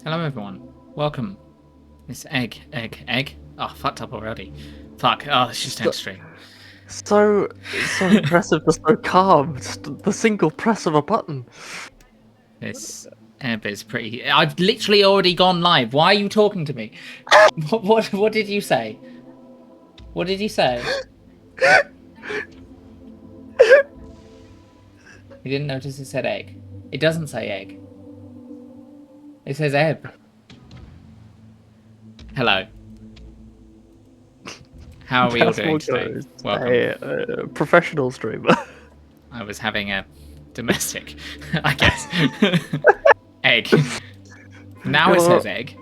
Hello everyone. Welcome. It's egg. Oh, fucked up already. Fuck. Oh, it's just end stream. So impressive, but so calm. Just the single press of a button. This ebb is pretty. I've literally already gone live. Why are you talking to me? What did you say? What did you say? You didn't notice it said egg. It doesn't say egg. It says ebb. Hello. How are we all That's doing today? Morgause, Welcome. a professional streamer. I was having a domestic, I guess. Egg. Now it says egg.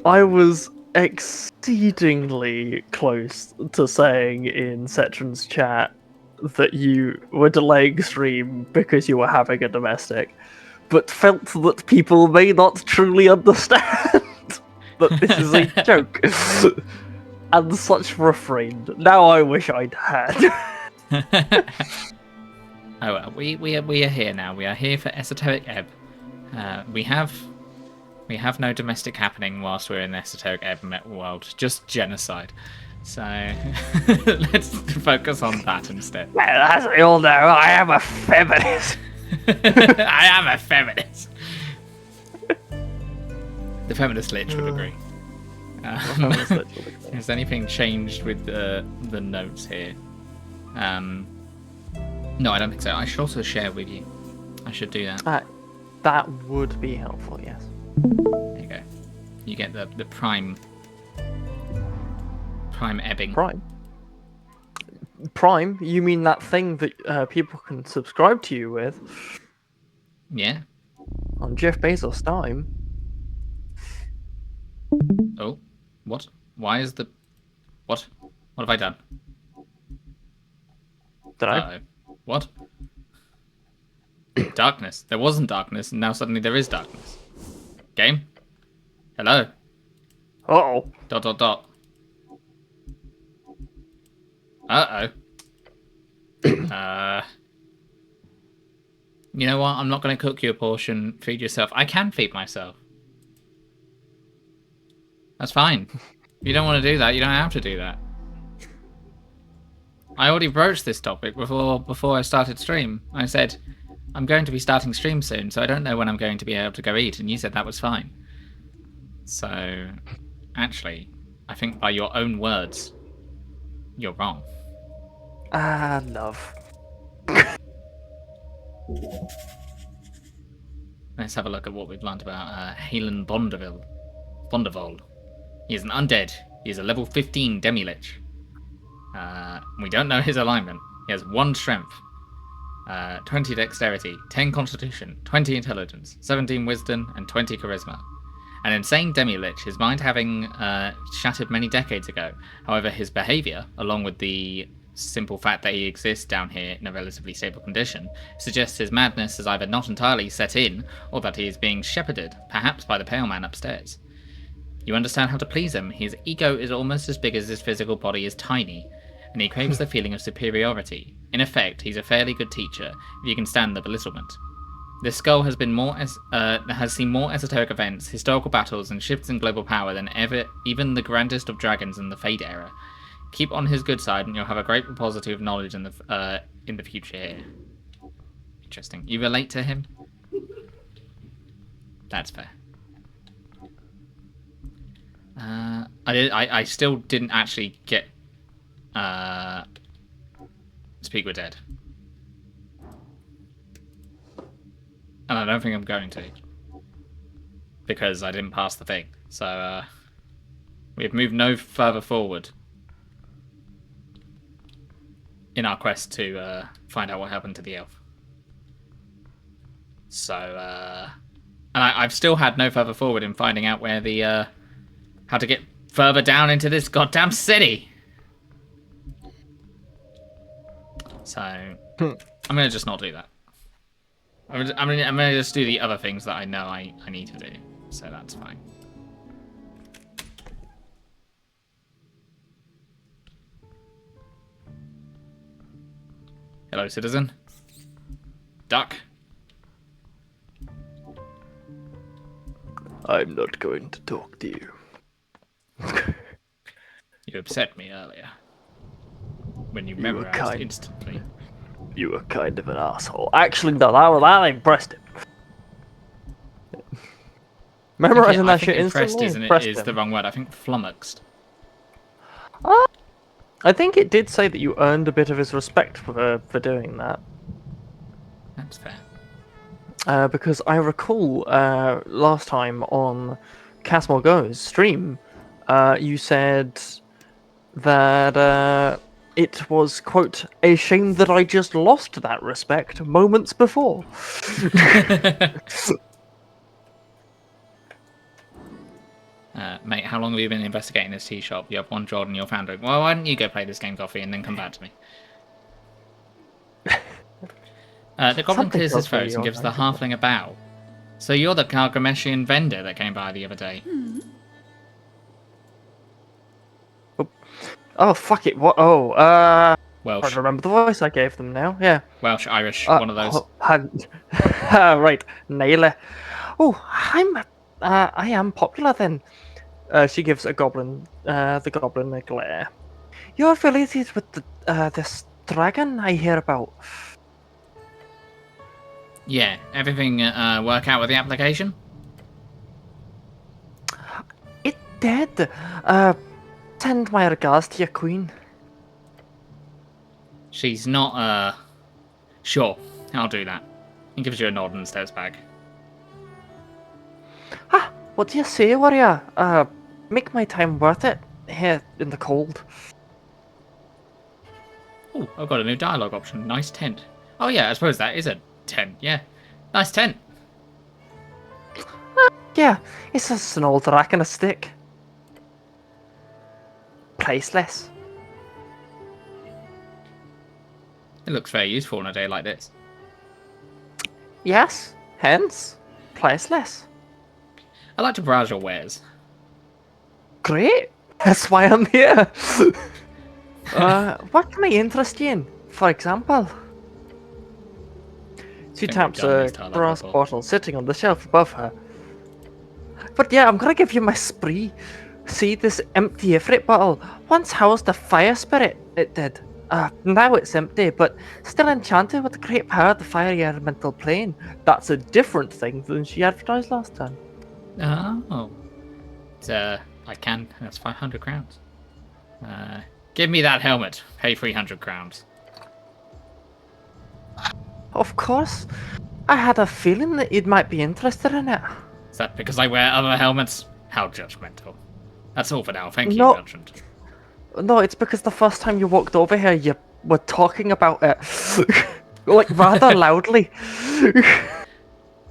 I was exceedingly close to saying in Setron's chat that you were delaying stream because you were having a domestic, but felt that people may not truly understand that this is a joke. And such refrained. Now I wish I'd had. Oh well, we are here now. We are here for Esoteric Ebb. We have no domestic happening whilst we're in the Esoteric Ebb world. Just genocide. So let's focus on that instead. Well, as we all know, I am a feminist. I am a feminist. The feminist lich would agree. Has anything changed with the notes here? No, I don't think so. I should also share with you. I should do that. That would be helpful, yes. There you go. You get the prime ebbing. Prime? You mean that thing that people can subscribe to you with? Yeah. On Jeff Bezos' time. Oh, what? Why is the what? What have I done? Did I? Uh-oh. What? Darkness. There wasn't darkness, and now suddenly there is darkness. Game? Hello? Uh-oh. Dot. Uh-oh. You know what? I'm not going to cook you a portion. Feed yourself. I can feed myself. That's fine. If you don't want to do that, you don't have to do that. I already broached this topic before I started stream. I said, I'm going to be starting stream soon, so I don't know when I'm going to be able to go eat, and you said that was fine. So, actually, I think by your own words, you're wrong. Love. Let's have a look at what we've learned about Halen Bondervold. He is an undead. He is a level 15 demi-lich. We don't know his alignment. He has 1 strength, 20 dexterity, 10 constitution, 20 intelligence, 17 wisdom, and 20 charisma. An insane demi-lich, his mind having shattered many decades ago. However, his behaviour, along with the simple fact that he exists down here in a relatively stable condition, suggests his madness has either not entirely set in, or that he is being shepherded, perhaps by the pale man upstairs. You understand how to please him. His ego is almost as big as his physical body is tiny, and he craves the feeling of superiority. In effect, he's a fairly good teacher, if you can stand the belittlement. This skull has seen more esoteric events, historical battles, and shifts in global power than even the grandest of dragons in the Fade era. Keep on his good side, and you'll have a great repository of knowledge in the future here. Interesting. You relate to him? That's fair. I still didn't actually get Speak with Dead. And I don't think I'm going to. Because I didn't pass the thing. So, we've moved no further forward in our quest to find out what happened to the elf. So, and I've still had no further forward in finding out where the, how to get further down into this goddamn city. So, I'm going to just not do that. I'm gonna just do the other things that I know I need to do, so that's fine. Hello, citizen. Duck. I'm not going to talk to you. You upset me earlier. When you You were memorized kind. instantly. You were kind of an asshole. Actually, no, that impressed him. Memorizing I that think shit impressed instantly impressed is the him. wrong word. I think flummoxed. I think it did say that you earned a bit of his respect for doing that. That's fair. Because I recall last time on Morgaux's stream, you said that it was, quote, a shame that I just lost that respect moments before. Mate, how long have you been investigating this tea shop? You have one Jordan, you're foundering. Well, why don't you go play this game, Coffee, and then come back to me? The goblin Something clears his tells me throat and you're gives going the to go. halfling a bow. So you're the Gargameshian vendor that came by the other day. Oh, fuck it. What? Oh, I Welsh. remember the voice I gave them now. Yeah. Welsh, Irish, one of those. Right. Nail it. Oh, I am popular then. She gives the goblin a glare. You're affiliated with this dragon I hear about. Yeah, everything work out with the application? It did. Send my regards to your queen. She's not, Sure, I'll do that. He gives you a nod and steps back. Ah, what do you say, warrior? Make my time worth it here in the cold. Oh, I've got a new dialogue option. Nice tent. Oh yeah, I suppose that is a tent. Yeah, nice tent. Yeah, it's just an old rack and a stick. Priceless. It looks very useful on a day like this. Yes, hence, priceless. I like to browse your wares. Great. That's why I'm here. What can I interest you in? For example, she I think we've taps done this a dialogue brass before. bottle sitting on the shelf above her. But yeah, I'm gonna give you my spree. See this empty Ifrit bottle? Once housed a fire spirit, it did. Now it's empty, but still enchanted with the great power of the fiery elemental plane. That's a different thing than she advertised last time. Oh. I can. That's 500 crowns. Give me that helmet. Pay 300 crowns. Of course. I had a feeling that you might be interested in it. Is that because I wear other helmets? How judgmental. That's all for now. Thank you, No, merchant. no, it's because the first time you walked over here, you were talking about it, like rather loudly.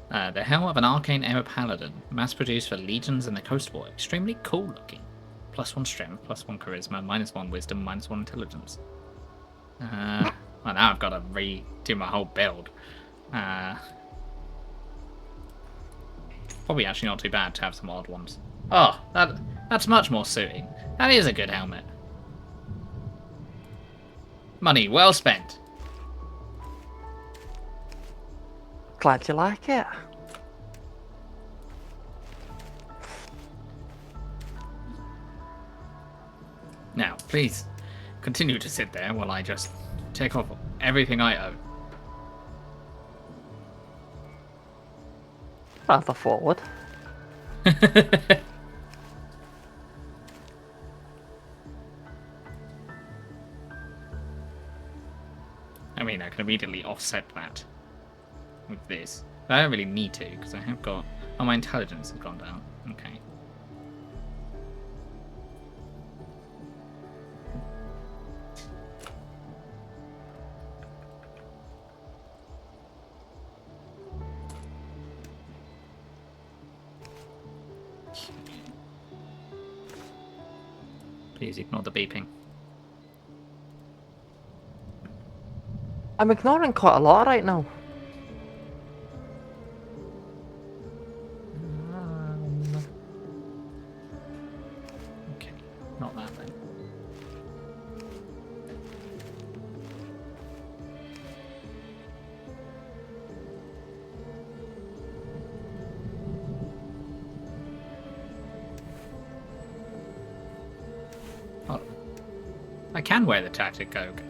The helm of an arcane era paladin, mass-produced for legions in the coast war. Extremely cool looking. +1 strength, +1 charisma, -1 wisdom, -1 intelligence. Well, now I've got to redo my whole build. Probably actually not too bad to have some odd ones. Oh, that's much more suiting. That is a good helmet. Money well spent. Glad you like it. Now, please, continue to sit there while I just take off everything I own. Rather forward. I mean, I can immediately offset that with this. But I don't really need to, because I have got... Oh, my intelligence has gone down. Okay. Please ignore the beeping. I'm ignoring quite a lot right now. Okay, not that then. I can wear the tactic cloak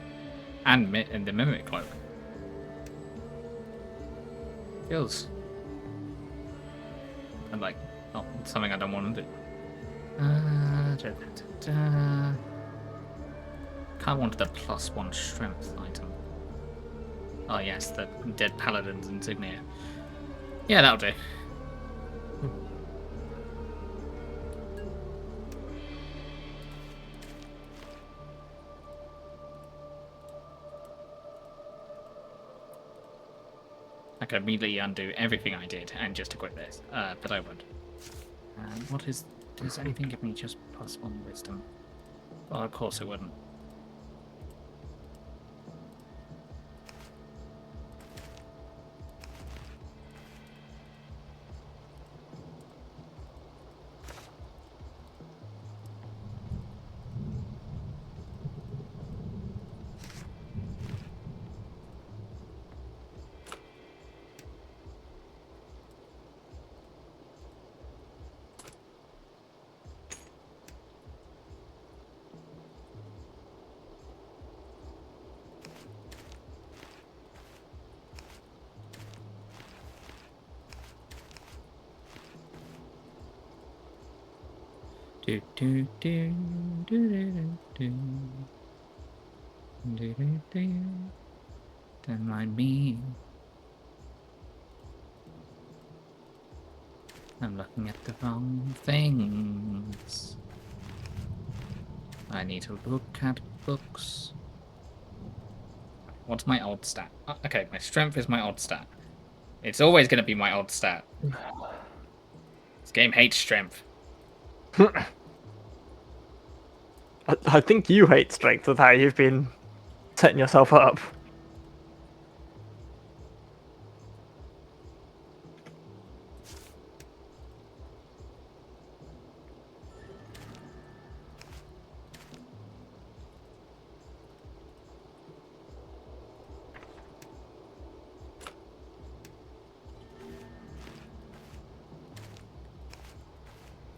and the mimic cloak. Feels like something I don't want to do. Can't want the +1 strength item. Oh yes, the dead paladin's insignia. Yeah, that'll do. I could immediately undo everything I did and just equip this, but I won't. What is... Does anything give me just +1 wisdom? Well, of course it wouldn't. Do do do do do do do do do. Don't mind me. I'm looking at the wrong things. I need to look at books. What's my odd stat? Okay, my strength is my odd stat. It's always going to be my odd stat. This game hates strength. I think you hate strength with how you've been setting yourself up.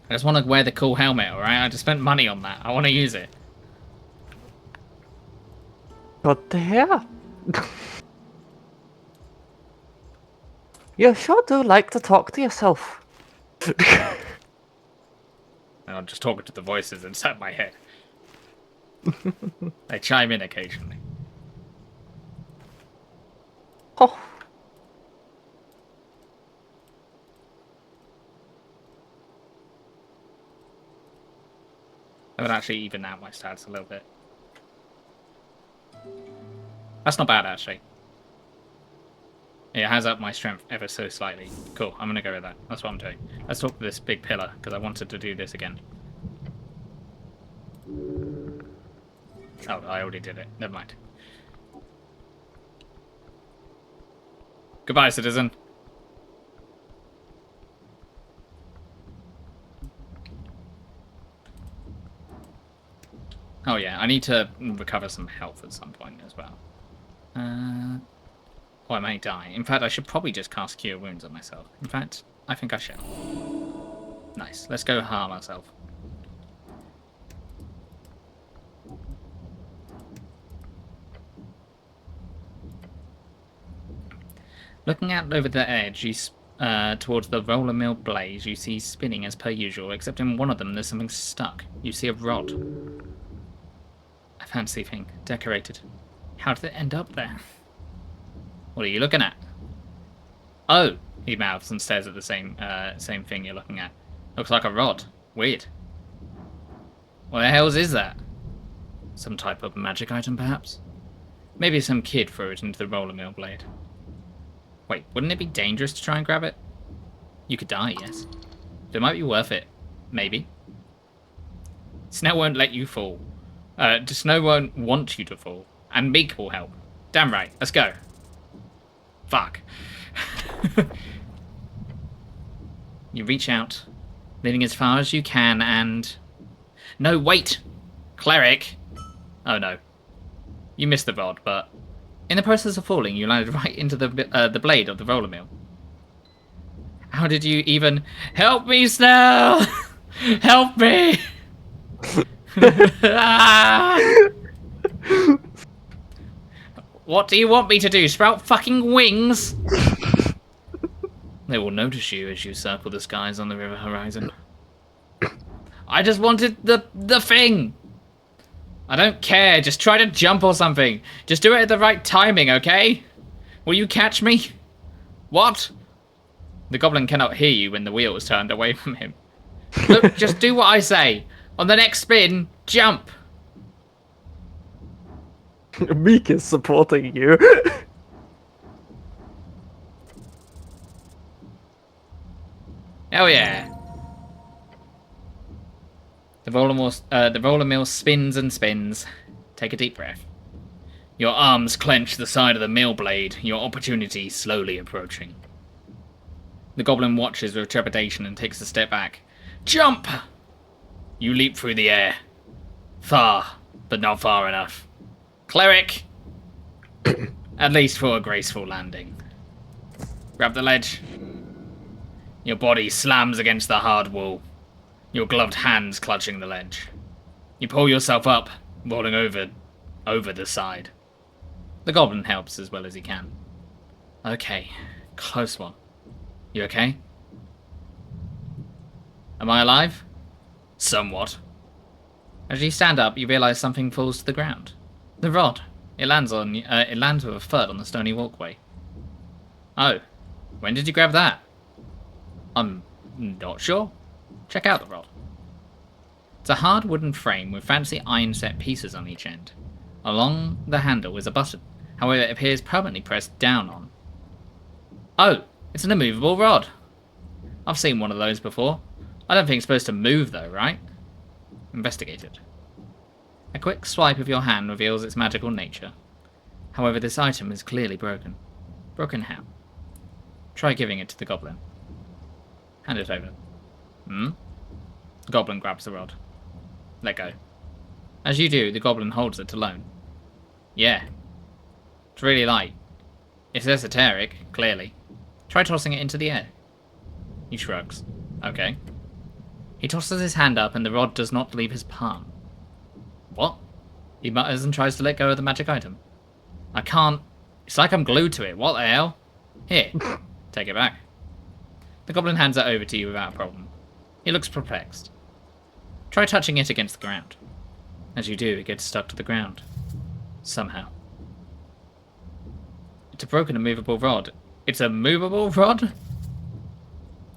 I just want to wear the cool helmet, alright? I just spent money on that. I want to use it. What the hell? You sure do like to talk to yourself. I'm just talking to the voices inside my head. They chime in occasionally. Oh. I would actually even out my stats a little bit. That's not bad, actually. It has up my strength ever so slightly. Cool, I'm going to go with that. That's what I'm doing. Let's talk to this big pillar, because I wanted to do this again. Oh, I already did it. Never mind. Goodbye, citizen. Oh yeah, I need to recover some health at some point as well. Or I may die. In fact, I should probably just cast Cure Wounds on myself. In fact, I think I shall. Nice. Let's go harm ourselves. Looking out over the edge, towards the roller mill blaze, you see spinning as per usual, except in one of them there's something stuck. You see a rod. A fancy thing, decorated. How did it end up there? What are you looking at? Oh, he mouths and stares at the same thing you're looking at. Looks like a rod. Weird. What the hell is that? Some type of magic item, perhaps? Maybe some kid threw it into the roller mill blade. Wait, wouldn't it be dangerous to try and grab it? You could die, yes. But it might be worth it. Maybe. Snow won't let you fall. Snow won't want you to fall. And Meek will help. Damn right. Let's go. Fuck. You reach out, leaning as far as you can, and... No, wait! Cleric! Oh no. You missed the rod, but... In the process of falling, you landed right into the blade of the roller mill. How did you even... Help me, Snow! Help me! Ah! What do you want me to do? Sprout fucking wings? They will notice you as you circle the skies on the river horizon. I just wanted the thing. I don't care. Just try to jump or something. Just do it at the right timing, okay? Will you catch me? What? The goblin cannot hear you when the wheel is turned away from him. Look, just do what I say. On the next spin, jump. Meek is supporting you. Hell yeah. The roller mill spins and spins. Take a deep breath. Your arms clench the side of the mill blade, your opportunity slowly approaching. The goblin watches with trepidation and takes a step back. Jump! You leap through the air. Far, but not far enough. Cleric! At least for a graceful landing. Grab the ledge. Your body slams against the hard wall, your gloved hands clutching the ledge. You pull yourself up, rolling over the side. The goblin helps as well as he can. Okay, close one. You okay? Am I alive? Somewhat. As you stand up, you realize something falls to the ground. The rod. It lands with a thud on the stony walkway. Oh, when did you grab that? I'm not sure. Check out the rod. It's a hard wooden frame with fancy iron-set pieces on each end. Along the handle is a button, however it appears permanently pressed down on. Oh, it's an immovable rod. I've seen one of those before. I don't think it's supposed to move though, right? Investigate it. A quick swipe of your hand reveals its magical nature. However, this item is clearly broken. Broken how? Try giving it to the goblin. Hand it over. The goblin grabs the rod. Let go. As you do, the goblin holds it alone. Yeah. It's really light. It's esoteric, clearly. Try tossing it into the air. He shrugs. Okay. He tosses his hand up and the rod does not leave his palm. What? He mutters and tries to let go of the magic item. I can't. It's like I'm glued to it. What the hell? Here. Take it back. The goblin hands it over to you without a problem. He looks perplexed. Try touching it against the ground. As you do, it gets stuck to the ground. Somehow. It's a broken immovable rod. It's a movable rod?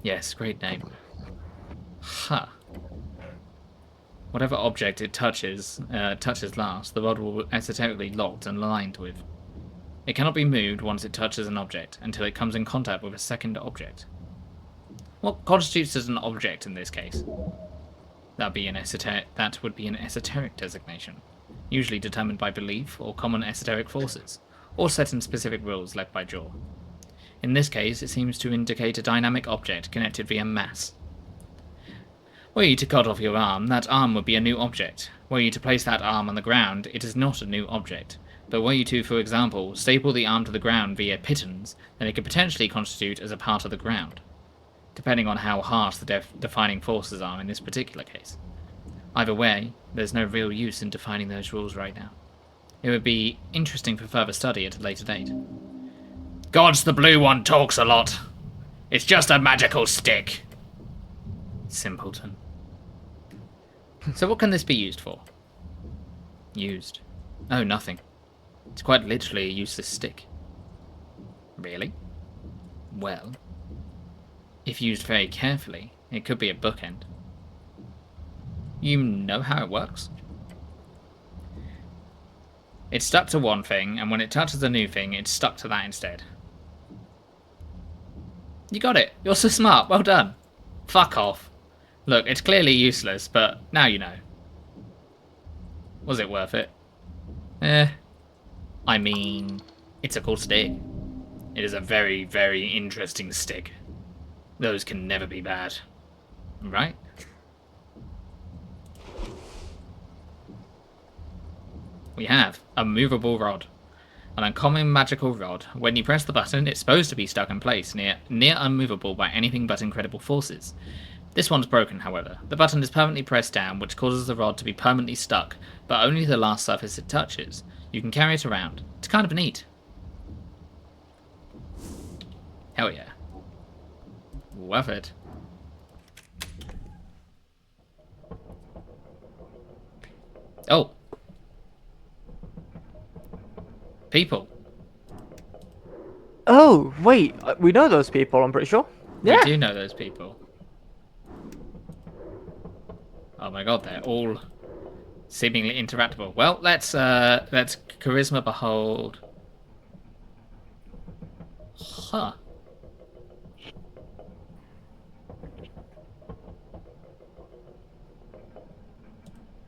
Yes, great name. Huh. Whatever object it touches last, the rod will be esoterically locked and aligned with. It cannot be moved once it touches an object until it comes in contact with a second object. What constitutes as an object in this case? That would be an esoteric designation, usually determined by belief or common esoteric forces, or set in specific rules led by Jaw. In this case, it seems to indicate a dynamic object connected via mass. Were you to cut off your arm, that arm would be a new object. Were you to place that arm on the ground, it is not a new object. But were you to, for example, staple the arm to the ground via pitons, then it could potentially constitute as a part of the ground, depending on how harsh the defining forces are in this particular case. Either way, there's no real use in defining those rules right now. It would be interesting for further study at a later date. Gods, the blue one talks a lot. It's just a magical stick. Simpleton. So what can this be used for? Used. Oh, nothing. It's quite literally a useless stick. Really? Well, if used very carefully, it could be a bookend. You know how it works? It's stuck to one thing, and when it touches a new thing, it's stuck to that instead. You got it! You're so smart! Well done! Fuck off. Look, it's clearly useless, but now you know. Was it worth it? I mean, it's a cool stick. It is a very, very interesting stick. Those can never be bad. Right? We have a movable rod. An uncommon magical rod. When you press the button, it's supposed to be stuck in place, near unmovable by anything but incredible forces. This one's broken, however. The button is permanently pressed down, which causes the rod to be permanently stuck, but only the last surface it touches. You can carry it around. It's kind of neat. Hell yeah. Worth it. Oh. People. Oh, wait. We know those people, I'm pretty sure. Yeah. We do know those people. Oh my god, they're all seemingly interactable. Well, let's charisma behold. Huh.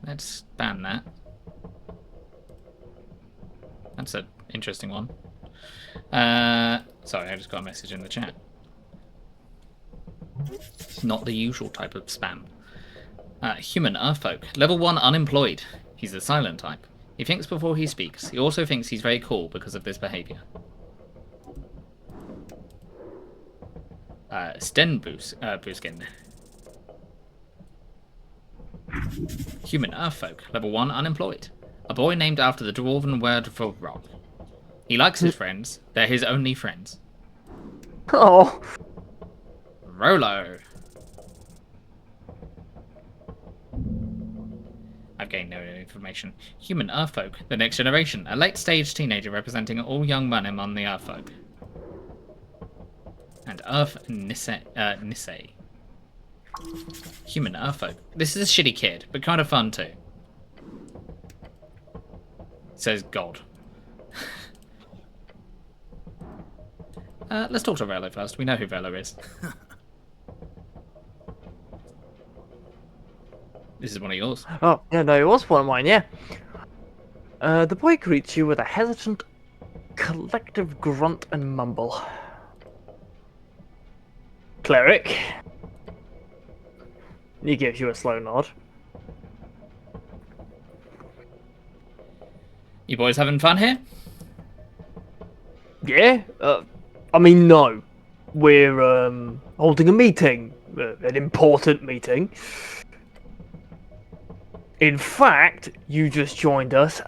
Let's ban that. That's an interesting one. Sorry, I just got a message in the chat. Not the usual type of spam. Human Earthfolk. Level 1 unemployed. He's the silent type. He thinks before he speaks. He also thinks he's very cool because of this behavior. Buskin. Human Earthfolk. Level 1 unemployed. A boy named after the dwarven word for rock. He likes his friends. They're his only friends. Oh. Rolo. I've gained no information. Human Earthfolk, the next generation, a late-stage teenager representing all young men among the Earthfolk. And Earth Nisei. Human Earthfolk. This is a shitty kid, but kind of fun too. Says God. Let's talk to Velo first. We know who Velo is. This is one of yours. Oh, yeah, no, it was one of mine, yeah. The boy greets you with a hesitant, collective grunt and mumble. Cleric. He gives you a slow nod. You boys having fun here? Yeah? I mean, no. We're, holding a meeting. An important meeting. In fact, you just joined us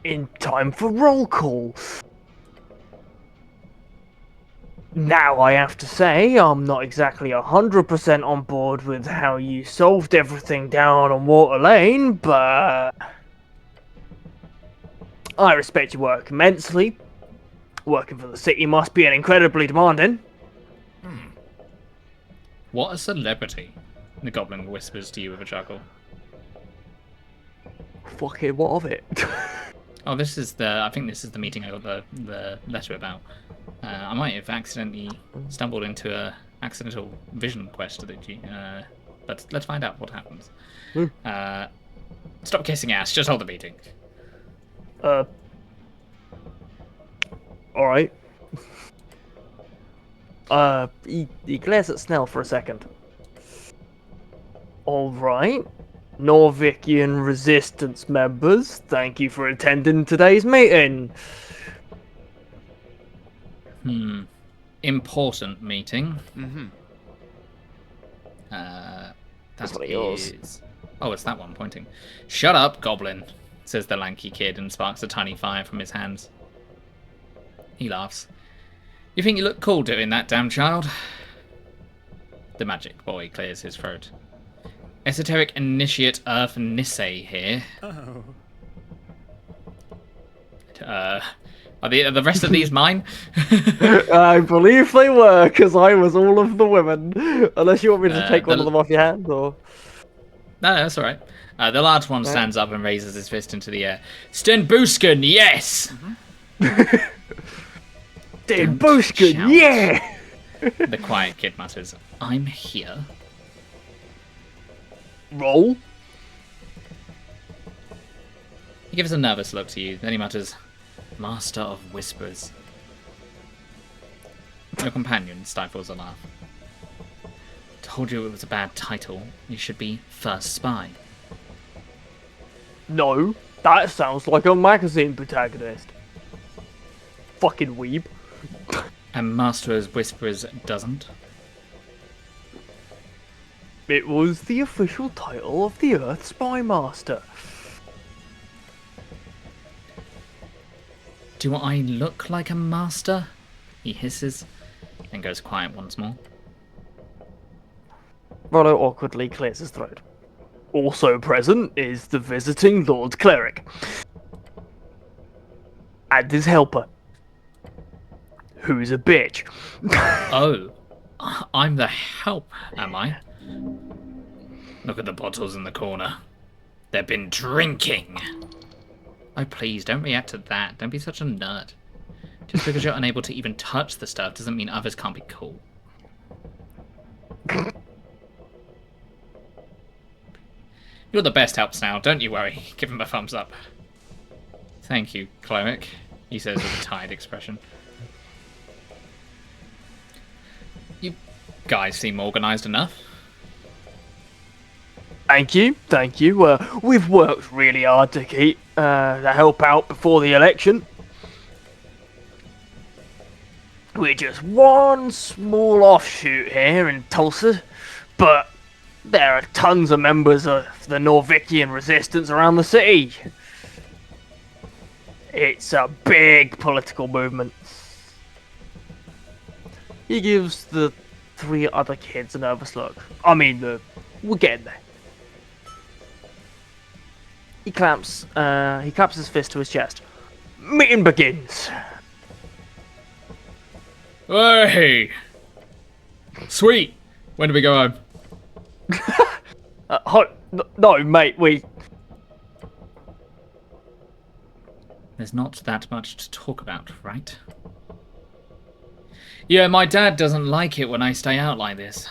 in time for roll call. Now, I have to say, I'm not exactly 100% on board with how you solved everything down on Water Lane, but I respect your work immensely. Working for the city must be an incredibly demanding. What a celebrity, the goblin whispers to you with a chuckle. Fucking what of it? Oh, this is I think this is the meeting I got the letter about. I might have accidentally stumbled into a accidental vision quest that you, but let's find out what happens. Stop kissing ass, just hold the meeting. Alright. He glares at Snell for a second. Alright. Norvikian Resistance members, thank you for attending today's meeting. Important meeting. That's one of yours. Oh, it's that one pointing. Shut up, goblin, says the lanky kid and sparks a tiny fire from his hands. He laughs. You think you look cool doing that, damn child? The magic boy clears his throat. Esoteric Initiate Earth Nisei here. Oh. Are the rest of these mine? I believe they were, because I was all of the women. Unless you want me to take one of them off your hands, or... No, that's alright. The large one stands up and raises his fist into the air. Sten Busken, yes! Sten Busken, yeah! The quiet kid mutters, I'm here. Roll. He gives a nervous look to you, then he mutters, Master of Whispers. Your companion stifles a laugh. Told you it was a bad title. You should be First Spy. No, that sounds like a magazine protagonist. Fucking weeb. And Master of Whispers doesn't? It was the official title of the Earth Spy Master. Do I look like a master? He hisses, then goes quiet once more. Rollo awkwardly clears his throat. Also present is the visiting Lord Cleric. And his helper. Who's a bitch. Oh, I'm the help, am I? Look at the bottles in the corner. They've been drinking. Oh, please, don't react to that. Don't be such a nerd. Just because you're unable to even touch the stuff doesn't mean others can't be cool. You're the best helps now, don't you worry. Give him a thumbs up. Thank you, Cleric, he says with a tired expression. You guys seem organised enough. Thank you. We've worked really hard to help out before the election. We're just one small offshoot here in Tulsa, but there are tons of members of the Norvikian resistance around the city. It's a big political movement. He gives the 3 other kids a nervous look. We're getting there. He claps his fist to his chest. Meeting begins. Hey! Sweet! When do we go home? No, mate, There's not that much to talk about, right? Yeah, my dad doesn't like it when I stay out like this.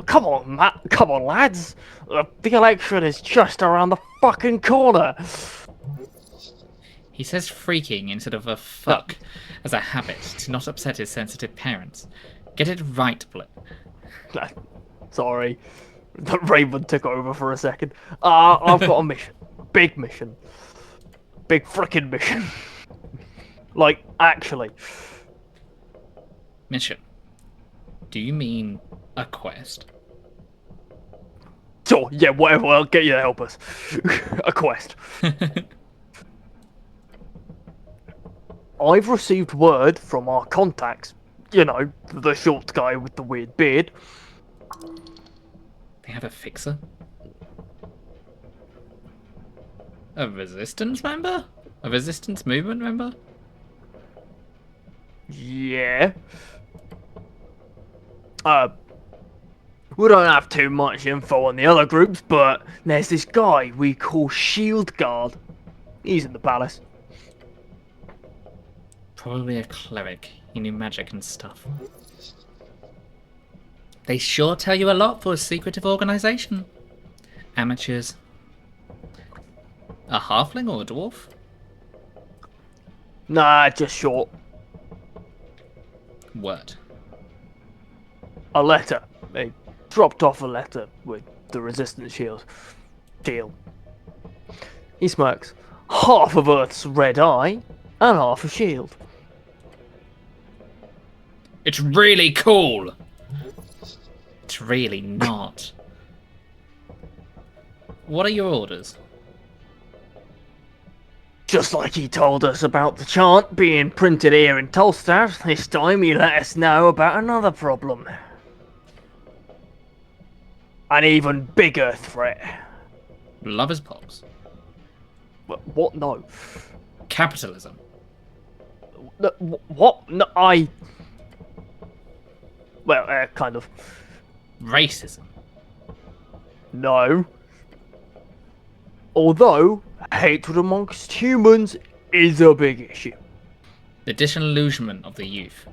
Come on, lads. The election is just around the fucking corner. He says freaking instead of a fuck as a habit to not upset his sensitive parents. Get it right, Blip. Sorry. The Raven took over for a second. I've got a mission. Big mission. Big frickin' mission. Like, actually. Mission. Do you mean a quest? Sure, yeah, whatever, I'll get you to help us. A quest. I've received word from our contacts. You know, the short guy with the weird beard. They have a fixer? A resistance member? A resistance movement member? Yeah. We don't have too much info on the other groups, but there's this guy we call Shield Guard. He's in the palace. Probably a cleric. He knew magic and stuff. They sure tell you a lot for a secretive organisation. Amateurs. A halfling or a dwarf? Nah, just short. Word. A letter. They dropped off a letter with the resistance shield. He smirks. Half of Earth's red eye and half a shield. It's really cool! It's really not. What are your orders? Just like he told us about the chant being printed here in Tulsa, this time he let us know about another problem. An even bigger threat. Lover's pox. What? No. Capitalism. What? No, Well, kind of. Racism. No. Although, hatred amongst humans is a big issue. The disillusionment of the youth.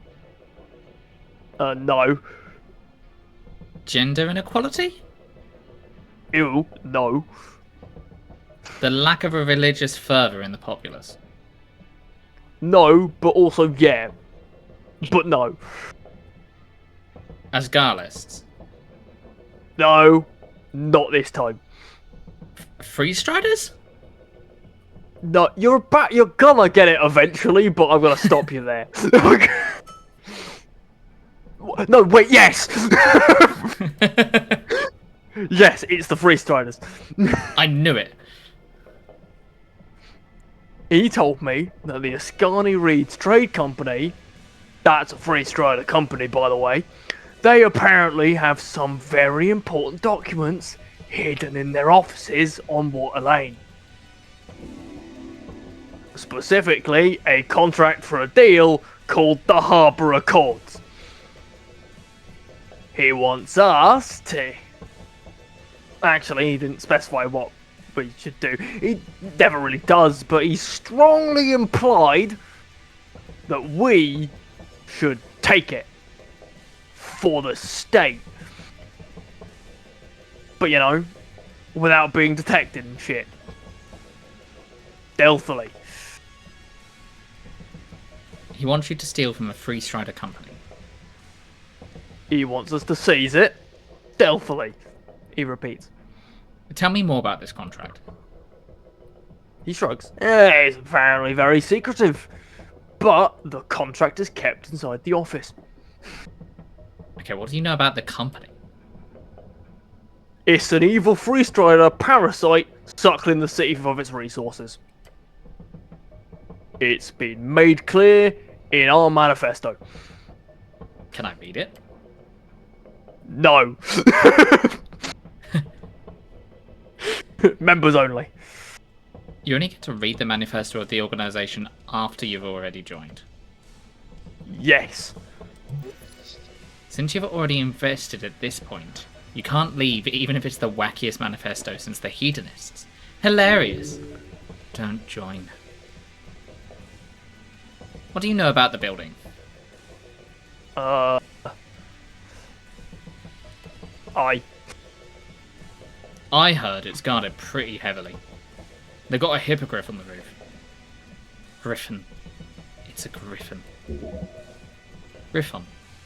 No. Gender inequality? Ew, no. The lack of a religious fervour in the populace. No, but also yeah. But no. Asgarlists. No. Not this time. Freestriders? No, you're gonna get it eventually, but I'm gonna stop you there. No, wait, yes! Yes, it's the Free Striders. I knew it. He told me that the Ascani Reeds Trade Company, that's a Free Strider company, by the way, they apparently have some very important documents hidden in their offices on Water Lane. Specifically, a contract for a deal called the Harbour Accords. He wants us to... Actually, he didn't specify what we should do. He never really does, but he strongly implied that we should take it for the state. But you know, without being detected and shit. Stealthily. He wants you to steal from a Free Strider company. He wants us to seize it stealthily. He repeats. Tell me more about this contract. He shrugs. It's apparently very secretive, but the contract is kept inside the office. Okay, what do you know about the company? It's an evil Free Strider parasite suckling the city of its resources. It's been made clear in our manifesto. Can I read it? No. Members only. You only get to read the manifesto of the organization after you've already joined. Yes. Since you've already invested at this point, you can't leave even if it's the wackiest manifesto since the hedonists. Hilarious. Don't join. What do you know about the building? I heard it's guarded pretty heavily. They've got a hippogriff on the roof. Griffin. It's a griffin. Griffon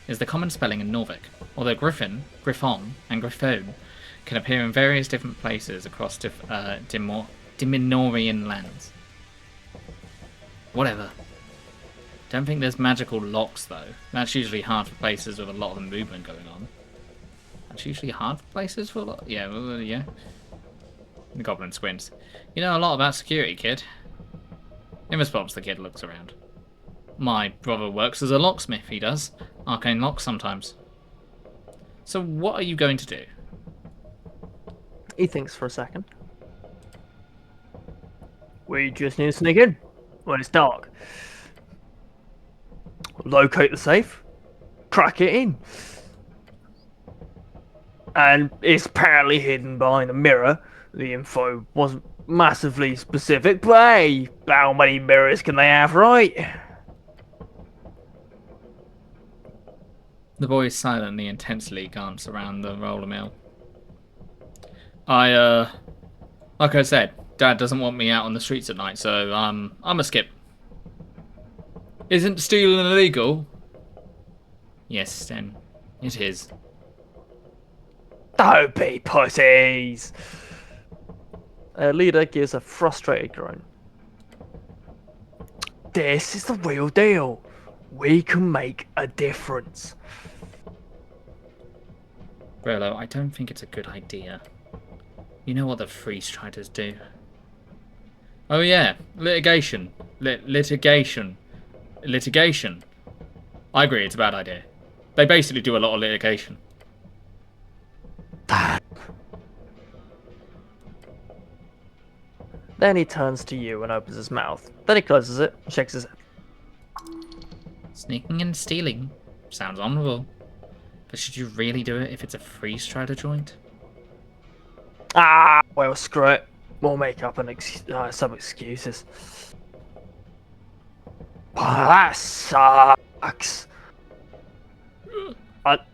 is the common spelling in Norvic, although griffin, griffon, and griffon can appear in various different places across Diminorian lands. Whatever. Don't think there's magical locks though. That's usually hard for places with a lot of movement going on. That's usually hard for places for a lot. Yeah, well, yeah. The goblin squints. You know a lot about security, kid. In response, the kid looks around. My brother works as a locksmith, he does. Arcane locks sometimes. So what are you going to do? He thinks for a second. We just need to sneak in when it's dark. Locate the safe. Crack it in. And it's apparently hidden behind a mirror. The info wasn't massively specific, but hey, how many mirrors can they have, right? The boys silently, intensely glance around the roller mill. Like I said, Dad doesn't want me out on the streets at night, so I'm a skip. Isn't stealing illegal? Yes, then it is. Don't be pussies! Leader gives a frustrated groan. This is the real deal. We can make a difference. Brello, I don't think it's a good idea. You know what the Free Striders do. Oh yeah, litigation. Litigation. I agree, it's a bad idea. They basically do a lot of litigation. Then he turns to you and opens his mouth. Then he closes it and shakes his head. Sneaking and stealing sounds honourable. But should you really do it if it's a Free Strider joint? Ah, well, screw it. We'll make up some excuses. That sucks.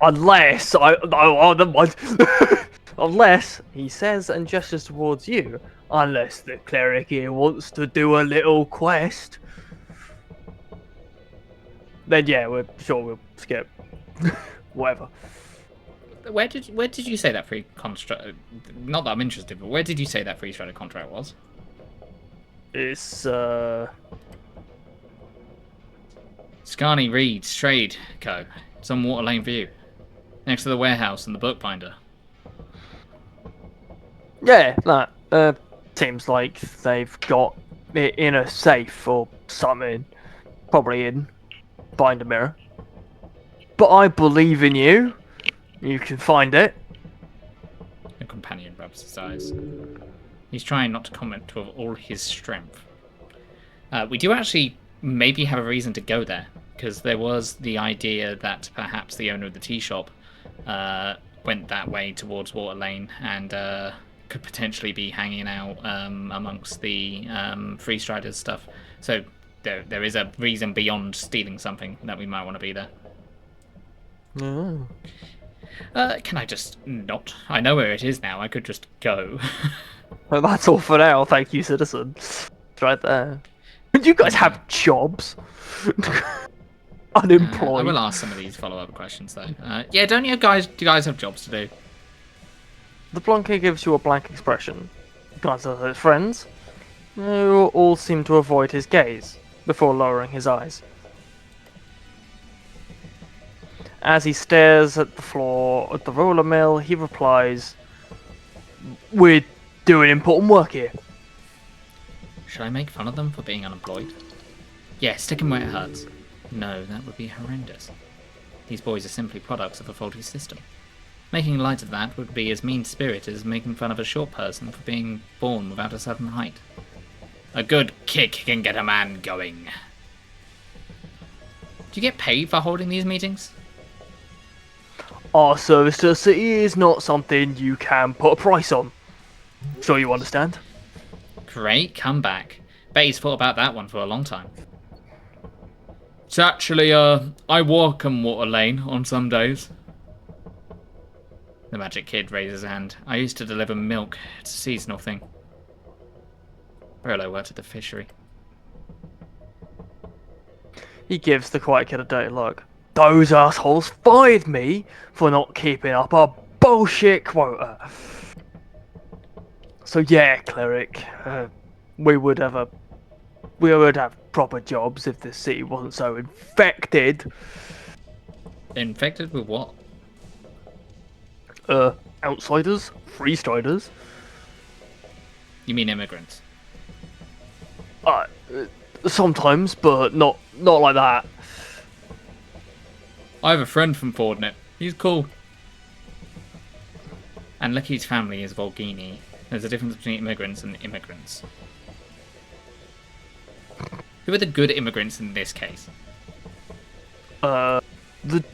Unless unless he says and gestures towards you. Unless the cleric here wants to do a little quest. Then yeah, we'll skip. Whatever. Where did you say that free contract? Not that I'm interested, but where did you say that Free Strider contract was? It's Scarny Reed's Trade Co. It's on Water Lane View, next to the warehouse and the bookbinder. Yeah, that seems like they've got it in a safe or something, probably in behind a mirror. But I believe in you. You can find it. Your companion rubs his eyes. He's trying not to comment with all his strength. We do actually maybe have a reason to go there, because there was the idea that perhaps the owner of the tea shop went that way towards Water Lane and could potentially be hanging out amongst the freestriders stuff. So there is a reason beyond stealing something that we might want to be there. Oh. Can I just not? I know where it is now. I could just go. Well, that's all for now. Thank you, citizen. It's right there. You guys have jobs. Unemployed. I will ask some of these follow-up questions though. Yeah, do you guys have jobs to do? The Blanca gives you a blank expression. Glances at his friends, who all seem to avoid his gaze before lowering his eyes. As he stares at the floor at the roller mill, he replies, "We're doing important work here." Should I make fun of them for being unemployed? Yeah, stick him where it hurts. No, that would be horrendous. These boys are simply products of a faulty system. Making light of that would be as mean-spirited as making fun of a short person for being born without a certain height. A good kick can get a man going. Do you get paid for holding these meetings? Our service to the city is not something you can put a price on. Sure you understand? Great comeback. Bet he's thought about that one for a long time. It's actually, I walk on Water Lane on some days. The magic kid raises a hand. I used to deliver milk. It's a seasonal thing. Rolo worked at the fishery. He gives the quiet kid a dirty look. Those assholes fired me for not keeping up our bullshit quota. So yeah, cleric, we would have proper jobs if the city wasn't so infected. Infected with what? Outsiders, freestriders. You mean immigrants? Sometimes, but not like that. I have a friend from Fordnet. He's cool. And Lucky's family is Volgini. There's a difference between immigrants and immigrants. Who are the good immigrants in this case? The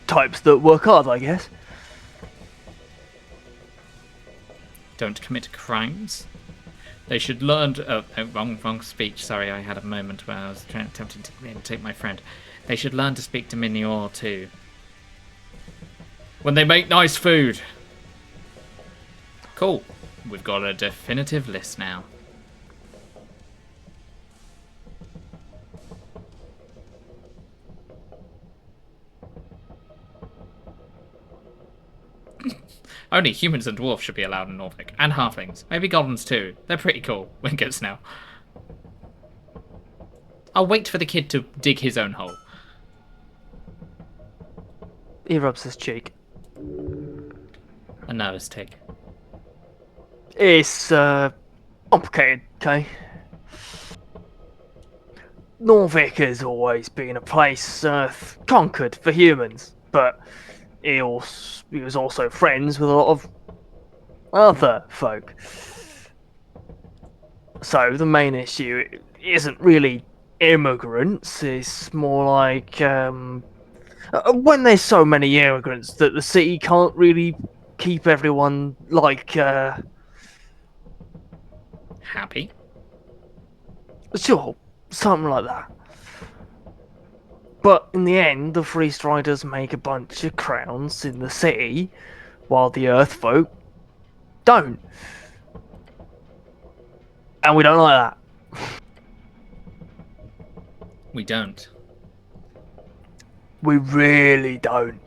types that work hard, I guess. Don't commit crimes? They should learn to... Oh, wrong speech. Sorry, I had a moment where I was attempting to take my friend. They should learn to speak to Minior too. When they make nice food. Cool. We've got a definitive list now. Only humans and dwarves should be allowed in Norfolk. And halflings. Maybe goblins too. They're pretty cool. Winkers now. I'll wait for the kid to dig his own hole. He rubs his cheek. A nervous tick. It's complicated, okay? Norvik has always been a place conquered for humans, but he was also friends with a lot of other folk. So the main issue isn't really immigrants, it's more like when there's so many immigrants that the city can't really keep everyone like Happy? Sure, something like that. But in the end, the Freestriders make a bunch of crowns in the city, while the Earth folk don't. And we don't like that. We don't. We really don't.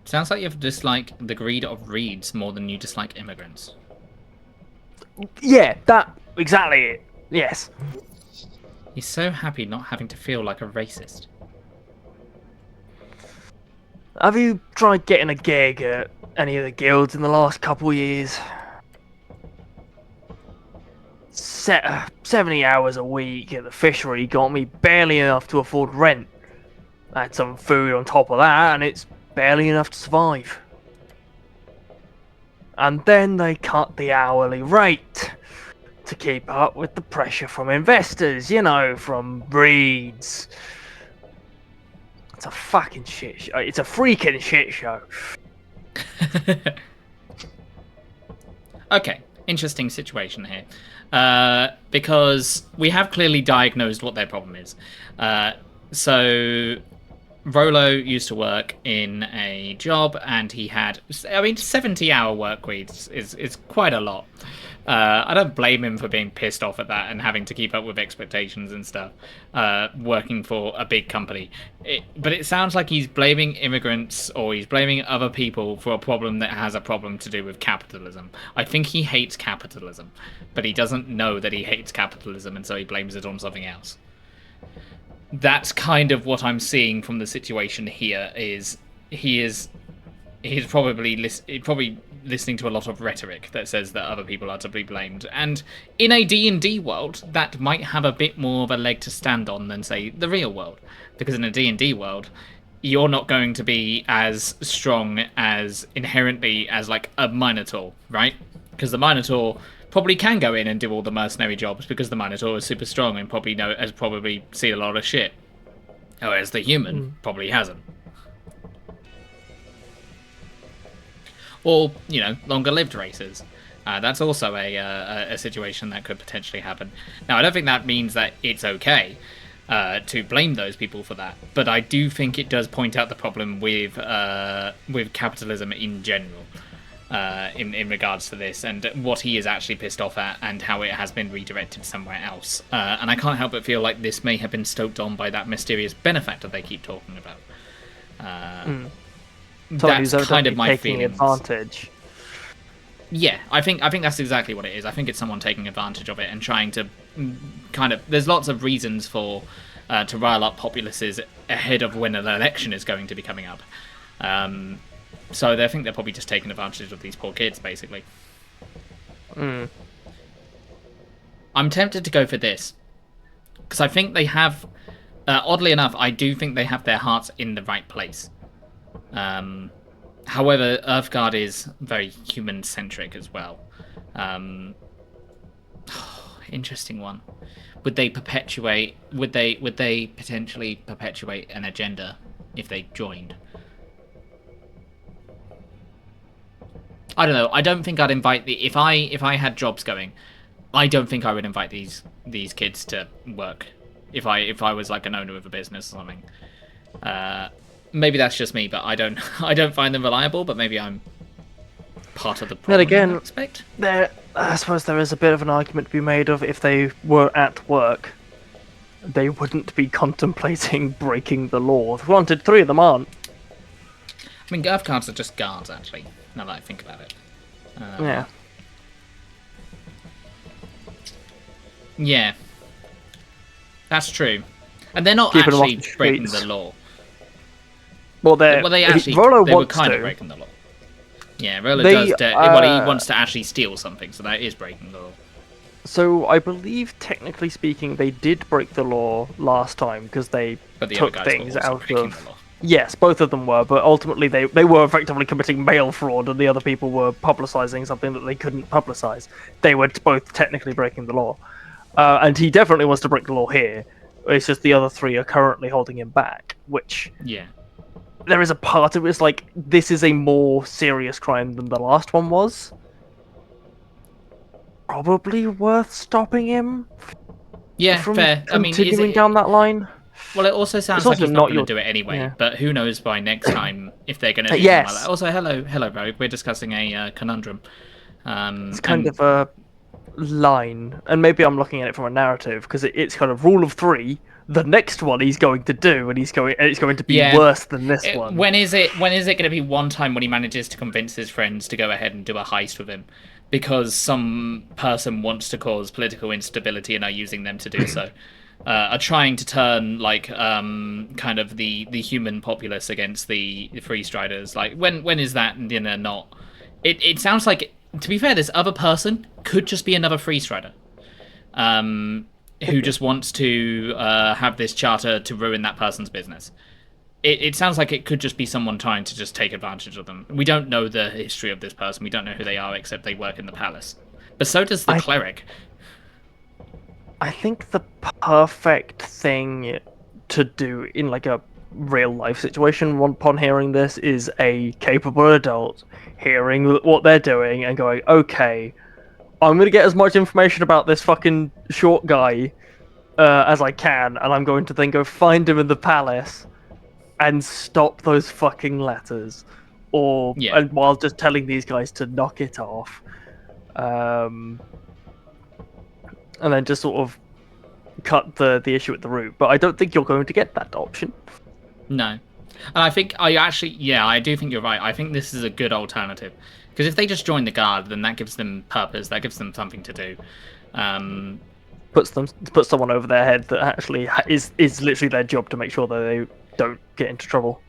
Sounds like you dislike the greed of reeds more than you dislike immigrants. Yeah, that exactly it. Yes. He's so happy not having to feel like a racist. Have you tried getting a gig at any of the guilds in the last couple years? 70 hours a week at the fishery got me barely enough to afford rent. I had some food on top of that, and it's barely enough to survive. And then they cut the hourly rate to keep up with the pressure from investors, you know, from breeds. It's a fucking shit show. It's a freaking shit show. Okay, interesting situation here. Because we have clearly diagnosed what their problem is. So Rolo used to work in a job, and he had, 70-hour work weeks is quite a lot. I don't blame him for being pissed off at that and having to keep up with expectations and stuff, working for a big company. But it sounds like he's blaming immigrants, or he's blaming other people for a problem that has a problem to do with capitalism. I think he hates capitalism, but he doesn't know that he hates capitalism, and so he blames it on something else. That's kind of what I'm seeing from the situation here. He's probably listening to a lot of rhetoric that says that other people are to be blamed, and in a D&D world that might have a bit more of a leg to stand on than, say, the real world, because in a D&D world you're not going to be as strong as inherently as like a Minotaur, right? Because the Minotaur probably can go in and do all the mercenary jobs because the Minotaur is super strong and has probably seen a lot of shit, whereas the human probably hasn't. Or, longer-lived races. That's also a situation that could potentially happen. Now, I don't think that means that it's okay to blame those people for that, but I do think it does point out the problem with capitalism in general, in regards to this, and what he is actually pissed off at, and how it has been redirected somewhere else. And I can't help but feel like this may have been stoked on by that mysterious benefactor they keep talking about. That's kind of my feelings. Advantage. Yeah, I think that's exactly what it is. I think it's someone taking advantage of it and trying to kind of. There's lots of reasons for to rile up populaces ahead of when an election is going to be coming up. So I think they're probably just taking advantage of these poor kids, basically. I'm tempted to go for this because I think they have. Oddly enough, I do think they have their hearts in the right place. However, Earthguard is very human-centric as well. Interesting one. Would they potentially perpetuate an agenda if they joined? I don't know. I don't think I'd invite if I had jobs going, I don't think I would invite these kids to work. If I was like an owner of a business or something. Maybe that's just me, but I don't find them reliable. But maybe I'm part of the problem. Then again, in that respect. I suppose there is a bit of an argument to be made of if they were at work, they wouldn't be contemplating breaking the law. Granted, 3 of them aren't. I mean, Earth cards are just guards, actually. Now that I think about it. Yeah. Yeah. That's true, and they're not actually breaking the law. Well, they were kind of breaking the law. Yeah, Rolo does. He wants to actually steal something, so that is breaking the law. So I believe, technically speaking, they did break the law last time because they took things out of. Yes, both of them were, but ultimately they were effectively committing mail fraud, and the other people were publicising something that they couldn't publicise. They were both technically breaking the law, and he definitely wants to break the law here. It's just the other 3 are currently holding him back, which. Yeah. There is a part of it, it's like, this is a more serious crime than the last one was. Probably worth stopping him. Yeah, from fair. Continuing down that line. Well, it also sounds like he's not going to do it anyway. Yeah. But who knows by next time if they're going to do something like that. Also, hello, Rogue. We're discussing a conundrum. It's kind of a line, and maybe I'm looking at it from a narrative because it's kind of rule of 3. The next one he's going to do, and it's going to be worse than this one. When is it going to be one time when he manages to convince his friends to go ahead and do a heist with him? because some person wants to cause political instability and are using them to do so. Are trying to turn like kind of the human populace against the free striders. Like when is that not? It sounds like, to be fair, this other person could just be another free strider. Who just wants to have this charter to ruin that person's business. It sounds like it could just be someone trying to just take advantage of them. We don't know the history of this person. We don't know who they are, except they work in the palace. But so does the cleric. I think the perfect thing to do in like a real life situation upon hearing this is a capable adult hearing what they're doing and going, okay, I'm going to get as much information about this fucking short guy as I can, and I'm going to then go find him in the palace and stop those fucking letters, and while just telling these guys to knock it off, and then just sort of cut the issue at the root. But I don't think you're going to get that option. No, and I think I do think you're right. I think this is a good alternative, because if they just join the guard, then that gives them purpose. That gives them something to do. Puts someone over their head that actually is literally their job to make sure that they don't get into trouble.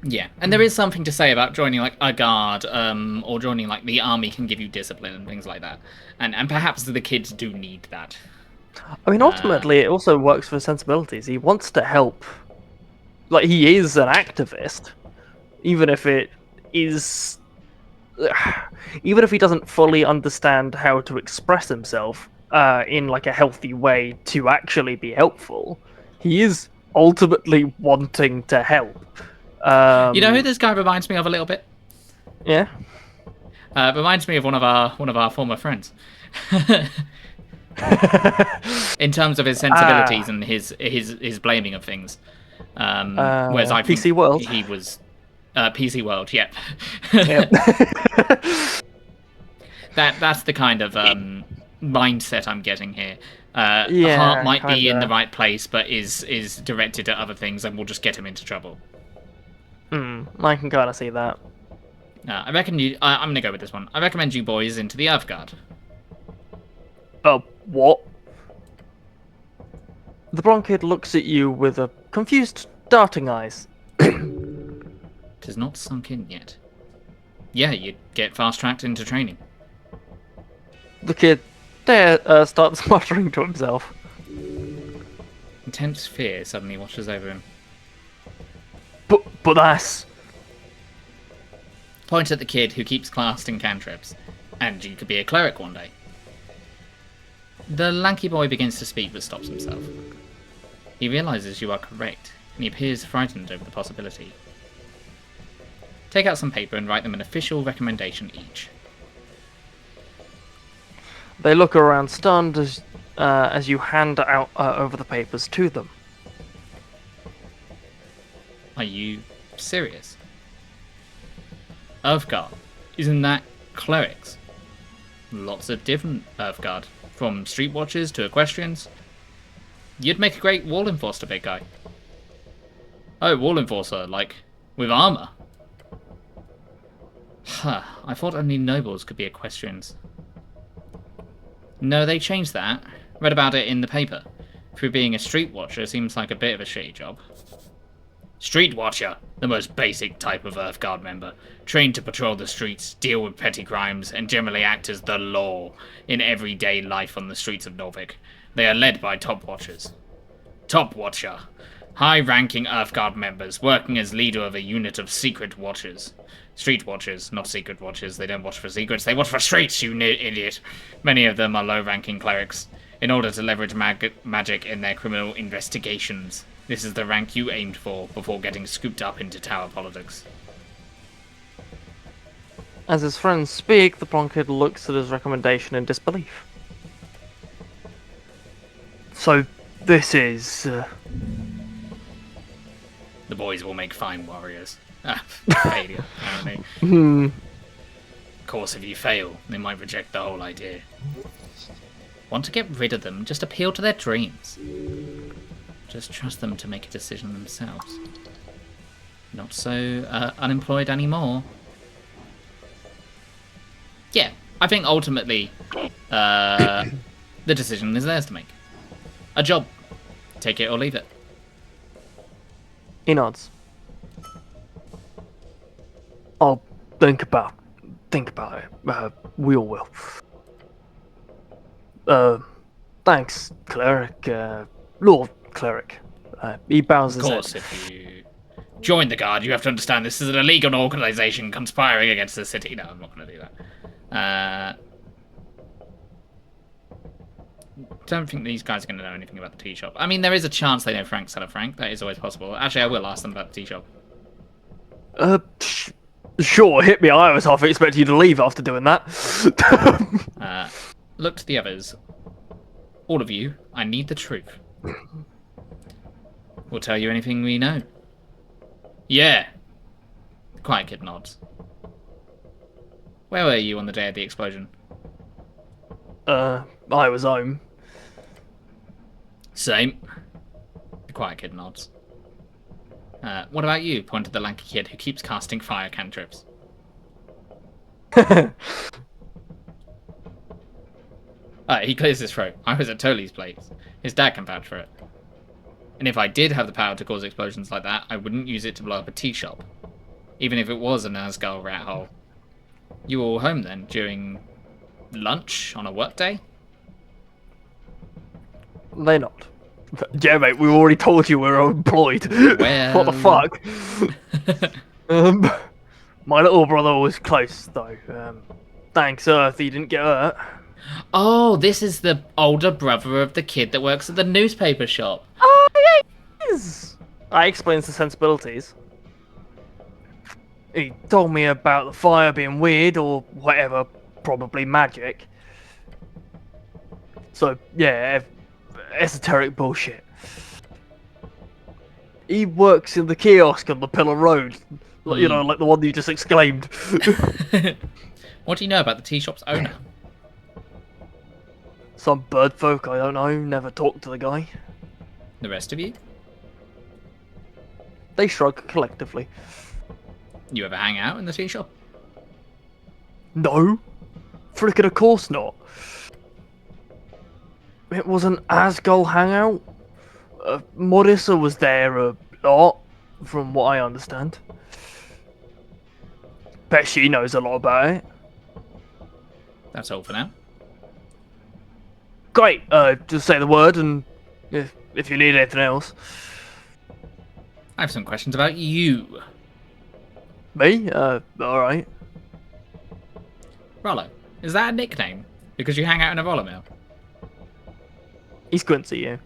Yeah, and there is something to say about joining like a guard, or joining like the army can give you discipline and things like that, and perhaps the kids do need that. I mean, ultimately, it also works for sensibilities. He wants to help. Like, he is an activist, even if it is, even if he doesn't fully understand how to express himself in like a healthy way to actually be helpful. He is ultimately wanting to help. You know who this guy reminds me of a little bit? Yeah. Reminds me of one of our former friends. In terms of his sensibilities and his blaming of things. Whereas I think PC World. He was PC World, yeah. Yep. That's the kind of mindset I'm getting here. Yeah, Heart might kinda. be in the right place, but is directed at other things, and will just get him into trouble. I can kind of see that. I reckon you. I'm gonna go with this one. I recommend you boys into the Earth Guard. What? The blonde kid looks at you with a confused, darting eyes. It has not sunk in yet. Yeah, you get fast-tracked into training. The kid starts muttering to himself. Intense fear suddenly washes over him. But that's... Point at the kid who keeps casting cantrips, and you could be a cleric one day. The lanky boy begins to speak but stops himself. He realizes you are correct, and he appears frightened over the possibility. Take out some paper and write them an official recommendation each. They look around stunned as you hand out over the papers to them. Are you serious? Earthguard, isn't that clerics? Lots of different Earthguard, from street watchers to equestrians. You'd make a great wall enforcer, big guy. Oh, wall enforcer, like, with armor? Huh, I thought only nobles could be equestrians. No, they changed that. Read about it in the paper. Through being a street watcher seems like a bit of a shitty job. Street Watcher, the most basic type of Earthguard member, trained to patrol the streets, deal with petty crimes, and generally act as the law in everyday life on the streets of Norvik. They are led by Top Watchers. Top Watcher, high-ranking Earthguard members working as leader of a unit of Secret Watchers. Street Watchers, not Secret Watchers. They don't watch for secrets, they watch for streets, you idiot. Many of them are low-ranking clerics, in order to leverage magic in their criminal investigations. This is the rank you aimed for before getting scooped up into tower politics. As his friends speak, the blonde kid looks at his recommendation in disbelief. So, this is... The boys will make fine warriors. Failure, apparently. Of course, if you fail, they might reject the whole idea. Want to get rid of them? Just appeal to their dreams. Just trust them to make a decision themselves. Not so unemployed anymore. Yeah, I think ultimately, the decision is theirs to make. A job. Take it or leave it. He nods. I'll think about it. We all will. Thanks, cleric. Lord cleric. He bows Of his course, head. if you join the guard, you have to understand this is an illegal organization conspiring against the city. No, I'm not going to do that. Don't think these guys are going to know anything about the tea shop. I mean, there is a chance they know Frank Frank. That is always possible. Actually, I will ask them about the tea shop. Sure, hit me. I was half expecting you to leave after doing that. Look to the others. All of you, I need the truth. We'll tell you anything we know. Yeah. The quiet kid nods. Where were you on the day of the explosion? I was home. Same. The quiet kid nods. What about you? Pointed the lanky kid who keeps casting fire cantrips. He clears his throat. I was at Tolly's place. His dad can vouch for it. And if I did have the power to cause explosions like that, I wouldn't use it to blow up a tea shop. Even if it was a Nazgul rat hole. You were all home then, during lunch on a work day? They're not. Yeah, mate, we already told you we're employed. Well... What the fuck? My little brother was close, though. Thanks, Earth, he didn't get hurt. Oh, this is the older brother of the kid that works at the newspaper shop. Oh, yes! That explains the sensibilities. He told me about the fire being weird or whatever, probably magic. So, yeah, esoteric bullshit. He works in the kiosk on the Pillar Road. You know, like the one you just exclaimed. What do you know about the tea shop's owner? Some bird folk I don't know, never talked to the guy. The rest of you? They shrug collectively. You ever hang out in the tea shop? No. Frickin' of course not. It was an Asgol hangout. Morgause was there a lot, from what I understand. Bet she knows a lot about it. That's all for now. Great, just say the word and if you need anything else. I have some questions about you. Me? Alright. Rollo. Is that a nickname? Because you hang out in a roller mill? He squints at you.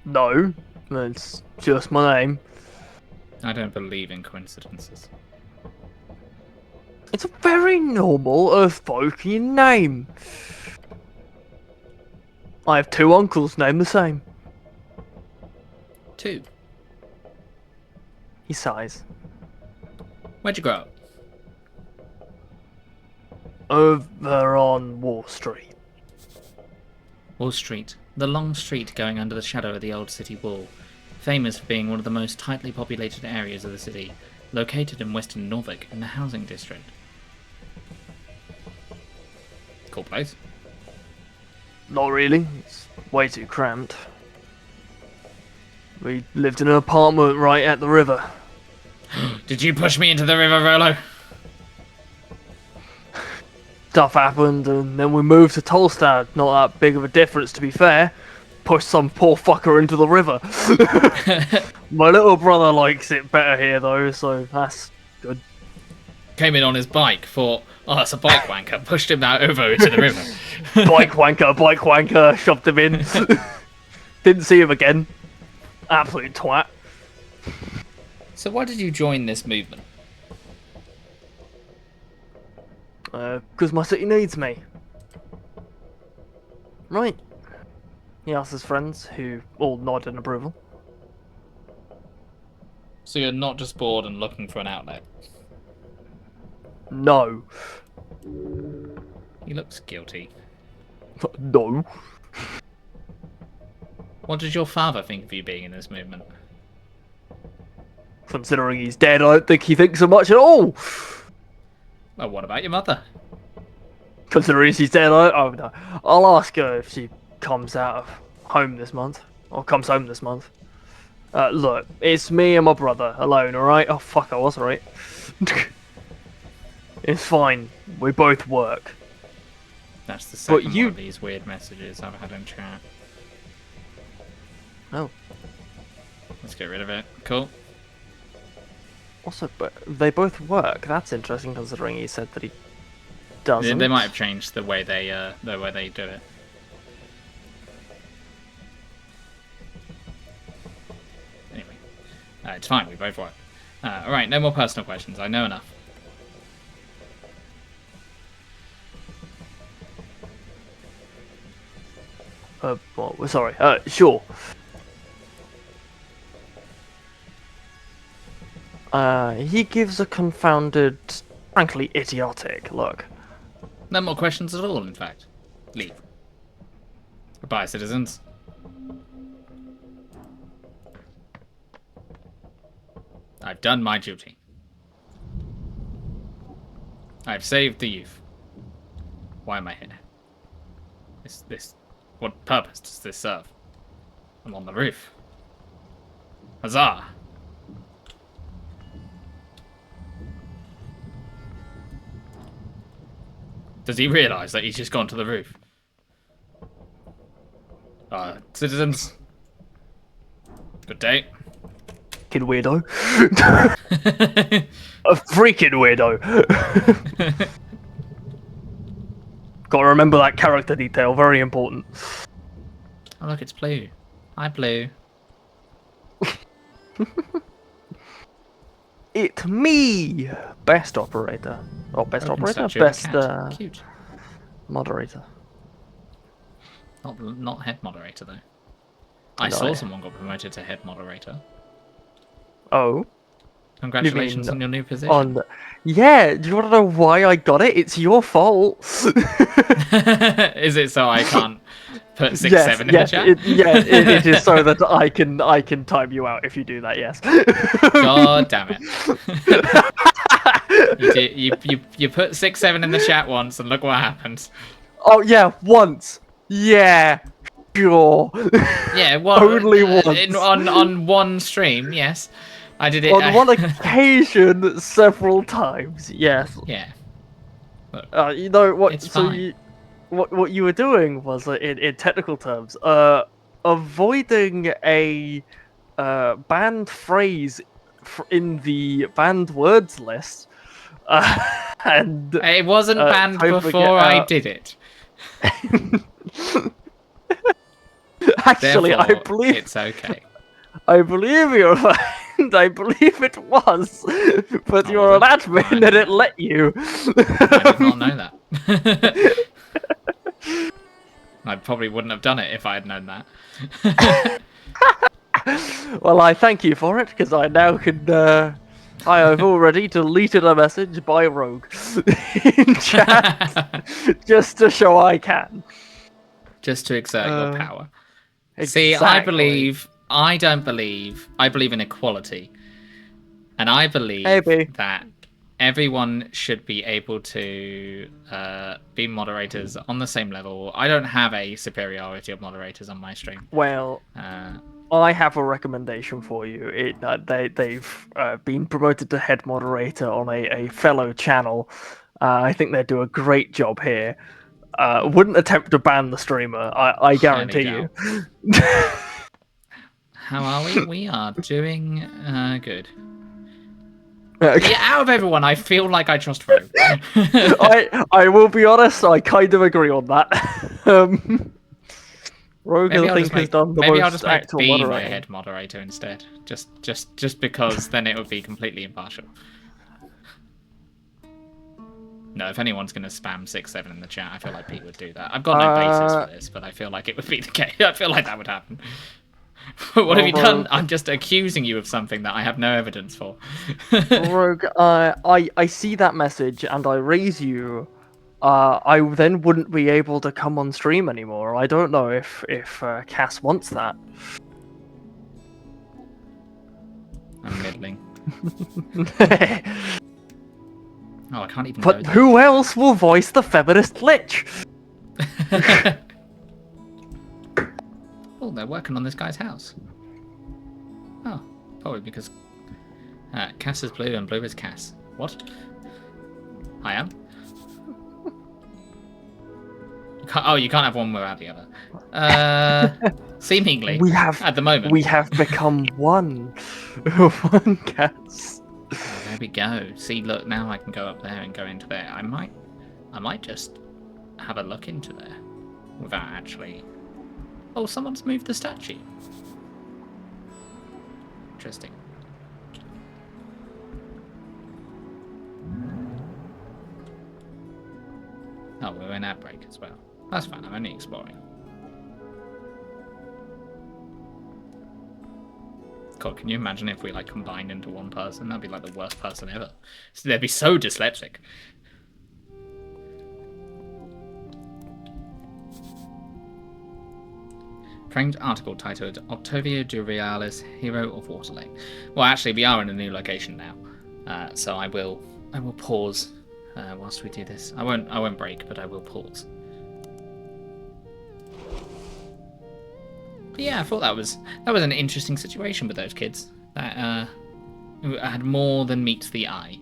No, that's just my name. I don't believe in coincidences. It's a very normal Earthfolky name. I have two uncles named the same. 2. He sighs. Where'd you grow up? Over on Wall Street. Wall Street, the long street going under the shadow of the old city wall, famous for being one of the most tightly populated areas of the city, located in western Norfolk in the housing district. Cool place. Not really, it's way too cramped. We lived in an apartment right at the river. Did you push me into the river, Rollo? Stuff happened and then we moved to Tolstad. Not that big of a difference, to be fair. Pushed some poor fucker into the river. My little brother likes it better here though, so that's good. Came in on his bike, thought, oh, that's a bike wanker, pushed him out over into the river. Bike wanker, shoved him in. Didn't see him again. Absolute twat. So why did you join this movement? Because my city needs me. Right. He asks his friends, who all nod in approval. So you're not just bored and looking for an outlet? No. He looks guilty. No. What did your father think of you being in this movement? Considering he's dead, I don't think he thinks so much at all. Well, what about your mother? Considering she's dead, no. I'll ask her if she comes out of home this month, or comes home this month. Look, it's me and my brother alone, alright? Oh fuck, I was right. It's fine. We both work. That's the second you- one of these weird messages I've had in chat. Oh. Let's get rid of it. Cool. Also, but they both work. That's interesting, considering he said that he doesn't. They might have changed the way they do it. Anyway, it's fine. We both work. All right, no more personal questions. I know enough. Well, sorry. Sure. He gives a confounded, frankly idiotic look. No more questions at all, in fact. Leave. Goodbye, citizens. I've done my duty. I've saved the youth. Why am I here? What purpose does this serve? I'm on the roof. Huzzah! Does he realise that he's just gone to the roof? Citizens. Good day. Fucking weirdo. A freaking weirdo. Gotta remember that character detail, very important. Oh look, it's Blue. Hi, Blue. It's me, best operator. Or best Open operator? statue of a Best cat. Cute. moderator. Not head moderator though. I No. saw someone got promoted to head moderator. Oh. Congratulations on your new position. On yeah, do you want to know why I got it? It's your fault. Is it so I can't put 6-7 in the chat? It is so that I can time you out if you do that. Yes. God damn it! You put 6-7 in the chat once, and look what happens. Oh yeah, once. Yeah, sure. Yeah, well, Only once. On one stream, yes. I did it On one occasion, several times. Yes. Yeah. Look, You know what? it's So fine. what you were doing was, in technical terms, avoiding a banned phrase in the banned words list, and It wasn't banned typing it before I out. did it. Actually, Therefore, I believe it's okay. I believe you're right. I believe it was, but Oh, you're an was it? admin and it let you. I did not know that. I probably wouldn't have done it if I had known that. Well, I thank you for it, because I now can. I have already deleted a message by Rogue in chat just to show I can. Just to exert your power. Exactly. See, I believe in equality. And I believe Maybe. that everyone should be able to be moderators on the same level. I don't have a superiority of moderators on my stream. Well, I have a recommendation for you. They've been promoted to head moderator on a fellow channel. I think they do a great job here. Wouldn't attempt to ban the streamer. I guarantee you. How are we? We are doing good. Yeah, out of everyone, I feel like I trust Rogue. I will be honest. I kind of agree on that. Rogue, I think, has done the maybe I'll most just make actual B my moderating. head moderator instead. Just because then it would be completely impartial. No, if anyone's going to spam 6-7 in the chat, I feel like Pete would do that. I've got no basis for this, but I feel like it would be the case. I feel like that would happen. What have you done? I'm just accusing you of something that I have no evidence for. Rogue, I see that message and I raise you. I then wouldn't be able to come on stream anymore. I don't know if Cass wants that. I'm middling. Oh, I can't even But know who else will voice the feminist lich? that. Oh, they're working on this guy's house. Oh, probably because Cass is blue and blue is Cass. What? I am? You can't have one without the other. Seemingly, at the moment. We have become one. One Cass. Oh, there we go. See, look, now I can go up there and go into there. I might just have a look into there without actually. Oh, someone's moved the statue. Interesting. Oh, we're in outbreak as well. That's fine. I'm only exploring. God, can you imagine if we like combined into one person? That'd be like the worst person ever. So they'd be so dyslexic. Framed article titled Octavio de Realis, Hero of Waterlane. Well, actually, we are in a new location now, so I will pause whilst we do this. I won't break, but I will pause. But yeah, I thought that was an interesting situation with those kids. That had more than meets the eye.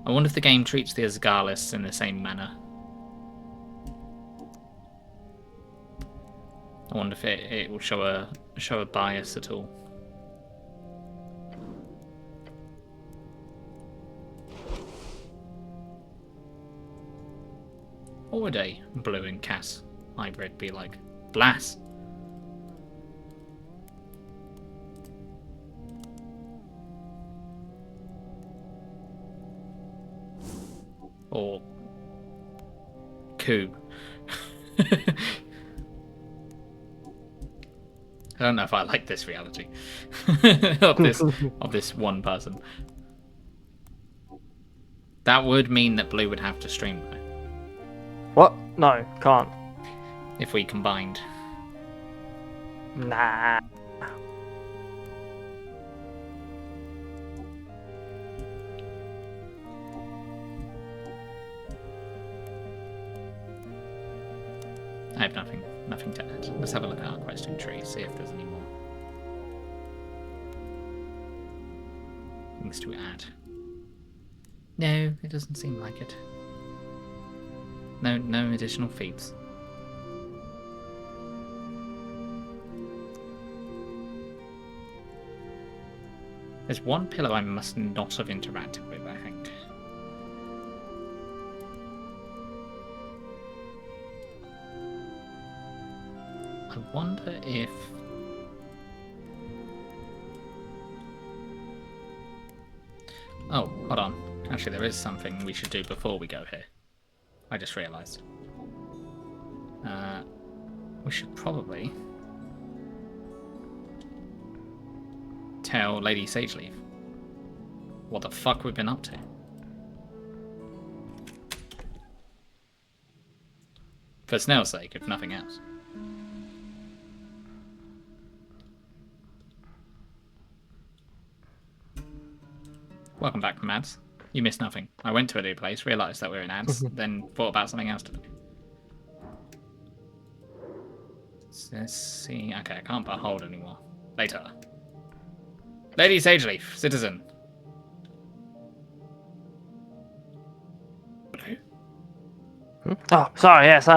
I wonder if the game treats the Asgarlists in the same manner. I wonder if it will show a bias at all. What would a blue and Cass hybrid be like? Blass. Or Coup. I don't know if I like this reality of this one person. That would mean that Blue would have to stream though. What? No, can't. If we combined. Nah. I have nothing to add. Let's have a look at our question tree, see if there's any more things to add. No, it doesn't seem like it. No additional feats. There's one pillow I must not have interacted with, I think. I wonder if... Oh, hold on. Actually, there is something we should do before we go here. I just realised. We should probably tell Lady Sageleaf what the fuck we've been up to. For Snell's sake, if nothing else. Welcome back, Mads. You missed nothing. I went to a new place, realised that we were in ads, then thought about something else to do. So let's see. Okay, I can't put hold anymore. Later. Lady Sageleaf, citizen. Oh, sorry, yes,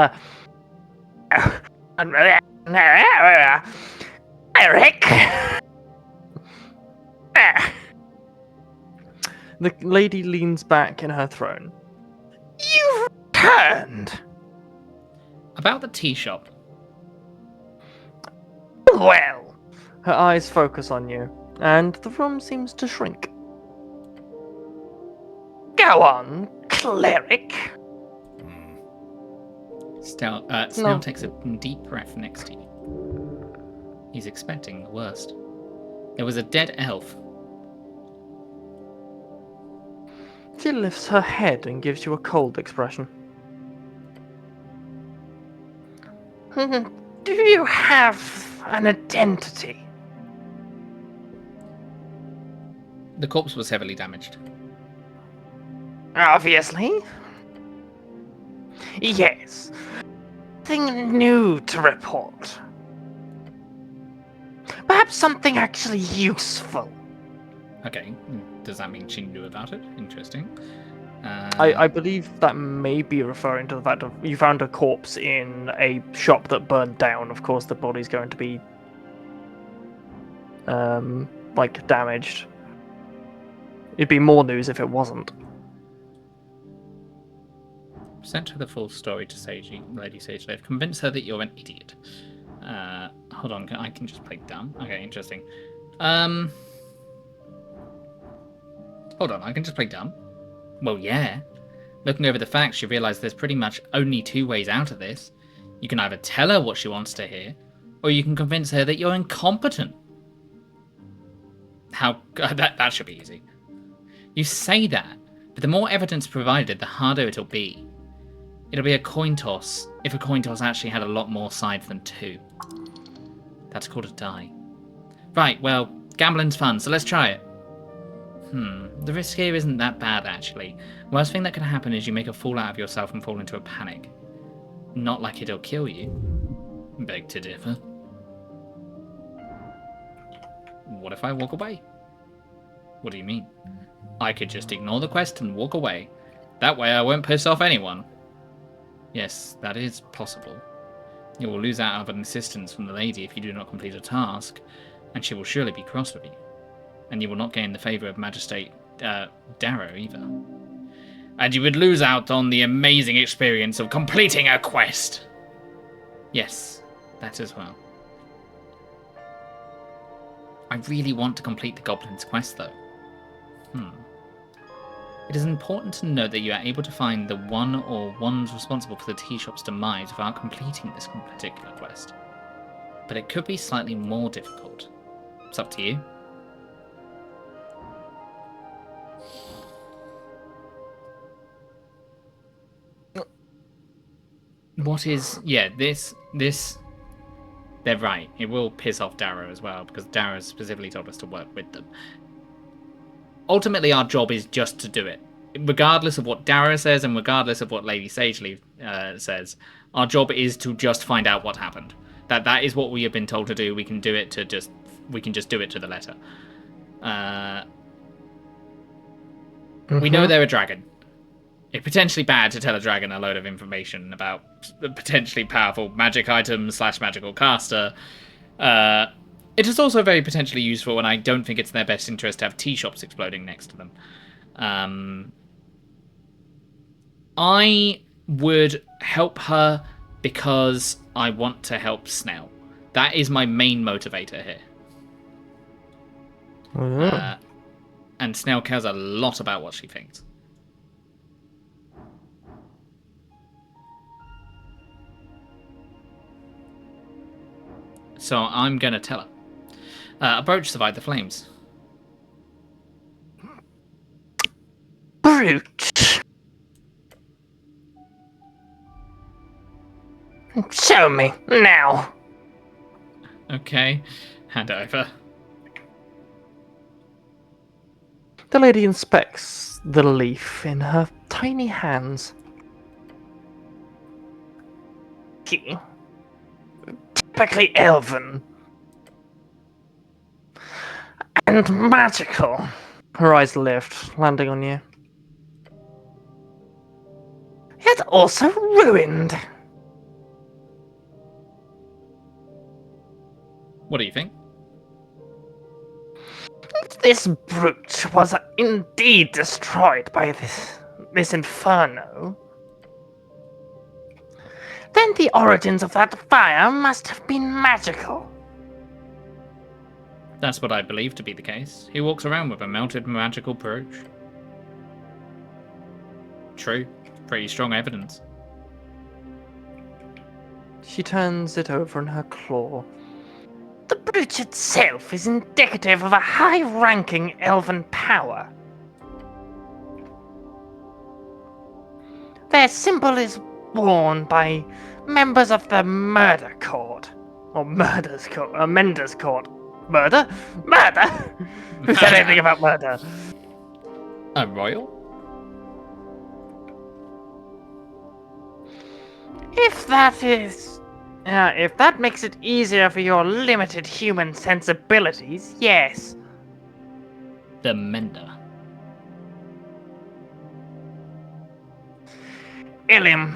Eric! The lady leans back in her throne. You've returned! About the tea shop. Well, her eyes focus on you, and the room seems to shrink. Go on, cleric. Snell takes a deep breath next to you. He's expecting the worst. There was a dead elf. She lifts her head and gives you a cold expression. Do you have an identity? The corpse was heavily damaged. Obviously. Yes. Nothing new to report. Perhaps something actually useful. Okay, does that mean she knew about it? Interesting. I believe that may be referring to the fact of you found a corpse in a shop that burned down. Of course, the body's going to be like damaged. It'd be more news if it wasn't. Sent her the full story to Lady Sage. They've convinced her that you're an idiot. Hold on, I can just play dumb. Okay, interesting. Hold on, I can just play dumb. Well, yeah. Looking over the facts, you realise there's pretty much only two ways out of this. You can either tell her what she wants to hear, or you can convince her that you're incompetent. That should be easy. You say that, but the more evidence provided, the harder it'll be. It'll be a coin toss, if a coin toss actually had a lot more sides than two. That's called a die. Right, well, gambling's fun, so let's try it. The risk here isn't that bad, actually. Worst thing that can happen is you make a fool out of yourself and fall into a panic. Not like it'll kill you. Beg to differ. What if I walk away? What do you mean? I could just ignore the quest and walk away. That way I won't piss off anyone. Yes, that is possible. You will lose out of an assistance from the lady if you do not complete a task, and she will surely be cross with you. And you will not gain the favour of Magistrate Darrow either. And you would lose out on the amazing experience of completing a quest. Yes, that as well. I really want to complete the Goblin's quest, though. It is important to note that you are able to find the one or ones responsible for the tea shop's demise without completing this particular quest. But it could be slightly more difficult. It's up to you. What is... Yeah, this... They're right. It will piss off Darrow as well, because Darrow specifically told us to work with them. Ultimately, our job is just to do it. Regardless of what Darrow says and regardless of what Lady Sageleaf says, our job is to just find out what happened. That is what we have been told to do. We can do it to just... We can just do it to the letter. We know they're a dragon. It's potentially bad to tell a dragon a load of information about a potentially powerful magic item / magical caster. It is also very potentially useful, and I don't think it's in their best interest to have tea shops exploding next to them. I would help her because I want to help Snell. That is my main motivator here. And Snell cares a lot about what she thinks. So I'm going to tell her. A brooch survived the flames. Brute. Show me, now. Okay, hand over. The lady inspects the leaf in her tiny hands. Typically elven. And magical. Her eyes lift, landing on you. Yet also ruined. What do you think? If this brooch was indeed destroyed by this inferno, then the origins of that fire must have been magical. That's what I believe to be the case. He walks around with a melted magical brooch. True. Pretty strong evidence. She turns it over in her claw. The brooch itself is indicative of a high-ranking elven power. Their symbol is worn by members of the Murder Court, or Menders Court. Murder? Murder? Who said anything about murder? A royal? If that makes it easier for your limited human sensibilities, yes. The Mender. Illim.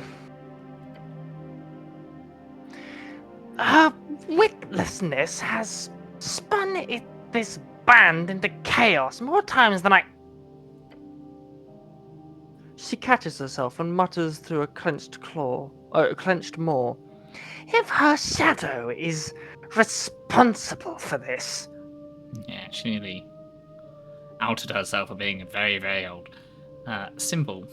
Her witlessness has spun this band into chaos more times than I... She catches herself and mutters through a clenched maw. If her shadow is responsible for this... Yeah, she nearly outed herself for being very, very old. Symbol.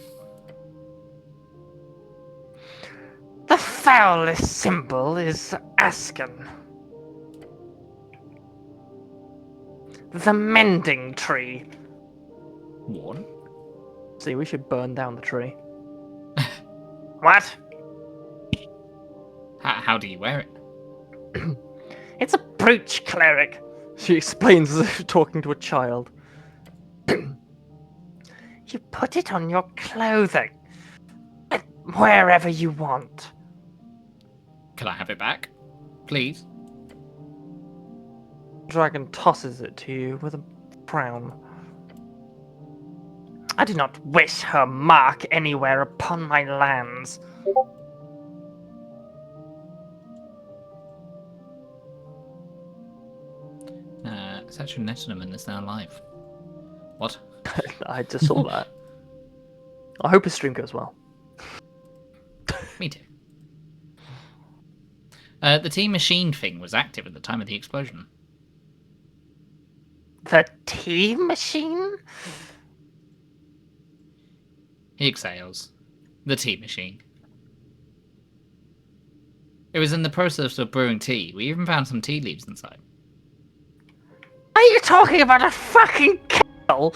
The foulest symbol is Asken. The mending tree. What? See, we should burn down the tree. What? How do you wear it? It's a brooch, cleric. She explains as if talking to a child. You put it on your clothing. Wherever you want. Can I have it back? Please? Dragon tosses it to you with a frown. I do not wish her mark anywhere upon my lands. Saturn Nettleman is now live. What? I just saw that. I hope his stream goes well. Me too. The tea machine thing was active at the time of the explosion. The tea machine? He exhales. The tea machine. It was in the process of brewing tea. We even found some tea leaves inside. Are you talking about a fucking kettle?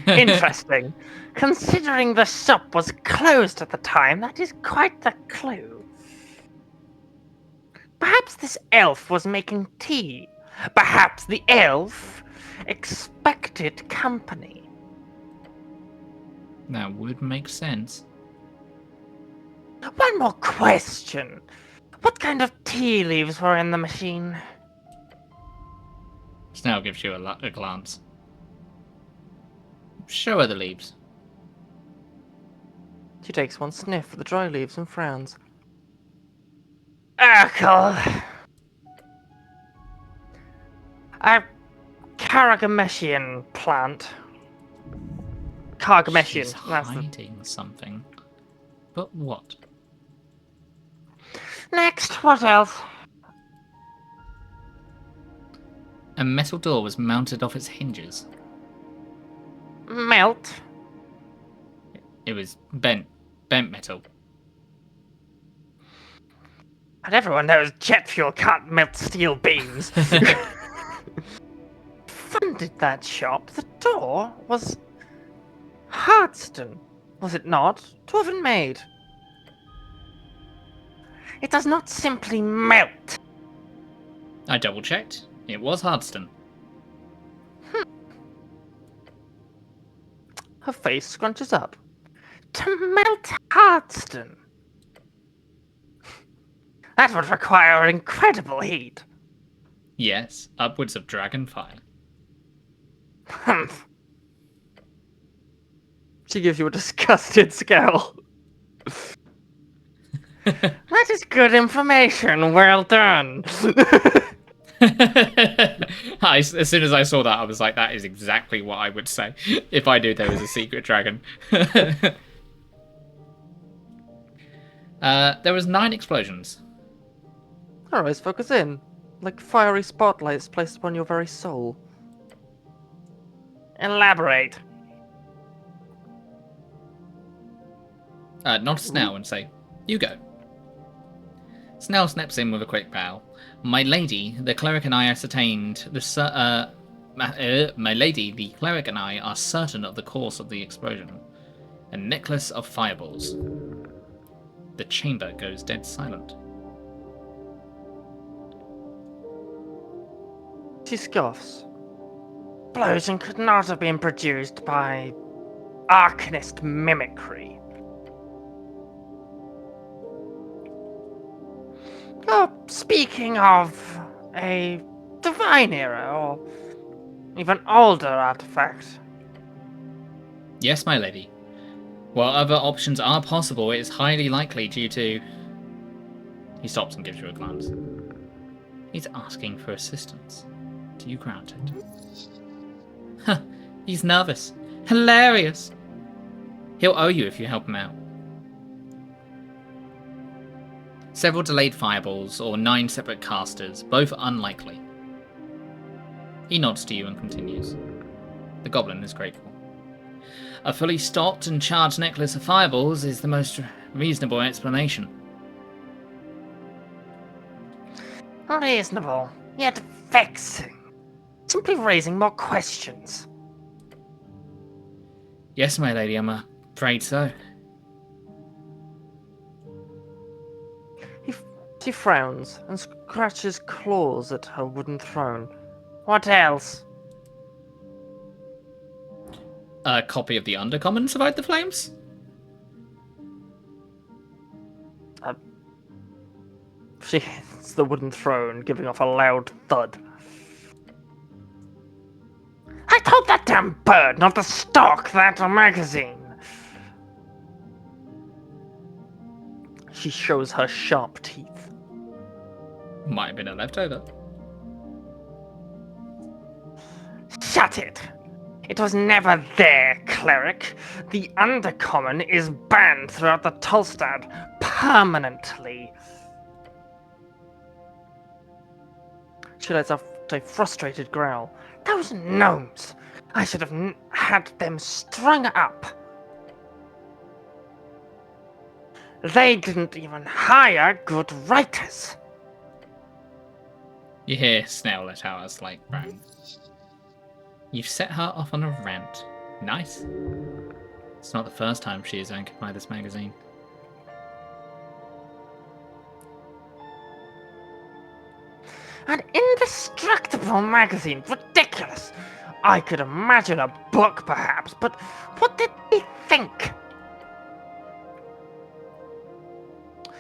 Interesting. Considering the shop was closed at the time, that is quite the clue. Perhaps this elf was making tea. Perhaps the elf expected company. That would make sense. One more question. What kind of tea leaves were in the machine? Snell gives you a glance. Show her the leaves. She takes one sniff of the dry leaves and frowns. Urkel. A Karagameshian plant. Kargameshian. She's That's the... hiding something. But what? Next, what else? A metal door was mounted off its hinges. Melt. It was bent metal. But everyone knows jet fuel can't melt steel beams. Funded that shop. The door was Hardston, was it not? Dwarven made. It does not simply melt. I double checked. It was Hardston. Her face scrunches up. To melt Hardston. That would require incredible heat. Yes, upwards of dragon fire. Humph. She gives you a disgusted scowl. That is good information. Well done. As soon as I saw that, I was like, that is exactly what I would say if I knew there was a secret dragon. There was 9 explosions. Her eyes focus in, like fiery spotlights placed upon your very soul. Elaborate. Nod to Snell and say, you go. Snell snaps in with a quick bow. My lady, the cleric and I ascertained the my lady, the cleric and I are certain of the cause of the explosion. A necklace of fireballs. The chamber goes dead silent. She scoffs. Explosion could not have been produced by Arcanist mimicry. Oh, speaking of a divine era, or even older artifact. Yes, my lady. While other options are possible, it is highly likely due to... He stops and gives you a glance. He's asking for assistance. Do you grant it? Huh, he's nervous. Hilarious! He'll owe you if you help him out. Several delayed fireballs, or 9 separate casters, both unlikely. He nods to you and continues. The goblin is grateful. A fully stocked and charged necklace of fireballs is the most reasonable explanation. Reasonable, yet vexing. Simply raising more questions. Yes, my lady, I'm afraid so. She frowns and scratches claws at her wooden throne. What else? A copy of the Undercommon survived the flames? She hits the wooden throne, giving off a loud thud. I told that damn bird not to stalk that magazine! She shows her sharp teeth. Might have been a leftover. Shut it! It was never there, cleric. The Undercommon is banned throughout the Tolstad permanently. She lets out a frustrated growl. Those gnomes! I should have had them strung up. They didn't even hire good writers. You hear Snail let out a slight groan. You've set her off on a rant. Nice. It's not the first time she is anchored by this magazine. An indestructible magazine. Ridiculous. I could imagine a book, perhaps, but what did he think?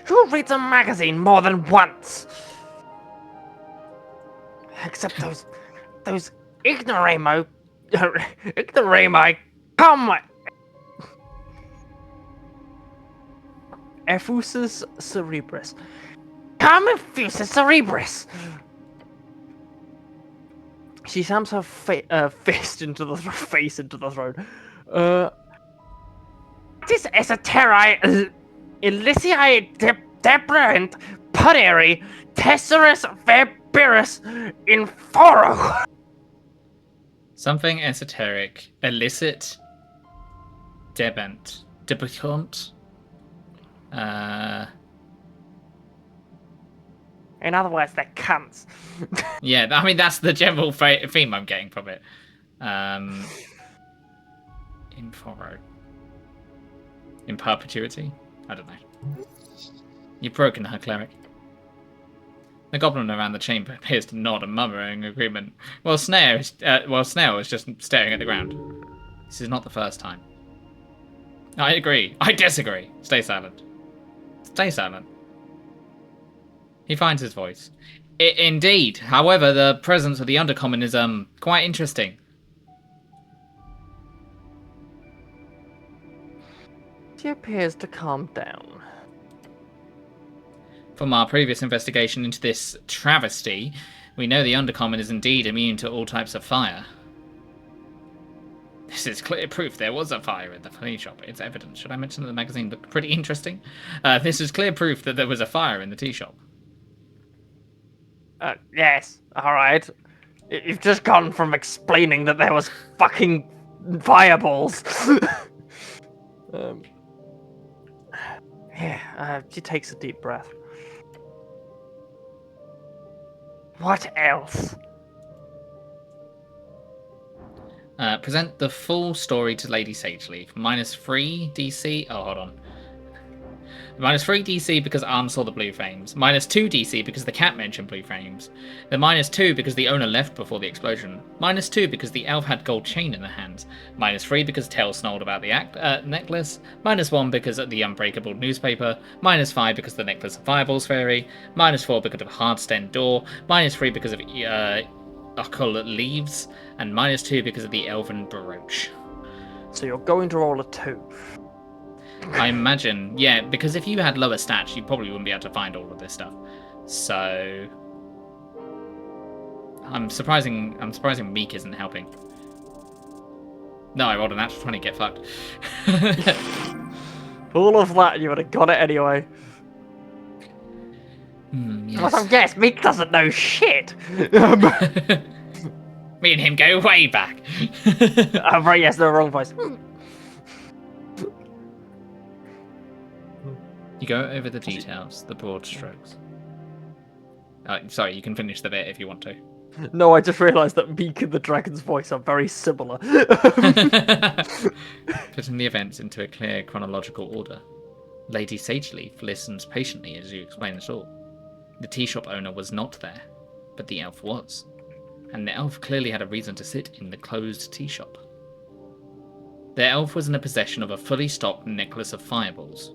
Who reads a magazine more than once? Except those ignoramo... ignorami... Come... Effusus cerebris. Come, Effusus cerebris! She slams her fist into the face into the throne. This esoteric Elysiae debrant puderi tesserus verbirus inforo. Something esoteric. Illicit. Debent. Debutant. In other words, they're cunts. Yeah, I mean, that's the general theme I'm getting from it. Inforo. In perpetuity? I don't know. You've broken her, cleric. The goblin around the chamber appears to nod and murmur in agreement, while Snail is just staring at the ground. This is not the first time. I agree. I disagree. Stay silent. Stay silent. He finds his voice. Indeed. However, the presence of the Undercommon is quite interesting. She appears to calm down. From our previous investigation into this travesty, we know the Undercommon is indeed immune to all types of fire. This is clear proof there was a fire in the tea shop. It's evidence. Should I mention that the magazine looked pretty interesting? This is clear proof that there was a fire in the tea shop. Yes, alright. You've just gone from explaining that there was fucking fireballs. She takes a deep breath. What else? Present the full story to Lady Sageleaf. -3 DC. Oh, hold on. -3 DC because Arm saw the blue flames. -2 DC because the cat mentioned blue flames. The -2 because the owner left before the explosion. -2 because the elf had gold chain in their hands. -3 because Tail snarled about the necklace. -1 because of the unbreakable newspaper. -5 because the necklace of fireballs fairy. -4 because of hard stand door. -3 because of occult leaves. And -2 because of the elven brooch. So you're going to roll a 2. I imagine, yeah, because if you had lower stats, you probably wouldn't be able to find all of this stuff. So I'm surprising Meek isn't helping. No, I rolled a natural 20, get fucked. All of that, you would have got it anyway. Yes. Yes, Meek doesn't know shit. Me and him go way back. Right, yes, the wrong voice. You go over the details, the broad strokes. Sorry, you can finish the bit if you want to. No, I just realised that Meek and the dragon's voice are very similar. Putting the events into a clear chronological order. Lady Sageleaf listens patiently as you explain it all. The tea shop owner was not there, but the elf was. And the elf clearly had a reason to sit in the closed tea shop. The elf was in the possession of a fully stocked necklace of fireballs.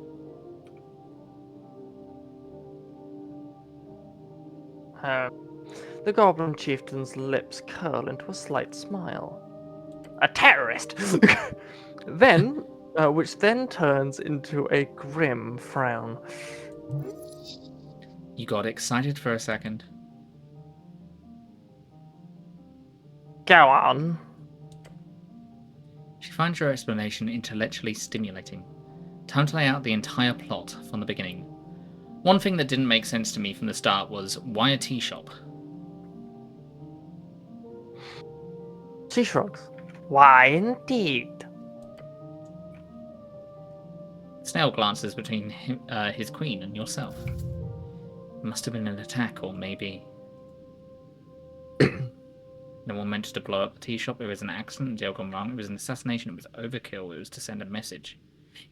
The goblin chieftain's lips curl into a slight smile. A terrorist! Then, which then turns into a grim frown. You got excited for a second. Go on. She finds your explanation intellectually stimulating. Time to lay out the entire plot from the beginning. One thing that didn't make sense to me from the start was, why a tea shop? She shrugs. Why indeed? Snail glances between his queen and yourself. Must have been an attack, or maybe... No one meant to blow up the tea shop. It was an accident. Deal gone wrong. It was an assassination. It was overkill. It was to send a message.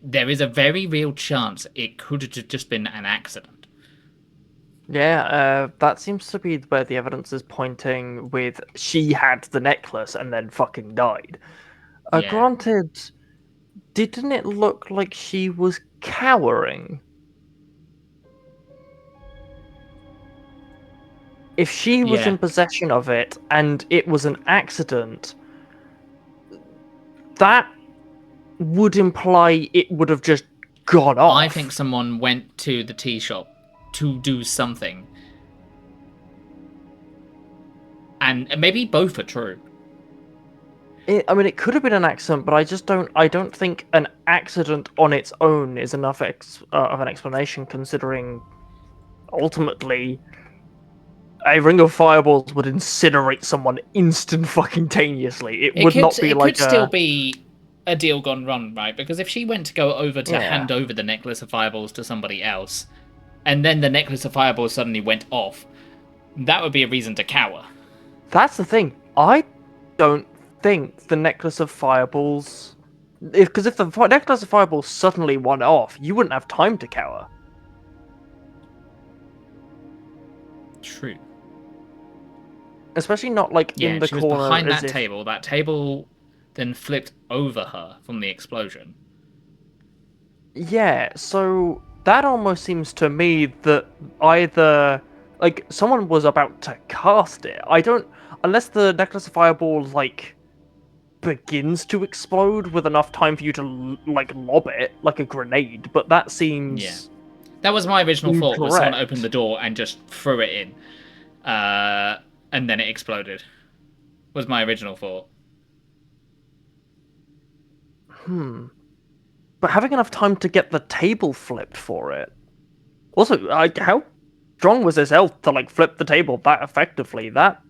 There is a very real chance it could have just been an accident. Yeah, that seems to be where the evidence is pointing with she had the necklace and then fucking died. Yeah. Granted, didn't it look like she was cowering? If she was Yeah. in possession of it and it was an accident, that would imply it would have just gone off. I think someone went to the tea shop to do something. And maybe both are true. It could have been an accident, but I don't think an accident on its own is enough of an explanation, considering ultimately a ring of fireballs would incinerate someone instant-fucking-taneously. It would not be like It could still be a deal gone wrong, right? Because if she went to go over to hand over the necklace of fireballs to somebody else, and then the necklace of fireballs suddenly went off, that would be a reason to cower. That's the thing. I don't think the necklace of fireballs... Because if the necklace of fireballs suddenly went off, you wouldn't have time to cower. True. Especially not like in the she corner. was behind that table. That table then flipped over her from the explosion. Yeah, so that almost seems to me that either like someone was about to cast it. I don't, unless the necklace of fireballs like begins to explode with enough time for you to like lob it like a grenade. But that seems that was my original thought. Was someone incorrect. opened the door and just threw it in, and then it exploded. Was my original thought. But having enough time to get the table flipped for it. Also, how strong was this elf to like flip the table that effectively? That,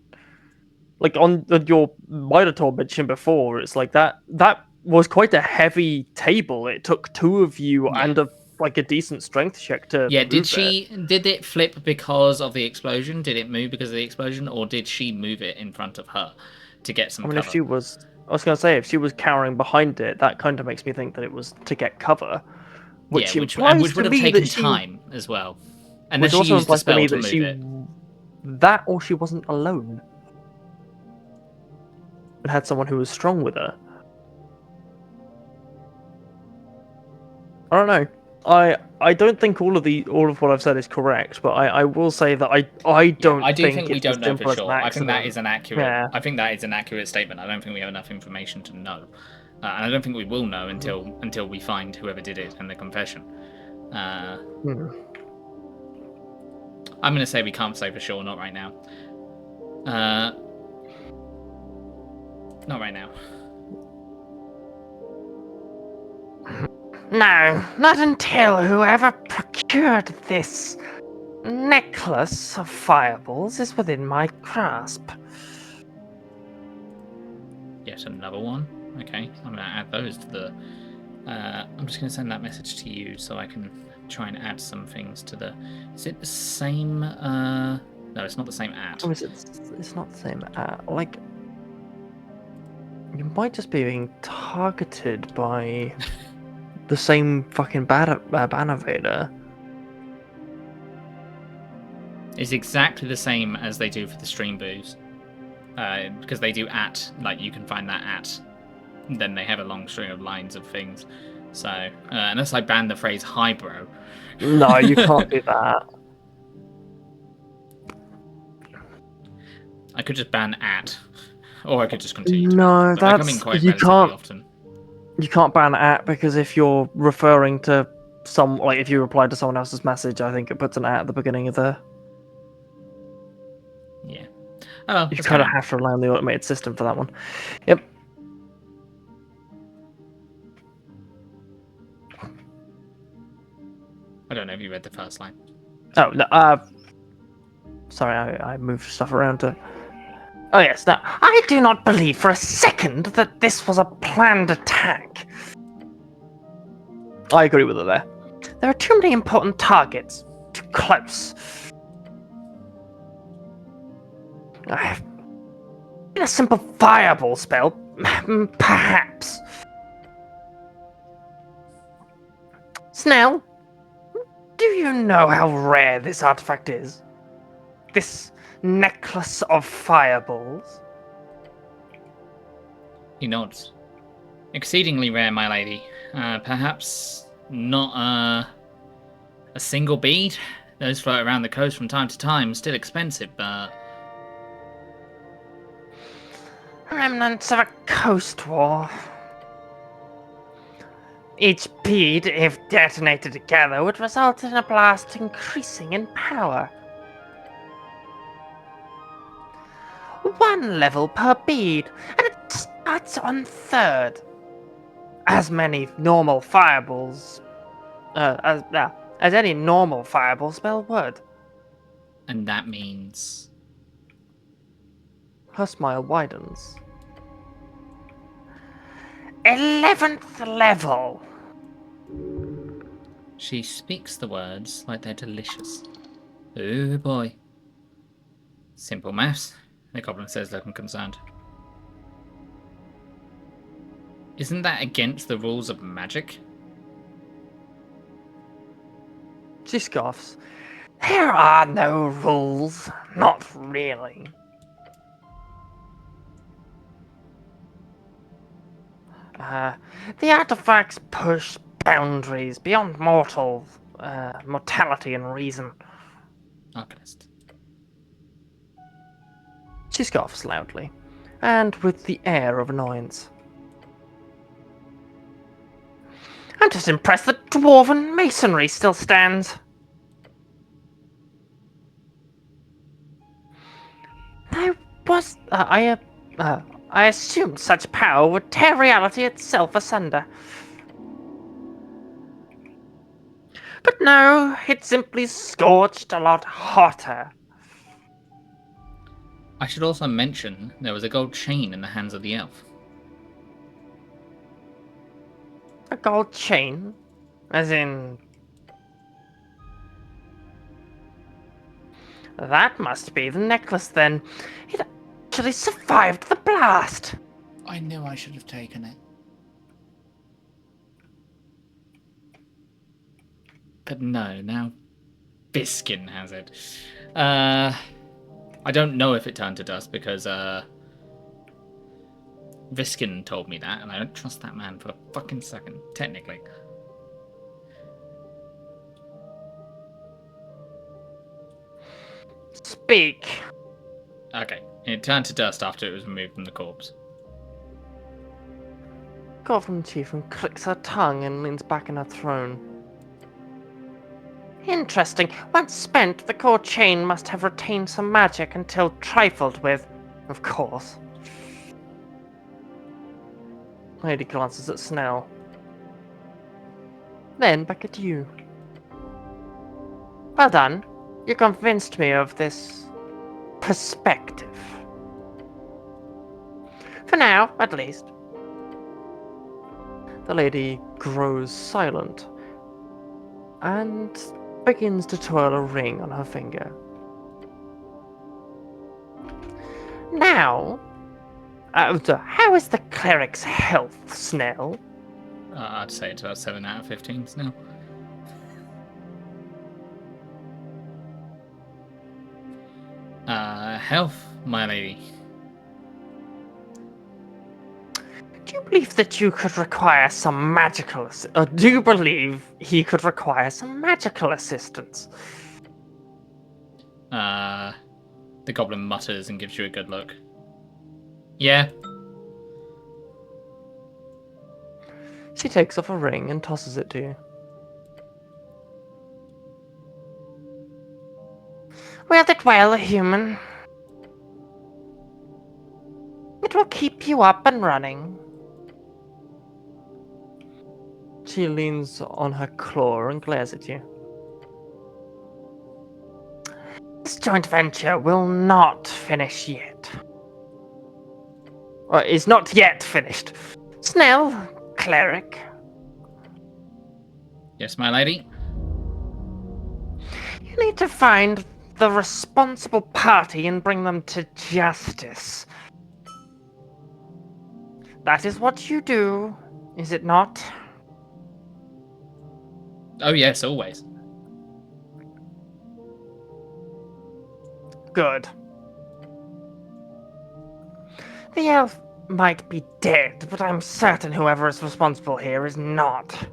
like on your Minotaur mention before, it's like that was quite a heavy table. It took two of you and a decent strength check to. Yeah, move did it flip because of the explosion? Did it move because of the explosion, or did she move it in front of her to get some cover? If she was, I was gonna say, if she was cowering behind it, that kind of makes me think that it was to get cover. which yeah, implies which would to have me taken that she, time as well. which Unless she also used the implies to spell me to that move she, it. that or she wasn't alone and had someone who was strong with her. I don't know. I don't think all of what I've said is correct, but I will say that I don't I do think we it's as don't know for simple as an sure. I think that accident. is an accurate. Yeah. I think that is an accurate statement. I don't think we have enough information to know, and I don't think we will know until we find whoever did it and the confession. Hmm. I'm going to say we can't say for sure. Not right now. Not right now. No, not until whoever procured this necklace of fireballs is within my grasp. Yet another one. Okay, I'm going to add those to the. I'm just going to send that message to you so I can try and add some things to the. Is it the same? No, it's not the same at. Oh, it's not the same. Like, you might just be being targeted by the same fucking bannervator. It's exactly the same as they do for the stream booths. Because they do at, like, you can find that at, then they have a long string of lines of things. So, unless I ban the phrase highbrow. No, you can't do that. I could just ban at, or I could just continue to No, ban. But I come in that's quite you relatively can't. often. You can't ban at because if you're referring to some, like if you reply to someone else's message, I think it puts an at the beginning of the. Yeah. Oh, You that's kind of fine. have to rely on the automated system for that one. Yep. I don't know if you read the first line. Oh no. Sorry, I moved stuff around to. Oh yes. No, I do not believe for a second that this was a planned attack. I agree with her there. There are too many important targets. Too close. A simple fireball spell, perhaps. Snell, do you know how rare this artifact is? This necklace of fireballs? He nods. Exceedingly rare, my lady. Perhaps not a single bead. Those float around the coast from time to time. Still expensive, but Remnants of a coast war. Each bead, if detonated together, would result in a blast increasing in power. 1 level per bead, and it starts on 3rd. As many normal fireballs, as any normal fireball spell would. and that means Her smile widens. 11th level. she speaks the words like they're delicious. Oh boy. Simple maths, the goblin says, looking concerned. Isn't that against the rules of magic? She scoffs. There are no rules. Not really. The artifacts push boundaries beyond mortality and reason. Arcanist. She scoffs loudly, and with the air of annoyance. I'm just impressed that dwarven masonry still stands. I assumed such power would tear reality itself asunder. But no, it simply scorched a lot hotter. I should also mention there was a gold chain in the hands of the elf. A gold chain? As in... That must be the necklace then. It actually survived the blast. I knew I should have taken it. But no, now Biskin has it. I don't know if it turned to dust because Viskin told me that, and I don't trust that man for a fucking second, technically. Speak. Okay, it turned to dust after it was removed from the corpse. Goblin Chieftain clicks her tongue and leans back in her throne. Interesting. Once spent, the core chain must have retained some magic until trifled with. Of course. Lady glances at Snell. Then back at you. Well done. You convinced me of this perspective. For now, at least. The lady grows silent and begins to twirl a ring on her finger. Now, how is the cleric's health, Snell? I'd say it's about 7 out of 15 now. Health, my lady. Do you believe that you could require some magical or do you believe he could require some magical assistance? The goblin mutters and gives you a good look. Yeah. She takes off a ring and tosses it to you. Wield it well, human. It will keep you up and running. She leans on her claw and glares at you. This joint venture will not finish yet. Or is not yet finished. Snell, cleric. Yes, my lady. You need to find the responsible party and bring them to justice. That is what you do, is it not? Oh, yes, always. Good. The elf might be dead, but I'm certain whoever is responsible here is not.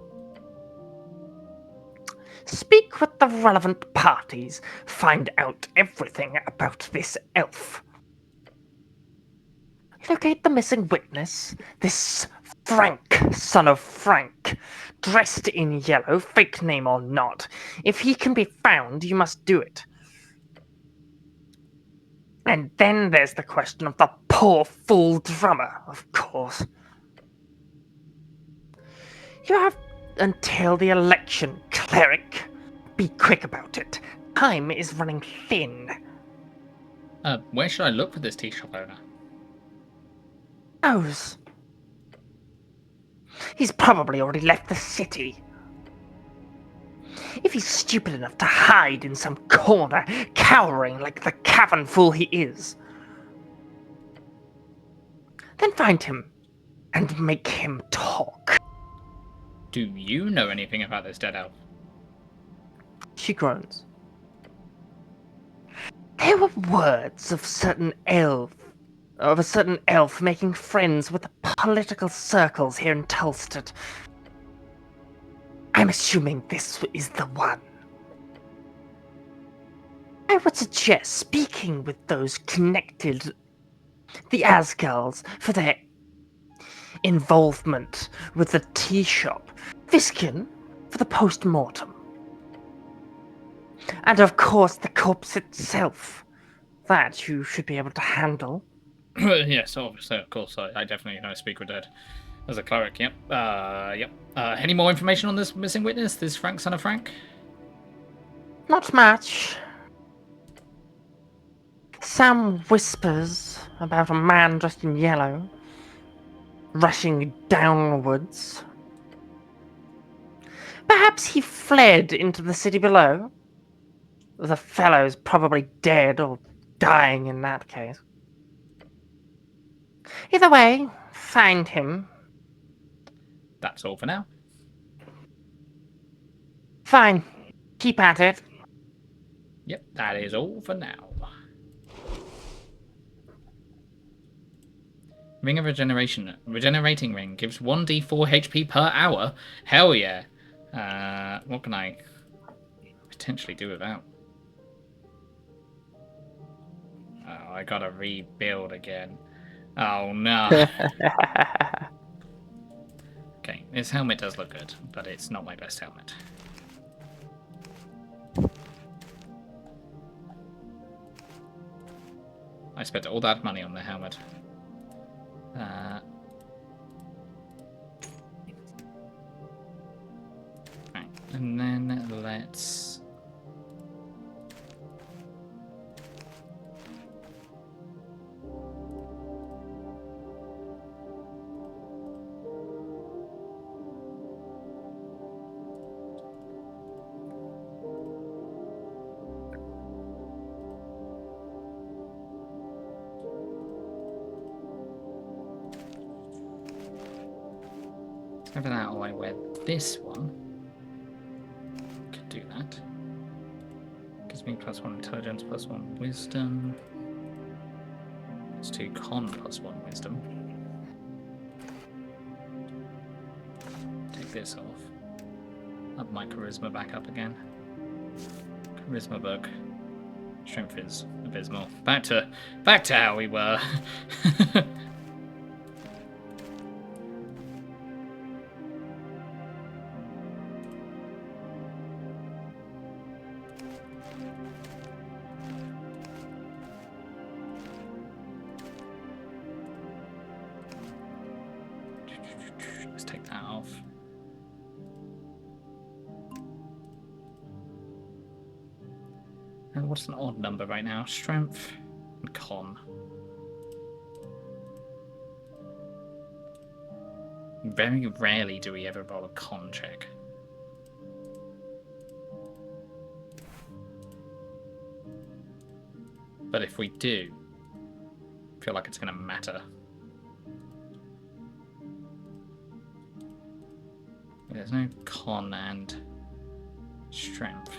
Speak with the relevant parties. Find out everything about this elf. Locate the missing witness, this Frank, son of Frank, dressed in yellow, fake name or not. If he can be found, you must do it. And then there's the question of the poor fool drummer, of course. You have until the election, cleric. Be quick about it. Time is running thin. Where should I look for this tea shop owner? Knows. He's probably already left the city. If he's stupid enough to hide in some corner, cowering like the cavern fool he is, then find him and make him talk. Do you know anything about this dead elf? She groans. There were words of a certain elf making friends with the political circles here in Tulstead. I'm assuming this is the one. I would suggest speaking with those connected, the Asgals, for their involvement with the tea shop, Viskin for the post-mortem, and of course the corpse itself. That you should be able to handle. Yes, obviously, of course. I definitely know speak with dead. As a cleric, yep. Yep. Any more information on this missing witness, this Frank, son of Frank? Not much. Some whispers about a man dressed in yellow, rushing downwards. Perhaps he fled into the city below. The fellow's probably dead or dying in that case. Either way, find him. That's all for now. Fine. Keep at it. Yep, that is all for now. Ring of Regeneration. Regenerating ring gives 1d4 HP per hour. Hell yeah. What can I potentially do without? Oh, I gotta rebuild again. Oh no. Okay, this helmet does look good, but it's not my best helmet. I spent all that money on the helmet. Right, and then let's... Over that, or I wear this one. Could do that. Gives me +1 intelligence, +1 wisdom. It's 2 con +1 wisdom. Take this off. Up my charisma back up again. Charisma book. Strength is abysmal. Back to how we were. Let's take that off. And what's an odd number right now? Strength and con. Very rarely do we ever roll a con check. But if we do, I feel like it's going to matter. There's no con and strength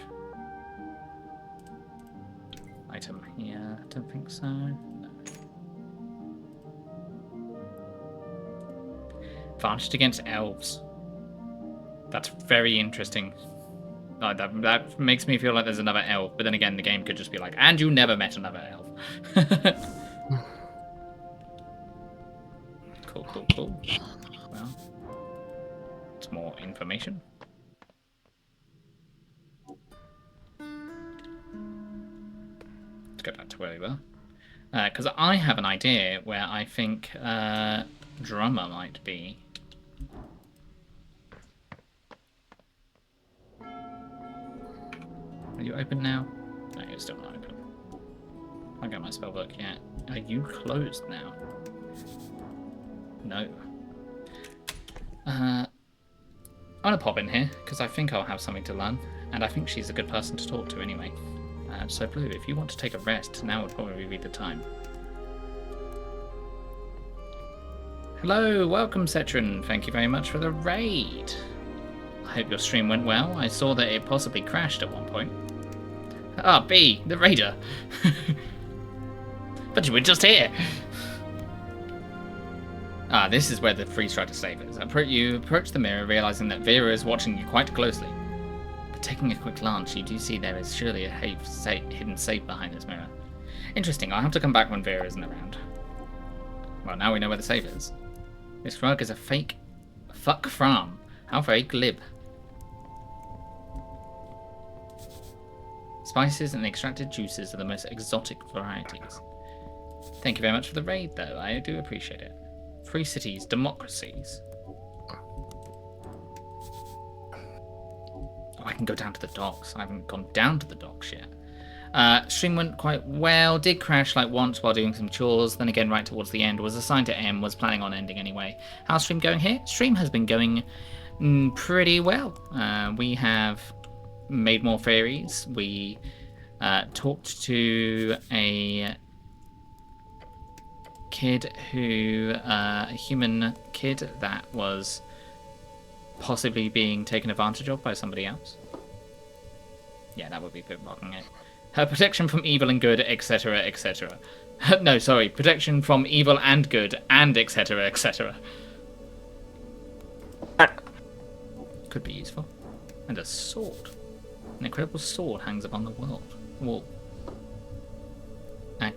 item here. I don't think so. No. Advantage against elves. That's very interesting. That makes me feel like there's another elf, but then again, the game could just be like, and you never met another elf. Cool. Well, it's more information. Let's go back to where we were. Because I have an idea where I think Drummer might be. Are you open now? No, you're still not open. I got my spellbook yet. Are you closed now? No. I'm gonna pop in here because I think I'll have something to learn, and I think she's a good person to talk to anyway. So Blue, if you want to take a rest, now would probably be the time. Hello, welcome Cetron. Thank you very much for the raid. I hope your stream went well. I saw that it possibly crashed at one point. Ah, B, the raider. But you were just here. Ah, this is where the freeze tried to save us. You approach the mirror, realizing that Vera is watching you quite closely. But taking a quick glance, you do see there is surely a hidden safe behind this mirror. Interesting, I'll have to come back when Vera isn't around. Well, now we know where the safe is. This rug is a fake... Fuck from. How very glib. Spices and extracted juices are the most exotic varieties. Thank you very much for the raid, though. I do appreciate it. Free cities, democracies. Oh, I can go down to the docks. I haven't gone down to the docks yet. Stream went quite well. Did crash like once while doing some chores. Then again, right towards the end, was assigned to M. Was planning on ending anyway. How's stream going here? Stream has been going pretty well. We have made more fairies. We talked to a kid a human kid that was possibly being taken advantage of by somebody else. Yeah, that would be bookmarking it. Her protection from evil and good, etc., etc. No, sorry, protection from evil and good, and etc., etc. Could be useful. And a sword. An incredible sword hangs upon the wall. A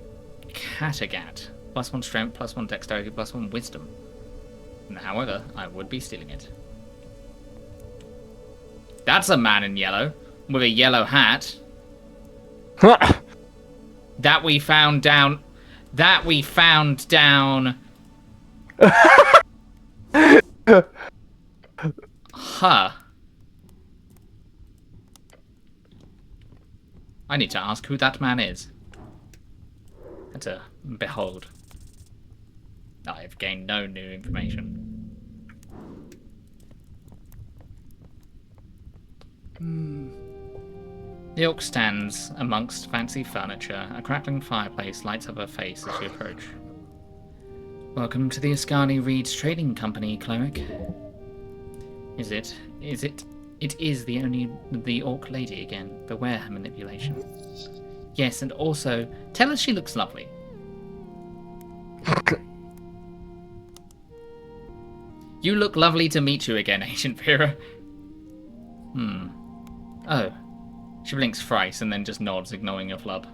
Kattegat. +1 strength, +1 dexterity, +1 wisdom. However, I would be stealing it. That's a man in yellow, with a yellow hat. That we found down. Huh. I need to ask who that man is. And to behold. I have gained no new information. The orc stands amongst fancy furniture. A crackling fireplace lights up her face as you approach. Welcome to the Ascani Reeds Trading Company, cleric. It is the orc lady again. Beware her manipulation. Yes, and also, tell her she looks lovely. You look lovely to meet you again, Ancient Vera. Oh. She blinks thrice and then just nods, ignoring your flub.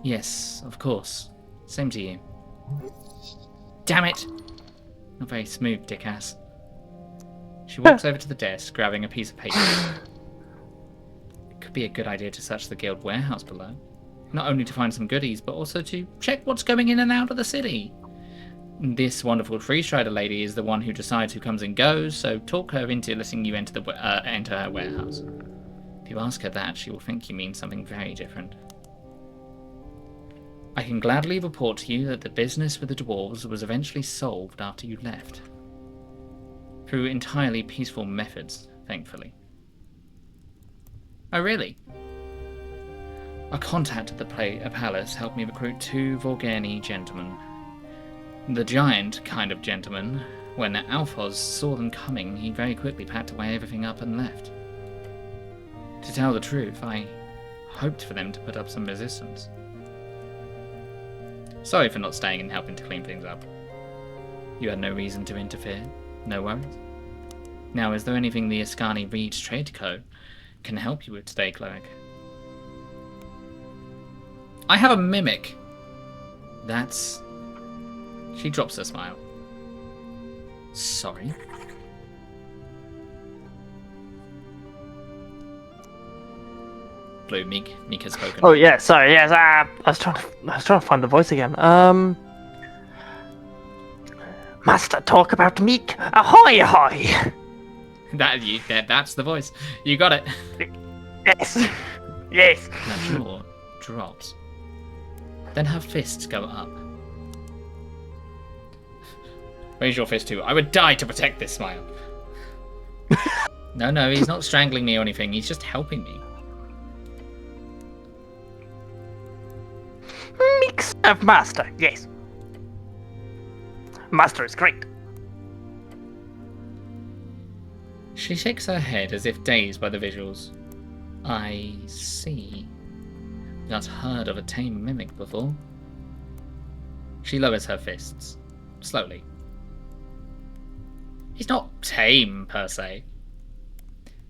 Yes, of course. Same to you. Damn it! Not very smooth, dickass. She walks over to the desk, grabbing a piece of paper. It could be a good idea to search the guild warehouse below. Not only to find some goodies, but also to check what's going in and out of the city. This wonderful tree strider lady is the one who decides who comes and goes, so talk her into letting you enter her warehouse. If you ask her that, she will think you mean something very different. I can gladly report to you that the business with the dwarves was eventually solved after you left. Through entirely peaceful methods, thankfully. Oh, really? A contact at the palace helped me recruit 2 Vorgani gentlemen. The giant kind of gentleman. When Alphos saw them coming, he very quickly packed away everything up and left. To tell the truth, I hoped for them to put up some resistance. Sorry for not staying and helping to clean things up. You had no reason to interfere. No worries. Now, is there anything the Ascani Reeds Trade Co. can help you with today, cleric? I have a mimic. That's... She drops a smile. Sorry. Blue, Meek has spoken. Oh yeah, sorry. Yes, I was trying to find the voice again. Master, talk about Meek. Ahoy, ahoy! That's the voice. You got it. Yes, yes. Her jaw drops. Then her fists go up. Raise your fist too. I would die to protect this smile. No, he's not strangling me or anything. He's just helping me. Meek serve master, yes. Master is great. She shakes her head as if dazed by the visuals. I see. Not heard of a tame mimic before. She lowers her fists. Slowly. He's not tame, per se.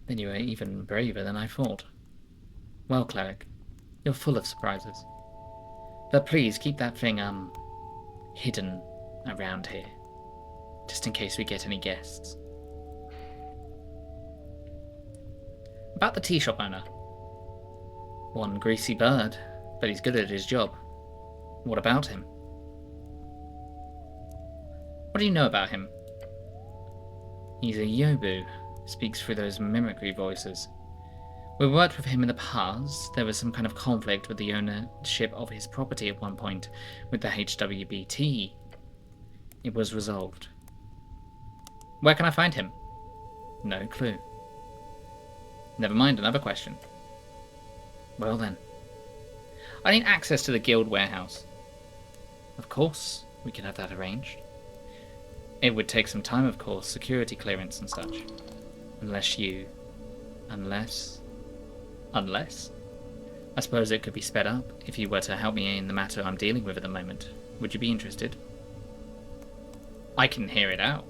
Then you are even braver than I thought. Well, cleric, you're full of surprises. But please keep that thing, hidden around here. Just in case we get any guests. About the tea shop owner. One greasy bird, but he's good at his job. What about him? What do you know about him? He's a Yobu, speaks through those mimicry voices. We worked with him in the past. There was some kind of conflict with the ownership of his property at one point with the HWBT. It was resolved. Where can I find him? No clue. Never mind, another question. Well then. I need access to the guild warehouse. Of course, we can have that arranged. It would take some time, of course, security clearance and such. Unless... Unless. I suppose it could be sped up if you were to help me in the matter I'm dealing with at the moment. Would you be interested? I can hear it out.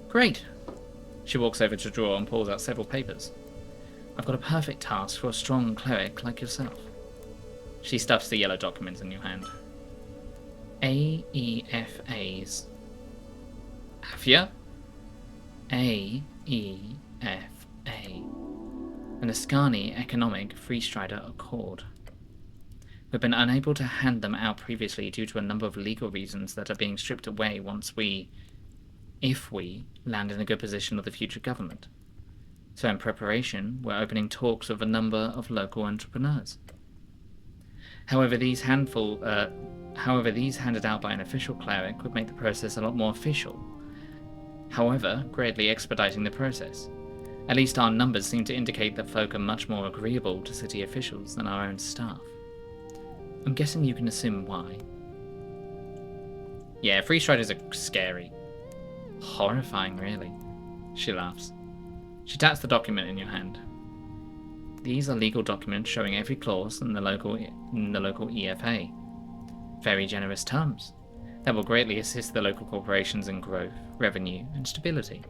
Great. She walks over to a drawer and pulls out several papers. I've got a perfect task for a strong cleric like yourself. She stuffs the yellow documents in your hand. AEFAs. Afia? AEFA. An Ascani Economic Freestrider Accord. We've been unable to hand them out previously due to a number of legal reasons that are being stripped away if we land in a good position with the future government. So in preparation, we're opening talks with a number of local entrepreneurs. However, these handed out by an official cleric would make the process a lot more official. However, greatly expediting the process. At least our numbers seem to indicate that folk are much more agreeable to city officials than our own staff. I'm guessing you can assume why. Yeah, freestriders are scary. Horrifying, really. She laughs. She taps the document in your hand. These are legal documents showing every clause in the local EFA. Very generous terms that will greatly assist the local corporations in growth, revenue, and stability.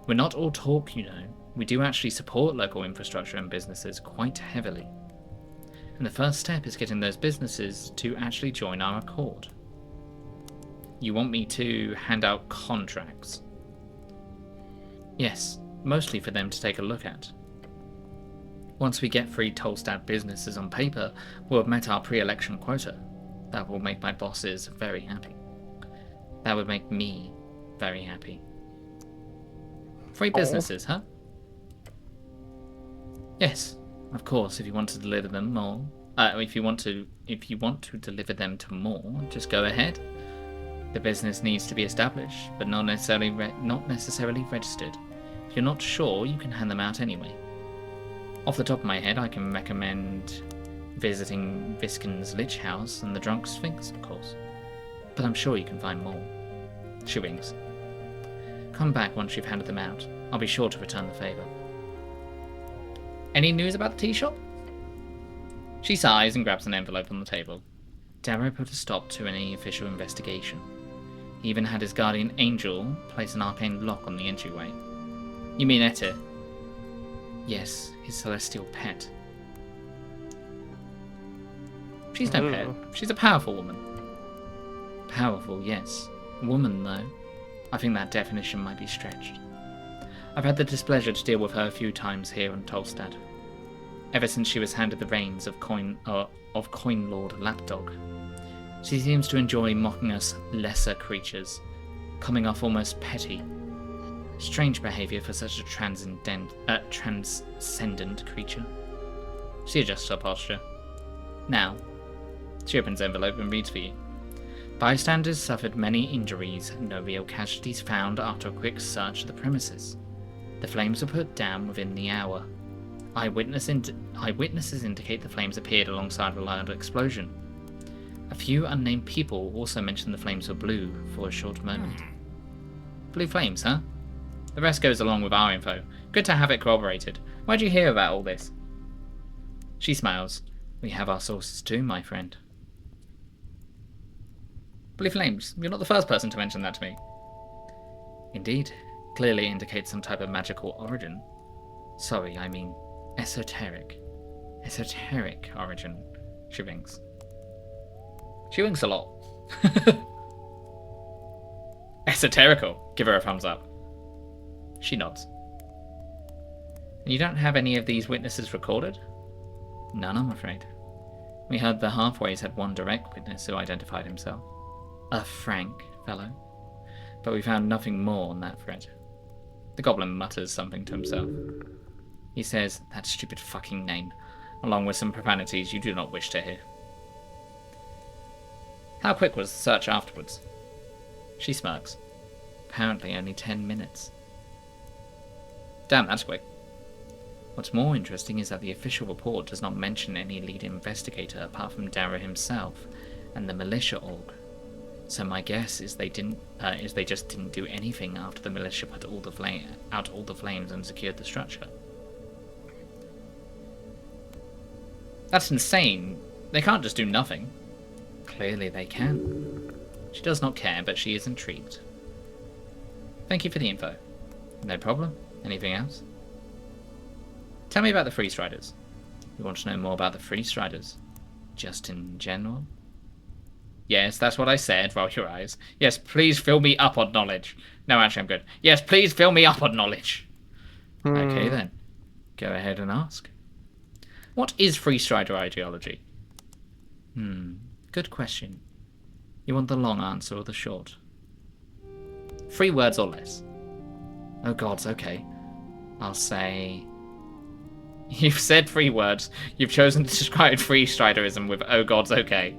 We're not all talk, you know. We do actually support local infrastructure and businesses quite heavily. And the first step is getting those businesses to actually join our accord. You want me to hand out contracts? Yes, mostly for them to take a look at. Once we get 3 Tolstad businesses on paper, we'll have met our pre-election quota. That will make my bosses very happy. That would make me very happy. 3 businesses, huh? Yes, of course. If you want to deliver them all, if you want to deliver them to more, just go ahead. The business needs to be established, but not necessarily registered. If you're not sure, you can hand them out anyway. Off the top of my head, I can recommend visiting Viskin's Lich House and the Drunk Sphinx, of course. But I'm sure you can find more. She winks. Come back once you've handed them out. I'll be sure to return the favour. Any news about the tea shop? She sighs and grabs an envelope on the table. Darrow put a stop to any official investigation. He even had his guardian angel place an arcane lock on the entryway. You mean Ette? Yes, his celestial pet. She's no pet. She's a powerful woman. Powerful, yes. Woman, though. I think that definition might be stretched. I've had the displeasure to deal with her a few times here on Tolstad. Ever since she was handed the reins of Coin Lord Lapdog. She seems to enjoy mocking us lesser creatures, coming off almost petty. Strange behaviour for such a transcendent creature. She adjusts her posture. Now, she opens the envelope and reads for you. Bystanders suffered many injuries, no real casualties found after a quick search of the premises. The flames were put down within the hour. Eyewitnesses indicate the flames appeared alongside a loud explosion. A few unnamed people also mentioned the flames were blue for a short moment. Blue flames, huh? The rest goes along with our info. Good to have it corroborated. Where'd you hear about all this? She smiles. We have our sources too, my friend. Blue flames. You're not the first person to mention that to me. Indeed. Clearly indicates some type of magical origin. Sorry, I mean esoteric. Esoteric origin. She winks. She winks a lot. Esoterical. Give her a thumbs up. She nods. And you don't have any of these witnesses recorded? None, I'm afraid. We heard the Halfways had one direct witness who identified himself. A frank fellow. But we found nothing more on that thread. The goblin mutters something to himself. He says, that stupid fucking name, along with some profanities you do not wish to hear. How quick was the search afterwards? She smirks. Apparently only 10 minutes. Damn, that's quick. What's more interesting is that the official report does not mention any lead investigator apart from Darrow himself and the militia org. So my guess is they just didn't do anything after the militia put out all the flames and secured the structure. That's insane. They can't just do nothing. Clearly they can. She does not care, but she is intrigued. Thank you for the info. No problem. Anything else? Tell me about the Free Striders. You want to know more about the Free Striders? Just in general? Yes, that's what I said. Roll your eyes. Yes, please fill me up on knowledge. No, actually, I'm good. Yes, please fill me up on knowledge. Okay, then. Go ahead and ask. What is Free Strider ideology? Good question. You want the long answer or the short? 3 words or less. Oh gods, okay. I'll say... You've said 3 words. You've chosen to describe Free Striderism with oh gods, okay.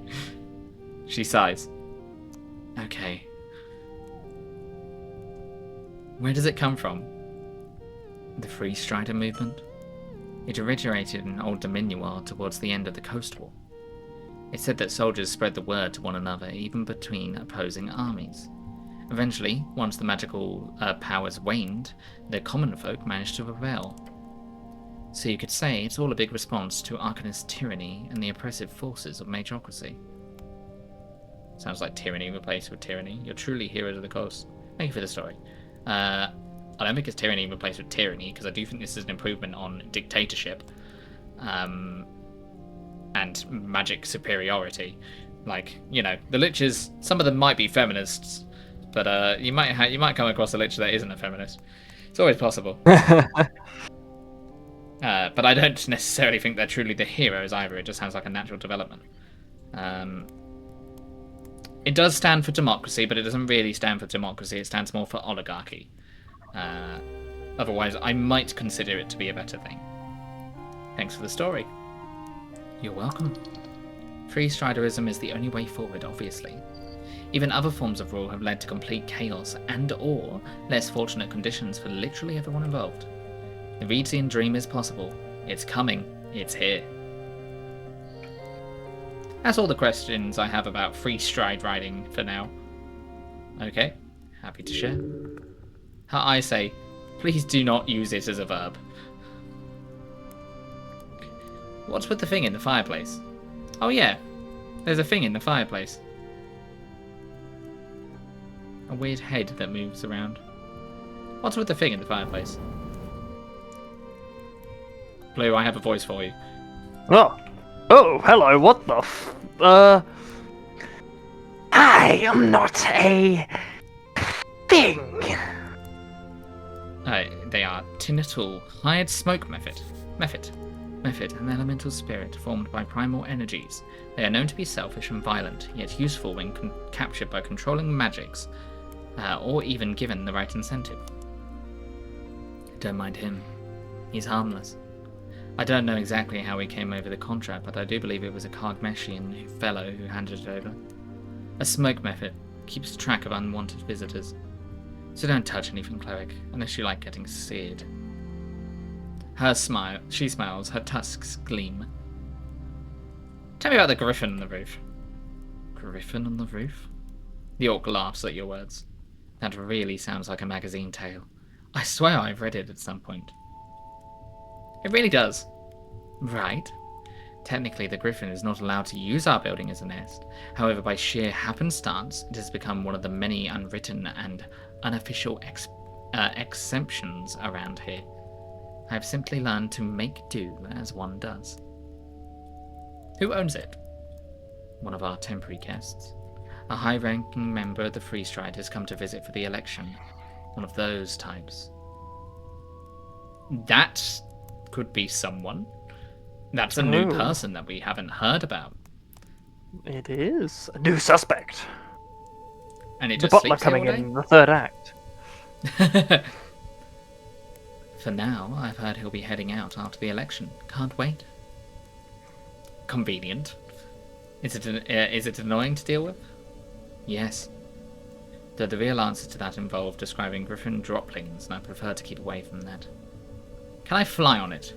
She sighs. Okay. Where does it come from? The Free Strider movement? It originated in Old Dominion towards the end of the Coast War. It's said that soldiers spread the word to one another, even between opposing armies. Eventually, once the magical powers waned, the common folk managed to prevail. So you could say it's all a big response to Arcanist tyranny and the oppressive forces of magocracy. Sounds like tyranny replaced with tyranny. You're truly heroes of the coast. Thank you for the story. I don't think it's tyranny replaced with tyranny, because I do think this is an improvement on dictatorship and magic superiority. Like, you know, the liches, some of them might be feminists, but you might come across a lich that isn't a feminist. It's always possible. But I don't necessarily think they're truly the heroes either. It just sounds like a natural development. It does stand for democracy, but it doesn't really stand for democracy. It stands more for oligarchy. Otherwise, I might consider it to be a better thing. Thanks for the story. You're welcome. Free Striderism is the only way forward, obviously. Even other forms of rule have led to complete chaos and/or less fortunate conditions for literally everyone involved. The Reedsian dream is possible. It's coming. It's here. That's all the questions I have about free stride riding for now. Okay, happy to share. How I say, please do not use it as a verb. What's with the thing in the fireplace? Oh yeah, there's a thing in the fireplace. A weird head that moves around. What's with the thing in the fireplace? Blue, I have a voice for you. Oh, hello, what the I am not a thing. They are Tinital, hired smoke method, an elemental spirit formed by primal energies. They are known to be selfish and violent, yet useful when captured by controlling magics, or even given the right incentive. Don't mind him. He's harmless. I don't know exactly how he came over the contract, but I do believe it was a Cargmeshian fellow who handed it over. A smoke method keeps track of unwanted visitors. So don't touch anything, cleric, unless you like getting seared. She smiles, her tusks gleam. Tell me about the griffin on the roof. Griffin on the roof? The orc laughs at your words. That really sounds like a magazine tale. I swear I've read it at some point. It really does. Right. Technically, the griffin is not allowed to use our building as a nest. However, by sheer happenstance, it has become one of the many unwritten and unofficial exemptions around here. I have simply learned to make do as one does. Who owns it? One of our temporary guests. A high-ranking member of the Free Stride has come to visit for the election. One of those types. That could be someone. That's a new person that we haven't heard about. It is a new suspect. And it The just butler sleeps here coming all day? in the third act. For now, I've heard he'll be heading out after the election. Can't wait. Convenient. Is it annoying to deal with? Yes. Though the real answer to that involved describing griffin droplings, and I prefer to keep away from that. Can I fly on it?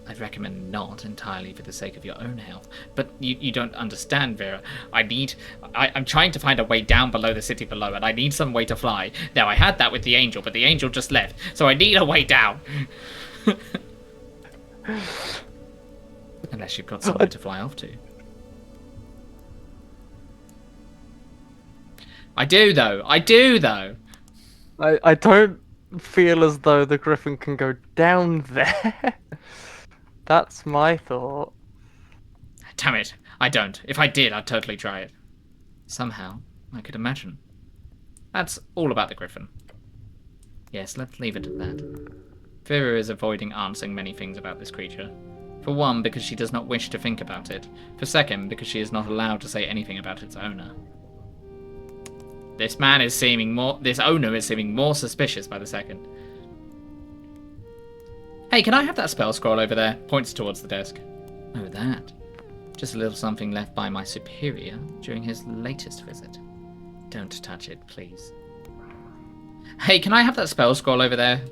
I'd recommend not entirely for the sake of your own health. But you don't understand, Vera. I'm trying to find a way down below the city below, and I need some way to fly. Now, I had that with the angel, but the angel just left, so I need a way down. And Unless you've got somewhere to fly off to. I do, though. I do, though. I don't feel as though the griffin can go down there. That's my thought. Damn it. I don't. If I did, I'd totally try it. Somehow, I could imagine. That's all about the griffin. Yes, let's leave it at that. Vera is avoiding answering many things about this creature. For one, because she does not wish to think about it. For second, because she is not allowed to say anything about its owner. This owner is seeming more suspicious by the second. Hey, can I have that spell scroll over there? Points towards the desk. Oh, that. Just a little something left by my superior during his latest visit. Don't touch it, please. Hey, can I have that spell scroll over there?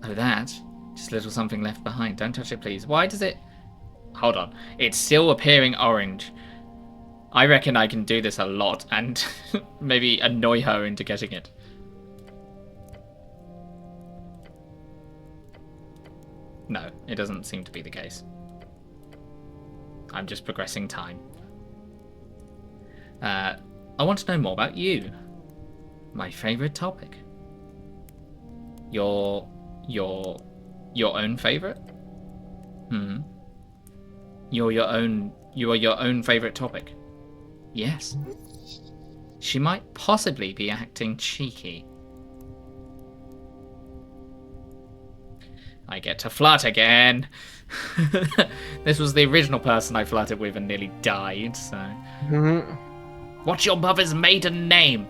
Oh, that. Just a little something left behind. Don't touch it, please. Why does it... Hold on. It's still appearing orange. I reckon I can do this a lot and maybe annoy her into getting it. No, it doesn't seem to be the case. I'm just progressing time. I want to know more about you. My favourite topic. Your own favourite? Hmm. You are your own favourite topic. Yes. She might possibly be acting cheeky. I get to flirt again. This was the original person I flirted with and nearly died, so... What's your mother's maiden name?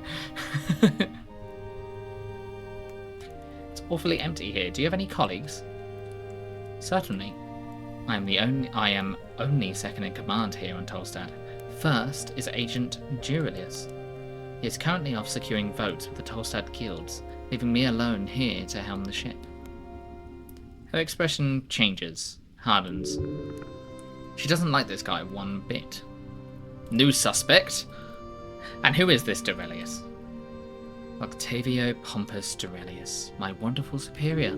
It's awfully empty here. Do you have any colleagues? Certainly. I am only second in command here on Tolstad. First is Agent Durilius. He is currently off securing votes with the Tolstad guilds, leaving me alone here to helm the ship. Her expression changes, hardens. She doesn't like this guy one bit. New suspect? And who is this Durilius? Octavio Pompus Durilius, my wonderful superior.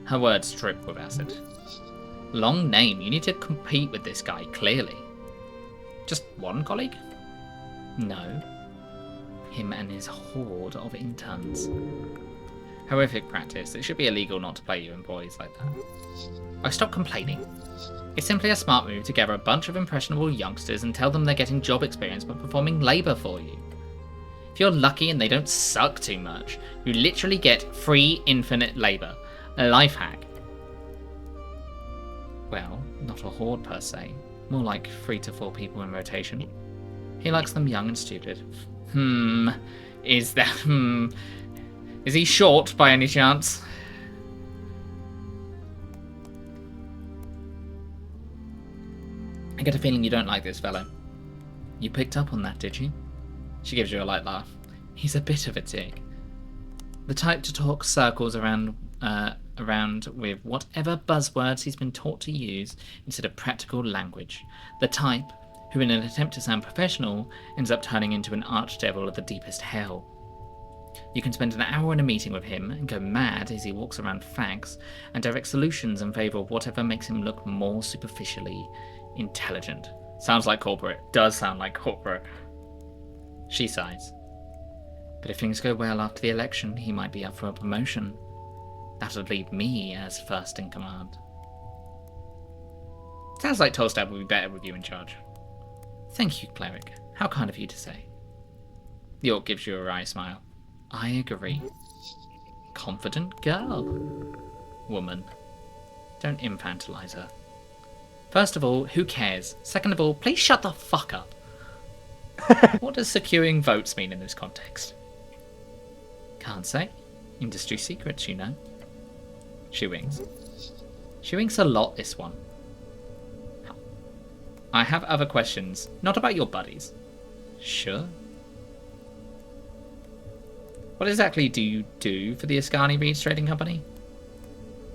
Her words drip with acid. Long name, you need to compete with this guy, clearly. Just one colleague? No. Him and his horde of interns. Horrific practice. It should be illegal not to play your employees like that. Oh, stop complaining. It's simply a smart move to gather a bunch of impressionable youngsters and tell them they're getting job experience by performing labour for you. If you're lucky and they don't suck too much, you literally get free infinite labour. A life hack. Well, not a horde per se. More like 3 to 4 people in rotation. He likes them young and stupid. Is he short by any chance? I get a feeling you don't like this fellow. You picked up on that, did you? She gives you a light laugh. He's a bit of a dick. The type to talk circles around with whatever buzzwords he's been taught to use instead of practical language. The type who, in an attempt to sound professional, ends up turning into an archdevil of the deepest hell. You can spend an hour in a meeting with him and go mad as he walks around facts and directs solutions in favour of whatever makes him look more superficially intelligent. Sounds like corporate. Does sound like corporate. She sighs. But if things go well after the election, he might be up for a promotion. That would leave me as first in command. Sounds like Tolstad would be better with you in charge. Thank you, cleric. How kind of you to say. The orc gives you a wry smile. I agree. Confident girl. Woman. Don't infantilize her. First of all, who cares? Second of all, please shut the fuck up. What does securing votes mean in this context? Can't say. Industry secrets, you know. She winks. She winks a lot, this one. I have other questions. Not about your buddies. Sure. What exactly do you do for the Ascani Reeds Trading Company?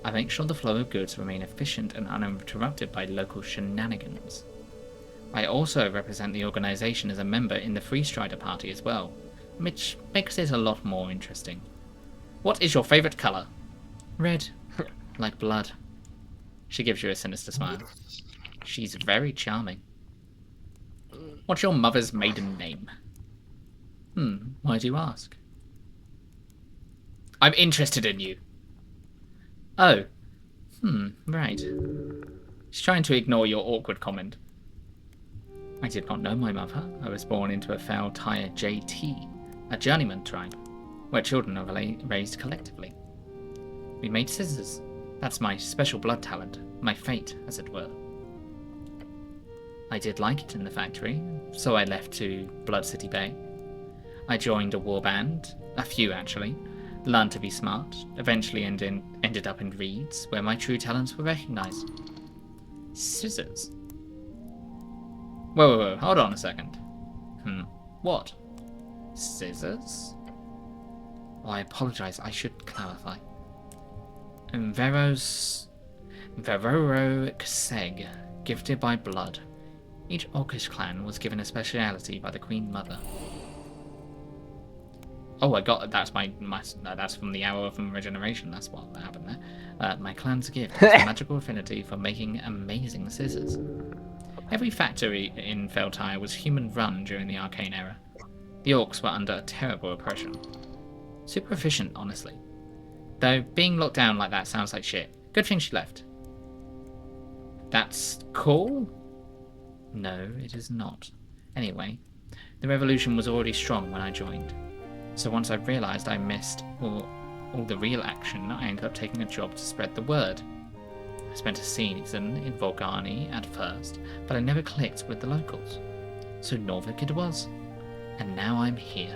I make sure the flow of goods remain efficient and uninterrupted by local shenanigans. I also represent the organisation as a member in the Free Strider Party as well, which makes it a lot more interesting. What is your favourite colour? Red. Like blood. She gives you a sinister smile. She's very charming. What's your mother's maiden name? Why do you ask? I'm interested in you. Oh. Right. She's trying to ignore your awkward comment. I did not know my mother. I was born into a Feltire JT, a journeyman tribe, where children are raised collectively. We made scissors. That's my special blood talent, my fate, as it were. I did like it in the factory, so I left to Blood City Bay. I joined a warband, a few actually, learned to be smart, eventually ended up in Reeds, where my true talents were recognized. Scissors? Whoa, hold on a second. What? Scissors? Oh, I apologize, I should clarify. Veroro-Kseg, gifted by blood. Each Orcish clan was given a speciality by the Queen Mother. Oh, that's that's from the Hour of Regeneration. That's what happened there. My clan's gift is a magical affinity for making amazing scissors. Every factory in Feltire was human-run during the Arcane Era. The Orcs were under terrible oppression. Super efficient, honestly. Though being locked down like that sounds like shit. Good thing she left. That's cool? No, it is not. Anyway, the revolution was already strong when I joined. So once I realised I missed all the real action, I ended up taking a job to spread the word. I spent a season in Volgani at first, but I never clicked with the locals. So Norvik it was. And now I'm here.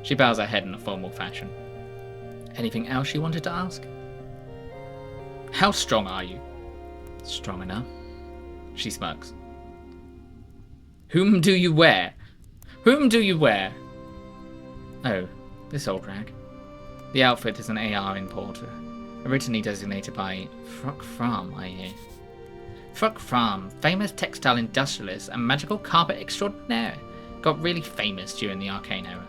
She bows her head in a formal fashion. Anything else you wanted to ask? How strong are you? Strong enough. She smirks. Whom do you wear? Whom do you wear? Oh, this old rag. The outfit is an AR importer, originally designated by Fruck Fram, I hear. Fruck Fram, famous textile industrialist and magical carpet extraordinaire, got really famous during the Arcane Era.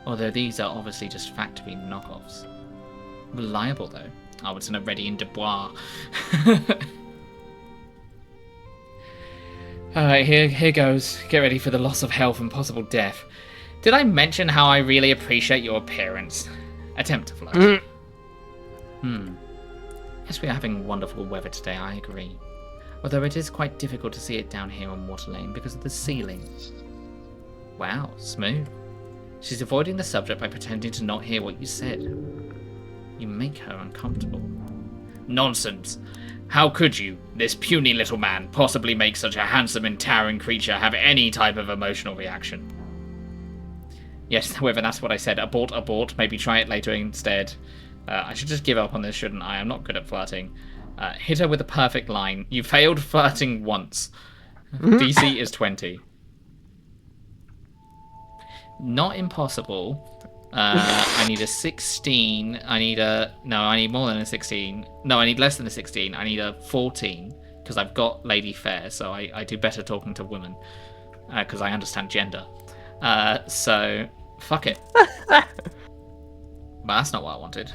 Although these are obviously just factory knockoffs. Reliable though. Oh, it's an Aredian Dubois. Alright, here goes. Get ready for the loss of health and possible death. Did I mention how I really appreciate your appearance? Attempt to flirt. Yes, we are having wonderful weather today, I agree. Although it is quite difficult to see it down here on Water Lane because of the ceiling. Wow, smooth. She's avoiding the subject by pretending to not hear what you said. You make her uncomfortable. Nonsense. How could you, this puny little man, possibly make such a handsome and towering creature have any type of emotional reaction? Yes, however, that's what I said. Abort, abort. Maybe try it later instead. I should just give up on this, shouldn't I? I'm not good at flirting. Hit her with a perfect line. You failed flirting once. DC is 20. Not impossible. I need a 16. I need more than a 16. No, I need less than a 16. I need a 14 because I've got Lady Fair, so I do better talking to women because I understand gender. So fuck it. But that's not what I wanted.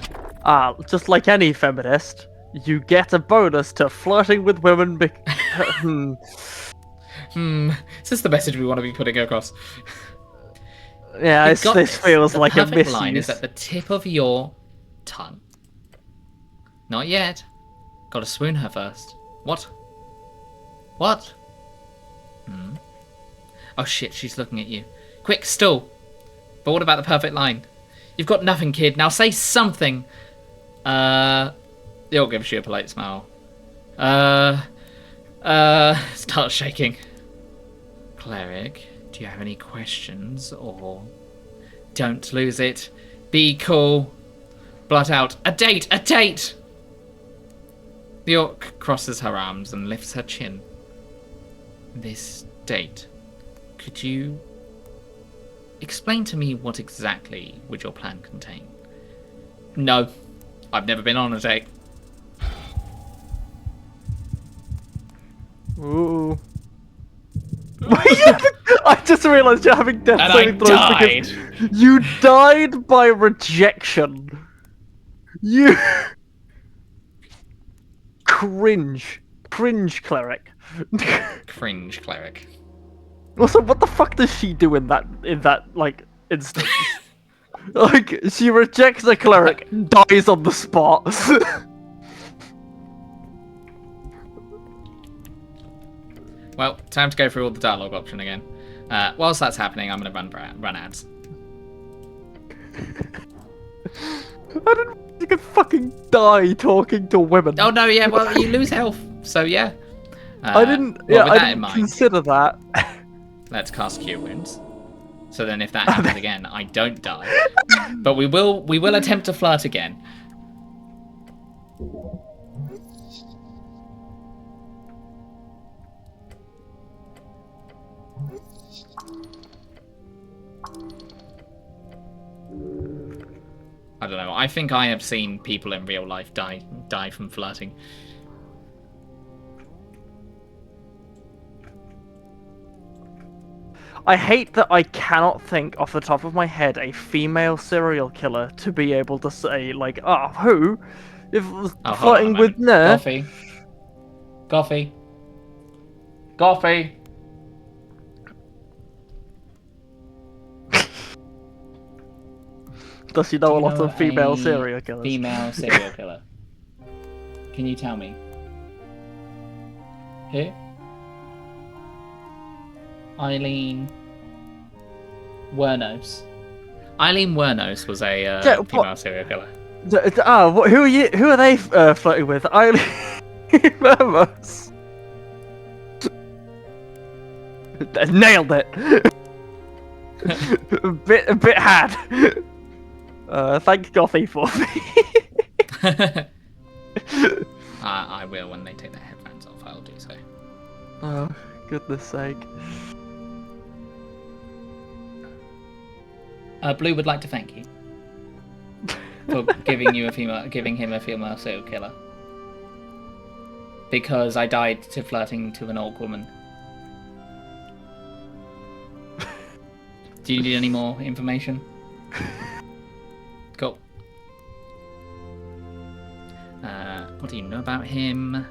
Just like any feminist, you get a bonus to flirting with women. Is this the message we want to be putting across? Yeah, this feels like a misuse. The perfect line is at the tip of your tongue. Not yet. Gotta swoon her first. What? What? Oh shit, she's looking at you. Quick, still. But what about the perfect line? You've got nothing, kid. Now say something. The orc gives you a polite smile. Start shaking. Cleric, do you have any questions or... Don't lose it. Be cool. Blurt out, a date, a date! The orc crosses her arms and lifts her chin. This date. Could you explain to me what exactly would your plan contain? No, I've never been on a date. Ooh. I just realised you're having death saving throws because you died by rejection. You cringe cleric. Cringe cleric. Also, what the fuck does she do in that like instance? Like, she rejects a cleric, dies on the spot. Well, time to go through all the dialogue option again. Whilst that's happening, I'm going to run ads. I didn't. You could fucking die talking to women. Oh no, yeah, well, you lose health, so yeah. I didn't. Well, Yeah, with I that in didn't mind, consider that. let's cast Cure Wounds. So then if that happens again, I don't die. But we will attempt to flirt again. I don't know. I think I have seen people in real life die from flirting. I hate that I cannot think off the top of my head a female serial killer to be able to say, like, oh, who? If Oh, flirting with Nair. Coffee. Coffee. Does she know a lot of female serial killers? Female serial killer. Can you tell me? Who? Eileen Wernos. Eileen Wernos was a female serial killer. Who are you? Who are they flirting with? Eileen Wernos. Nailed it. a bit had. Thank Gothy for me. I will when they take their headphones off. I'll do so. Oh, goodness sake. Blue would like to thank you for giving him a female serial killer because I died to flirting to an orc woman. Do you need any more information? Cool. What do you know about him?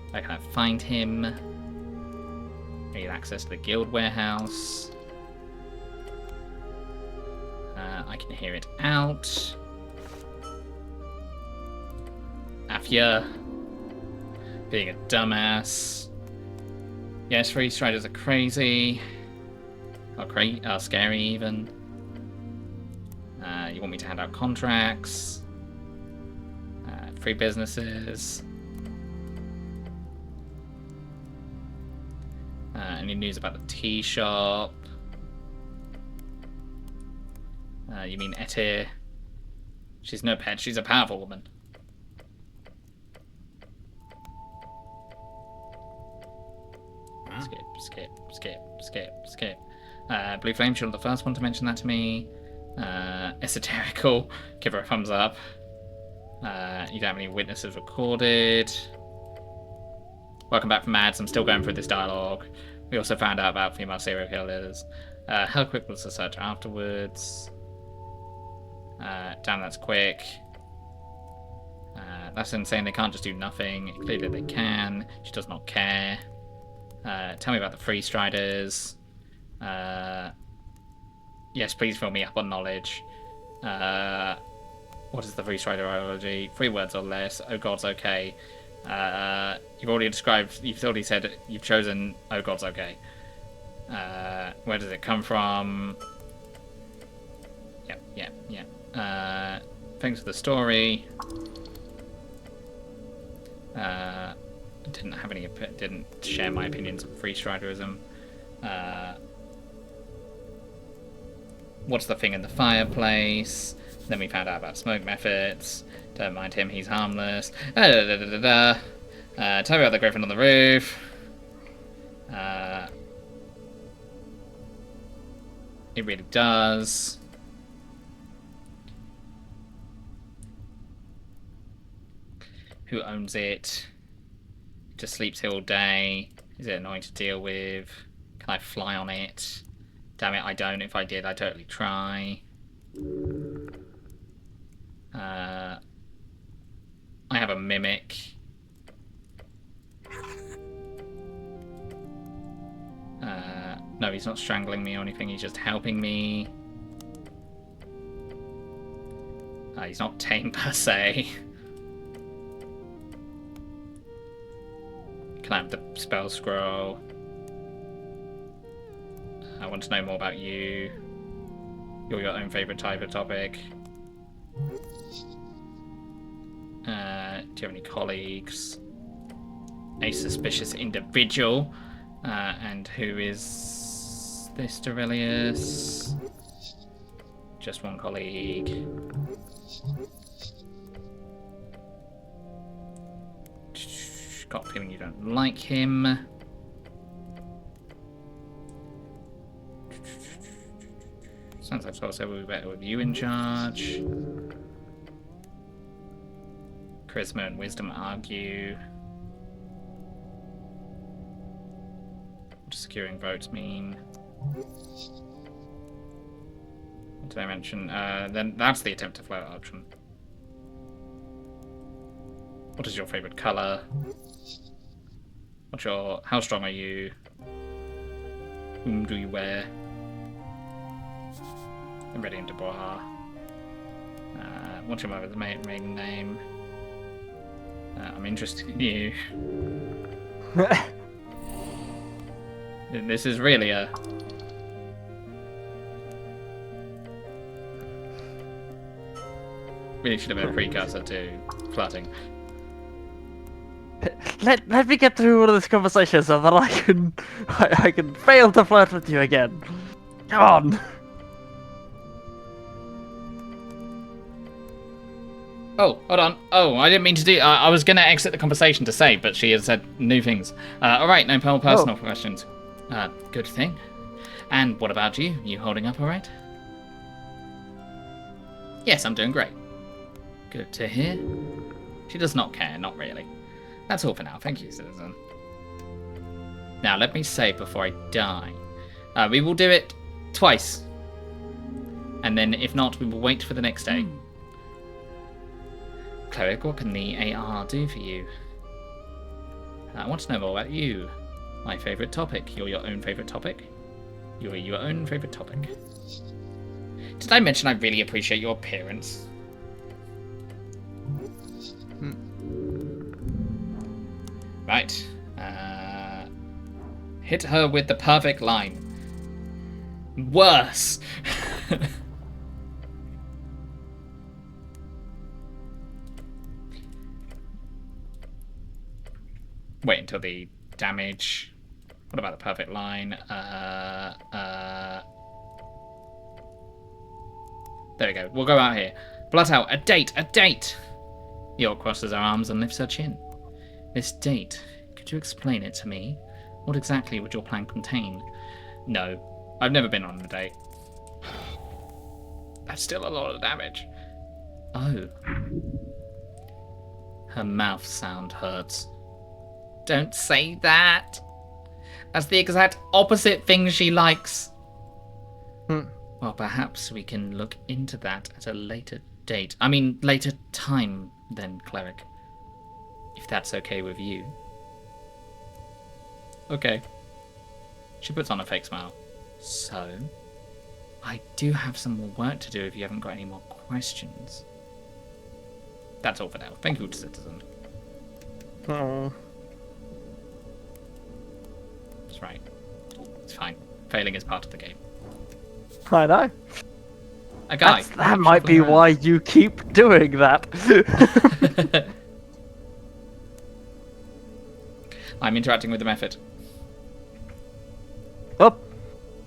Where can I find him? I need access to the guild warehouse. I can hear it out. Afia. Being a dumbass. Yes, free striders are crazy. Or scary even. You want me to hand out contracts. Free businesses. Any news about the tea shop? You mean Etir? She's no pet, she's a powerful woman. Skip. Blue Flame, she was the first one to mention that to me. Esoterical, give her a thumbs up. You don't have any witnesses recorded. Welcome back from ads, I'm still going through this dialogue. We also found out about female serial killers. How quick was the search afterwards? Damn, that's quick. That's insane, they can't just do nothing. Clearly they can. She does not care. Tell me about the free striders. Yes, please fill me up on knowledge. What is the free strider ideology? 3 words or less. Oh God's okay. You've already said you've chosen Oh God's okay. Where does it come from? Yep. Thanks for the story. Didn't share my opinions of free striderism. What's the thing in the fireplace? Then we found out about smoke methods. Don't mind him, he's harmless. Tell me about the griffin on the roof. It really does. Who owns it? Just sleeps here all day. Is it annoying to deal with? Can I fly on it? Damn it, I don't. If I did, I'd totally try. I have a mimic. he's not strangling me or anything. He's just helping me. He's not tame per se. Can I have the spell scroll? I want to know more about you. You're your own favourite type of topic. Do you have any colleagues? A suspicious individual. And who is this Dorelius? Just one colleague. Got a feeling you don't like him. Sounds like also we'll be better with you in charge. Charisma and wisdom argue. What does securing votes mean? What did I mention? Then that's the attempt to float option. What is your favourite colour? How strong are you? Whom do you wear? I'm ready into Boha. What's your mother's maiden name? I'm interested in you. This is really a... Really should have been a precursor to flirting. Let me get through all of this conversation so that I can fail to flirt with you again. Come on. Oh, hold on. Oh, I didn't mean to do... I was going to exit the conversation to say, but she has said new things. Alright, no more personal questions. Good thing. And what about you? You holding up alright? Yes, I'm doing great. Good to hear. She does not care, not really. That's all for now. Thank you, citizen. Now, let me say before I die, we will do it twice. And then, if not, we will wait for the next day. Cleric, what can the AR do for you? I want to know more about you. My favourite topic. You're your own favourite topic? You're your own favourite topic. Did I mention I really appreciate your appearance? Right. Hit her with the perfect line. Worse! Wait until the damage. What about the perfect line? There we go. We'll go out here. Blood out. A date. A date. York crosses her arms and lifts her chin. This date. Could you explain it to me? What exactly would your plan contain? No. I've never been on a date. That's still a lot of damage. Oh. Her mouth sound hurts. Don't say that. That's the exact opposite thing she likes. Well, perhaps we can look into that at a later date. I mean, later time then, cleric. If that's okay with you. Okay. She puts on a fake smile. So, I do have some more work to do if you haven't got any more questions. That's all for now. Thank you, citizen. Oh. That's right. It's fine. Failing is part of the game. I know. A guy. That might be why you keep doing that. I'm interacting with the method. Oh,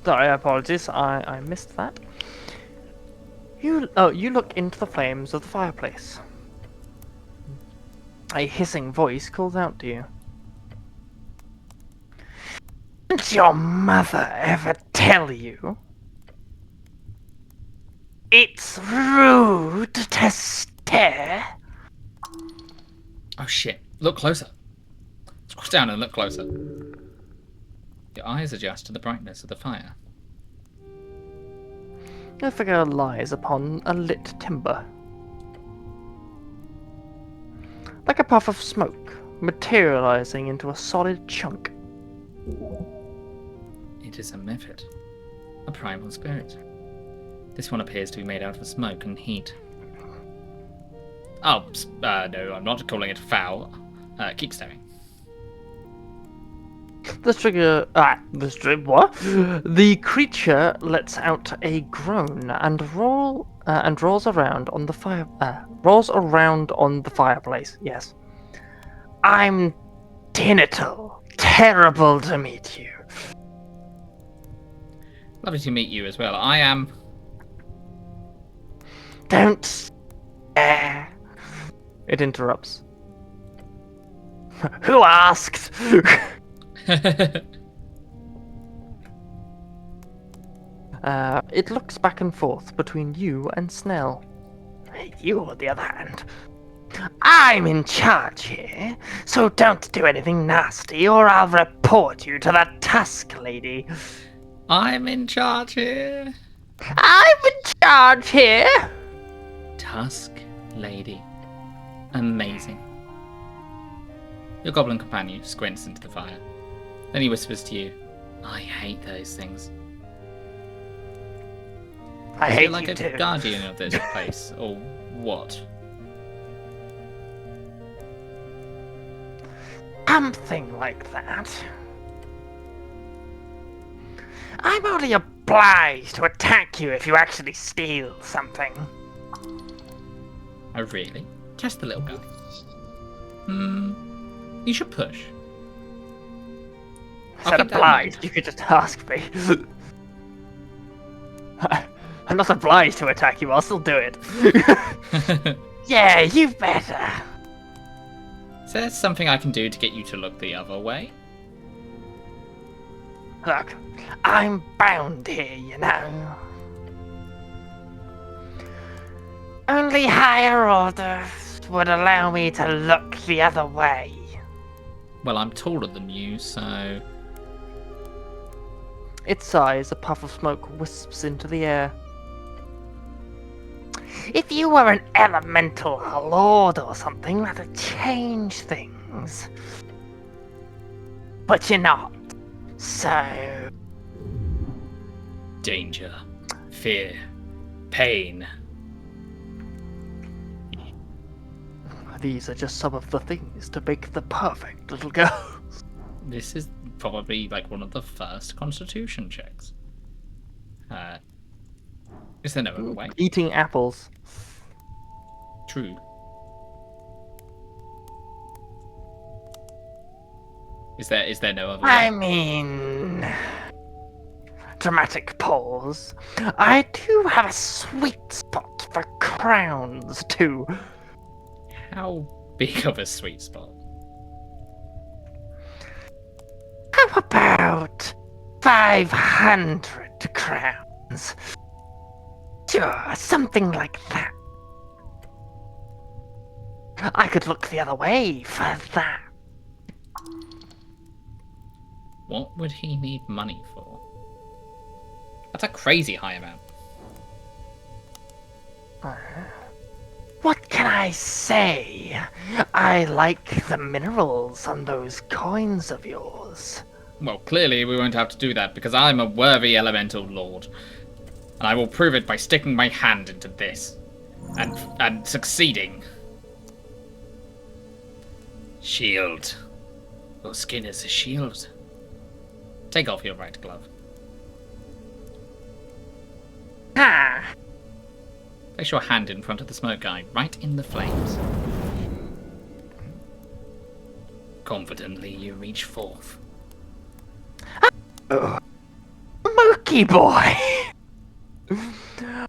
sorry, apologies. I missed that. You look into the flames of the fireplace. A hissing voice calls out to you. Didn't your mother ever tell you? It's rude to stare. Oh shit. Look closer. Scroll down and look closer. Your eyes adjust to the brightness of the fire. A figure lies upon a lit timber. Like a puff of smoke, materializing into a solid chunk. It is a method. A primal spirit. This one appears to be made out of smoke and heat. Oh, no, I'm not calling it foul. Keep staring. What? The creature lets out a groan and rolls around on the fireplace. Yes. I'm Tinital. Terrible to meet you. Lovely to meet you as well. I am... Don't stare. It interrupts. Who asked? It looks back and forth between you and Snell. You, on the other hand. I'm in charge here, so don't do anything nasty or I'll report you to the Tusk Lady. I'm in charge here. I'm in charge here. Tusk Lady. Amazing. Your goblin companion squints into the fire. Then he whispers to you, I hate those things. I Is hate it like you a too. guardian of this place, or what? Something like that. I'm only obliged to attack you if you actually steal something. Oh, really? Just the little guy. You should push. I said obliged, you could just ask me. I'm not obliged to attack you, I'll still do it. Yeah, you better. Is there something I can do to get you to look the other way? Look, I'm bound here, you know. Only higher orders would allow me to look the other way. Well, I'm taller than you, so... It sighs, a puff of smoke wisps into the air. If you were an elemental lord or something, that'd change things. But you're not. So... Danger. Fear. Pain. These are just some of the things to make the perfect little girl. This is probably like one of the first constitution checks. Is there no other way? Eating apples. True. Is there no other I way? mean... Dramatic pause. I do have a sweet spot for crowns, too. How big of a sweet spot? How about 500 crowns? Sure, something like that. I could look the other way for that. What would he need money for? That's a crazy high amount. What can I say? I like the minerals on those coins of yours. Well, clearly we won't have to do that because I'm a worthy elemental lord. And I will prove it by sticking my hand into this. And succeeding. Shield. Your skin is a shield. Take off your right glove. Ha! Place your hand in front of the smoke guy, right in the flames. Confidently, you reach forth. Mookie boy!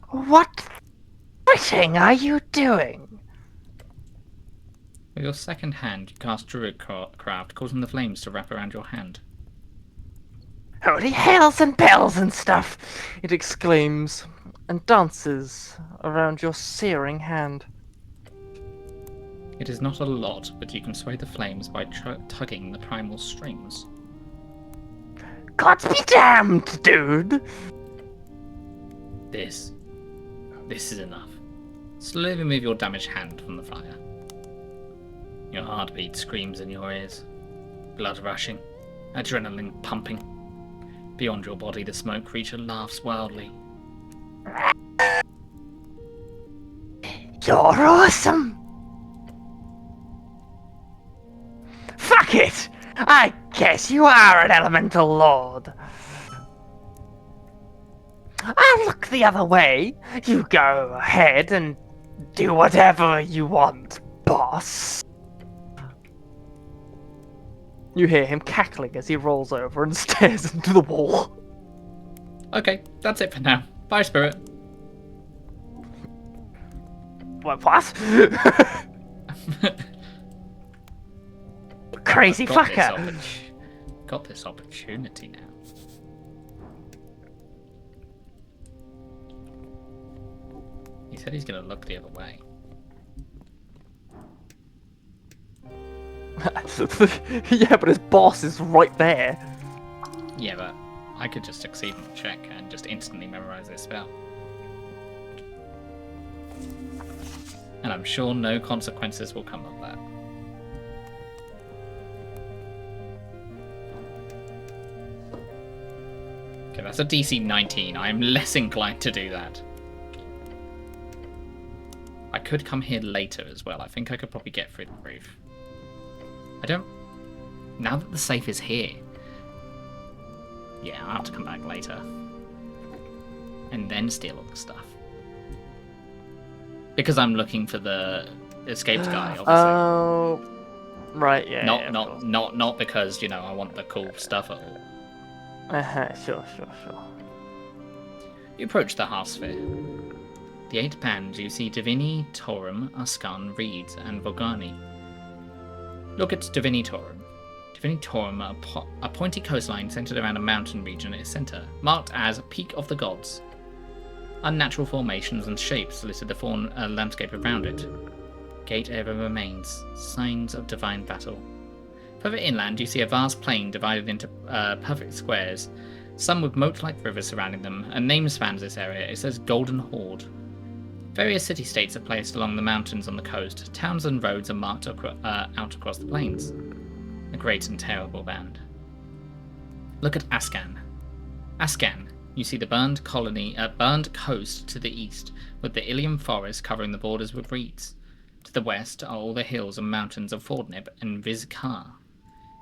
What friting are you doing? With your second hand, you cast Druidcraft, causing the flames to wrap around your hand. Holy hells and bells and stuff! It exclaims and dances around your searing hand. It is not a lot, but you can sway the flames by tugging the primal strings. God be damned, dude! This is enough. Slowly remove your damaged hand from the fire. Your heartbeat screams in your ears. Blood rushing. Adrenaline pumping. Beyond your body, the smoke creature laughs wildly. You're awesome! Fuck it! I guess you are an elemental lord. I look the other way. You go ahead and do whatever you want, boss. You hear him cackling as he rolls over and stares into the wall. Okay, that's it for now. Bye, Spirit. What? Crazy fucker! Got this opportunity now. He said he's gonna look the other way. Yeah, but his boss is right there. Yeah, but I could just succeed on the check and just instantly memorize this spell. And I'm sure no consequences will come of that. Okay, that's a DC 19. I am less inclined to do that. I could come here later as well. I think I could probably get through the roof. I don't... Now that the safe is here... Yeah, I'll have to come back later. And then steal all the stuff. Because I'm looking for the escaped guy, obviously. Oh... Right, yeah. Not because, you know, I want the cool stuff at all. Sure. You approach the half sphere. The 8 bands you see Divini, Torum, Ascan, Reeds, and Vogani. Look at Divini Torum. Divini Torum, a pointy coastline centered around a mountain region at its center, marked as Peak of the Gods. Unnatural formations and shapes litter the landscape around it. Gate area remains, signs of divine battle. Further inland, you see a vast plain divided into perfect squares, some with moat-like rivers surrounding them. A name spans this area. It says Golden Horde. Various city-states are placed along the mountains on the coast. Towns and roads are marked out across the plains. A great and terrible band. Look at Ascan. Ascan, you see the burned coast to the east, with the Ilium forest covering the borders with reeds. To the west are all the hills and mountains of Fordnib and Vizcar.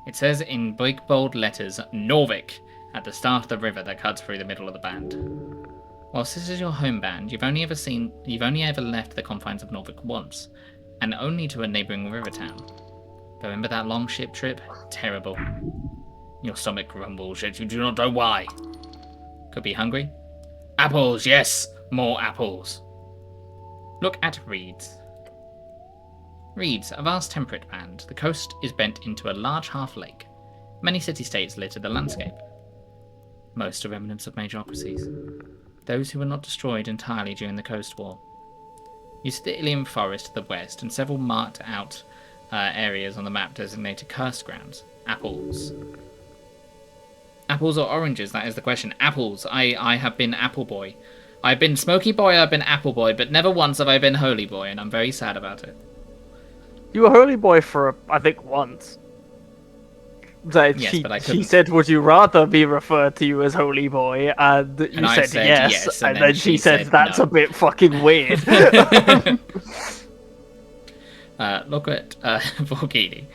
It says in big bold letters, Norvik, at the start of the river that cuts through the middle of the band. Whilst this is your home band, you've only ever left the confines of Norvik once, and only to a neighbouring river town. Remember that long ship trip? Terrible. Your stomach grumbles, yet you do not know why. Could be hungry? Apples, yes! More apples. Look at Reeds. Reeds, a vast temperate band. The coast is bent into a large half-lake. Many city-states litter the landscape. Most are remnants of majorocracies. Those who were not destroyed entirely during the Coast War. You see the Ilium Forest to the west, and several marked out areas on the map designated cursed grounds. Apples. Apples or oranges, that is the question. Apples. I have been Apple Boy. I've been Smoky Boy, I've been Apple Boy, but never once have I been Holy Boy, and I'm very sad about it. You were Holy Boy for, I think, once. Yes, but I couldn't. She said, would you rather be referred to you as Holy Boy? And you said yes, and then she said, that's no. A bit fucking weird. Look at Borghini.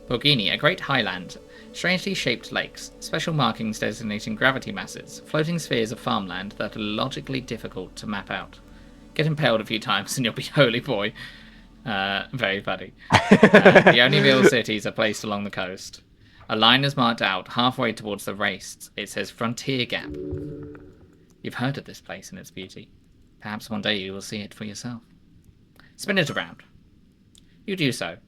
Borghini, a great highland. Strangely shaped lakes, special markings designating gravity masses, floating spheres of farmland that are logically difficult to map out. Get impaled a few times and you'll be Holy Boy. Very funny. The only real cities are placed along the coast. A line is marked out halfway towards the race. It says Frontier Gap. You've heard of this place and its beauty. Perhaps one day you will see it for yourself. Spin it around. You do so,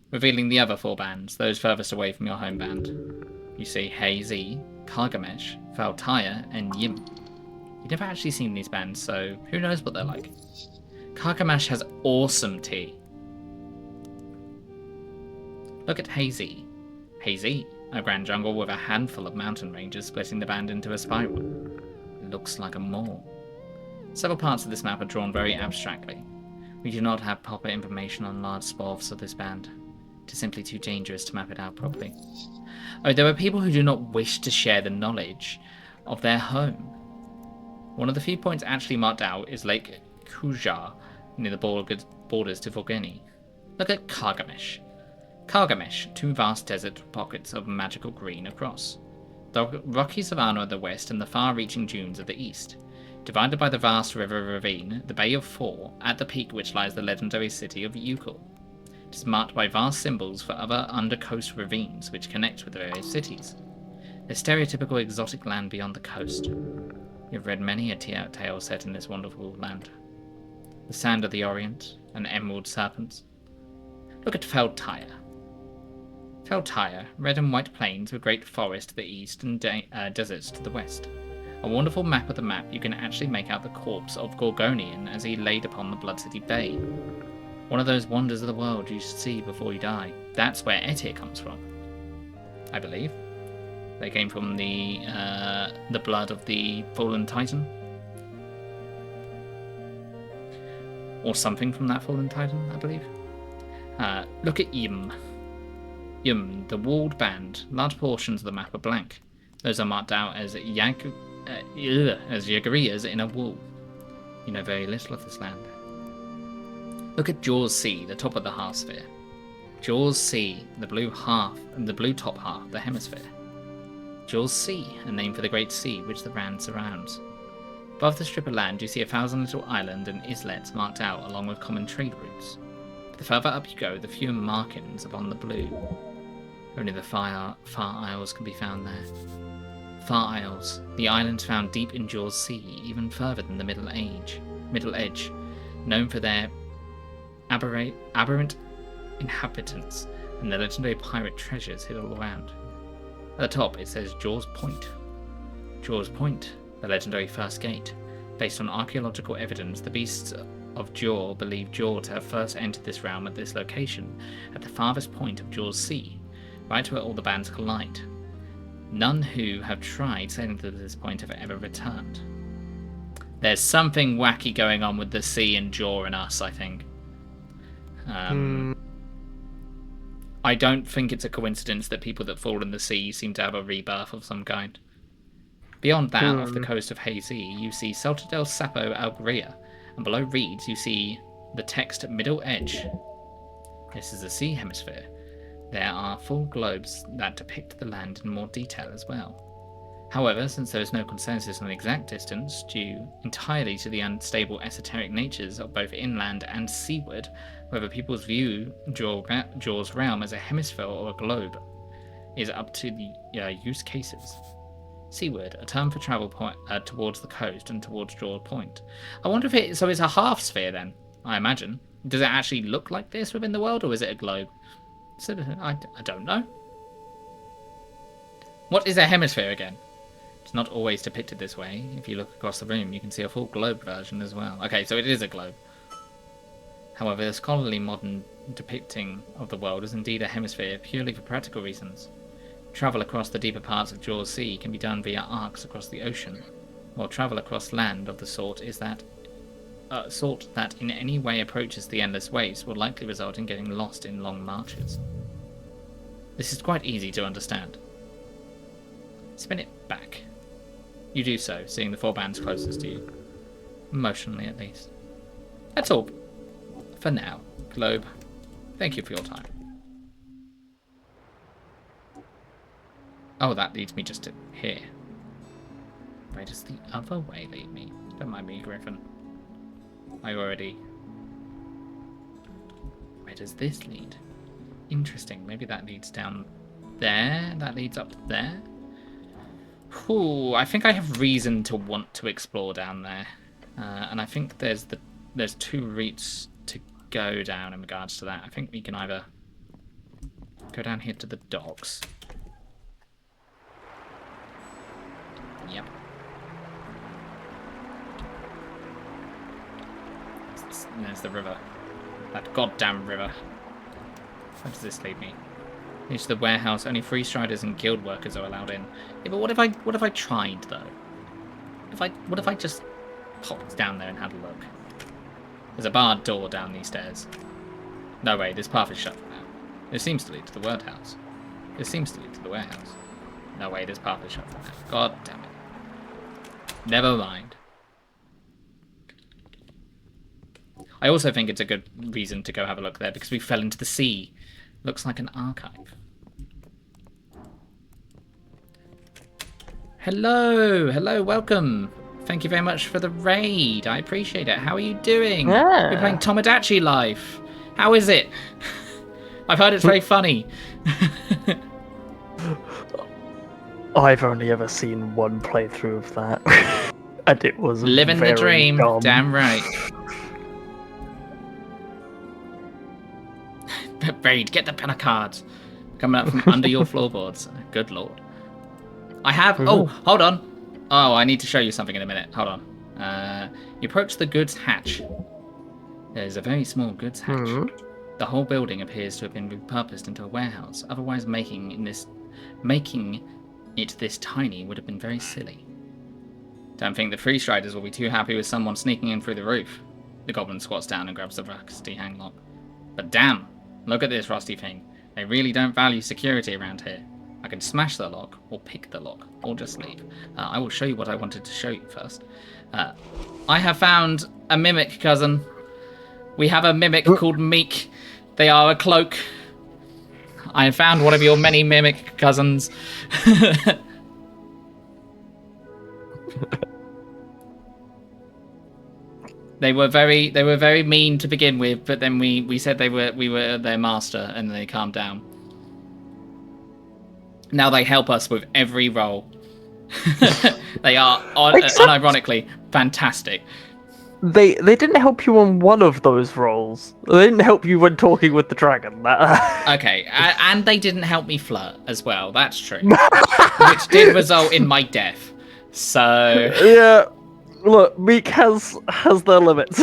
revealing the other 4 bands, those furthest away from your home band. You see Hazy, Kargamesh, Valtaya, and Yim. You've never actually seen these bands, so who knows what they're like. Kargamesh has awesome tea. Look at Hazy. Hazy, a grand jungle with a handful of mountain ranges splitting the band into a spiral. It looks like a mall. Several parts of this map are drawn very abstractly. We do not have proper information on large swaths of this band. It is simply too dangerous to map it out properly. Oh, there are people who do not wish to share the knowledge of their home. One of the few points actually marked out is Lake Kujar, near the borders to Vorgeni. Look at Kargamish. Kargamish, two vast desert pockets of magical green across. The rocky savanna at the west and the far-reaching dunes at the east. Divided by the vast river ravine, the Bay of Four, at the peak which lies the legendary city of Ukul. It is marked by vast symbols for other undercoast ravines which connect with the various cities. A stereotypical exotic land beyond the coast. You've read many a tale set in this wonderful land. The sand of the Orient, and emerald serpents. Look at Feltyre. Feltyre, red and white plains with great forest to the east and deserts to the west. A wonderful map of the map, you can actually make out the corpse of Gorgonian as he laid upon the Blood City Bay. One of those wonders of the world you should see before you die. That's where Etir comes from, I believe. They came from the blood of the fallen Titan. Or something from that fallen Titan, I believe. Look at Yim. Yim, the walled band. Large portions of the map are blank. Those are marked out as Yagarias in a wall. You know very little of this land. Look at Jaws Sea, the top of the half sphere. Jaws Sea, the blue top half of the hemisphere. Jaws Sea, a name for the great sea which the Rand surrounds. Above the strip of land you see 1,000 little islands and islets marked out along with common trade routes. But the further up you go, the fewer markings upon the blue. Only the far isles can be found there. Far Isles, the islands found deep in Jaws Sea, even further than the Middle Edge, known for their aberrant inhabitants and the legendary pirate treasures hid all around. At the top it says Jaws Point. Jaws Point, the legendary first gate. Based on archaeological evidence, the beasts of Jaw believe Jaw to have first entered this realm at this location, at the farthest point of Jaws Sea, right where all the bands collide. None who have tried sailing to this point have ever returned. There's something wacky going on with the sea and Jaw and us, I think. I don't think it's a coincidence that people that fall in the sea seem to have a rebirth of some kind. Beyond that, off the coast of Hazy, you see Salto del Sapo Algria, and below reeds you see the text Middle Edge. This is the sea hemisphere. There are full globes that depict the land in more detail as well. However, since there is no consensus on the exact distance, due entirely to the unstable esoteric natures of both inland and seaward, whether people's view Jaw's realm as a hemisphere or a globe is up to the use cases. Seaward, a term for travel towards the coast and towards Jaws Point. I wonder if it's a half sphere then, I imagine. Does it actually look like this within the world, or is it a globe? So, I don't know. What is a hemisphere again? It's not always depicted this way. If you look across the room, you can see a full globe version as well. Okay, so it is a globe. However, the scholarly modern depicting of the world is indeed a hemisphere purely for practical reasons. Travel across the deeper parts of Jaws Sea can be done via arcs across the ocean, while travel across land of the sort that in any way approaches the endless waste will likely result in getting lost in long marches. This is quite easy to understand. Spin it back. You do so, seeing the four bands closest to you. Emotionally, at least. That's all. For now, Globe. Thank you for your time. Oh, that leads me just to here. Where does the other way lead me? Don't mind me, Griffin. Where does this lead? Interesting. Maybe that leads down there. That leads up there. Ooh, I think I have reason to want to explore down there. And I think there's two routes to go down in regards to that. I think we can either go down here to the docks. Yep. There's the river. That goddamn river. Where does this lead me? Leads to the warehouse. Only free striders and guild workers are allowed in. Yeah, but what if I tried though? What if I just popped down there and had a look? There's a barred door down these stairs. No way, this path is shut for now. This seems to lead to the warehouse. This seems to lead to the warehouse. No way, this path is shut for now. God damn it. Never mind. I also think it's a good reason to go have a look there because we fell into the sea. Looks like an archive. Hello, welcome. Thank you very much for the raid. I appreciate it. How are you doing? Yeah. We're playing Tomodachi Life. How is it? I've heard it's very funny. I've only ever seen one playthrough of that, and it was Living very the dream. dumb. Damn right. Raid, get the pen of cards. Coming up from under your floorboards. Good lord. I have... Oh, hold on. Oh, I need to show you something in a minute. Hold on. You approach the goods hatch. There's a very small goods hatch. The whole building appears to have been repurposed into a warehouse. Otherwise, making it this tiny would have been very silly. Don't think the Free Striders will be too happy with someone sneaking in through the roof. The goblin squats down and grabs the rusty hanglock. But damn, look at this rusty thing. They really don't value security around here. I can smash the lock, or pick the lock, or just leave. I will show you what I wanted to show you first. I have found a mimic, cousin. We have a mimic called Meek. They are a cloak. I have found one of your many mimic cousins. They were very mean to begin with, but then we said we were their master, and they calmed down. Now they help us with every role. They are unironically fantastic. They didn't help you on one of those roles. They didn't help you when talking with the dragon. Okay, and they didn't help me flirt as well. That's true, which did result in my death. So yeah, look, Meek has their limits.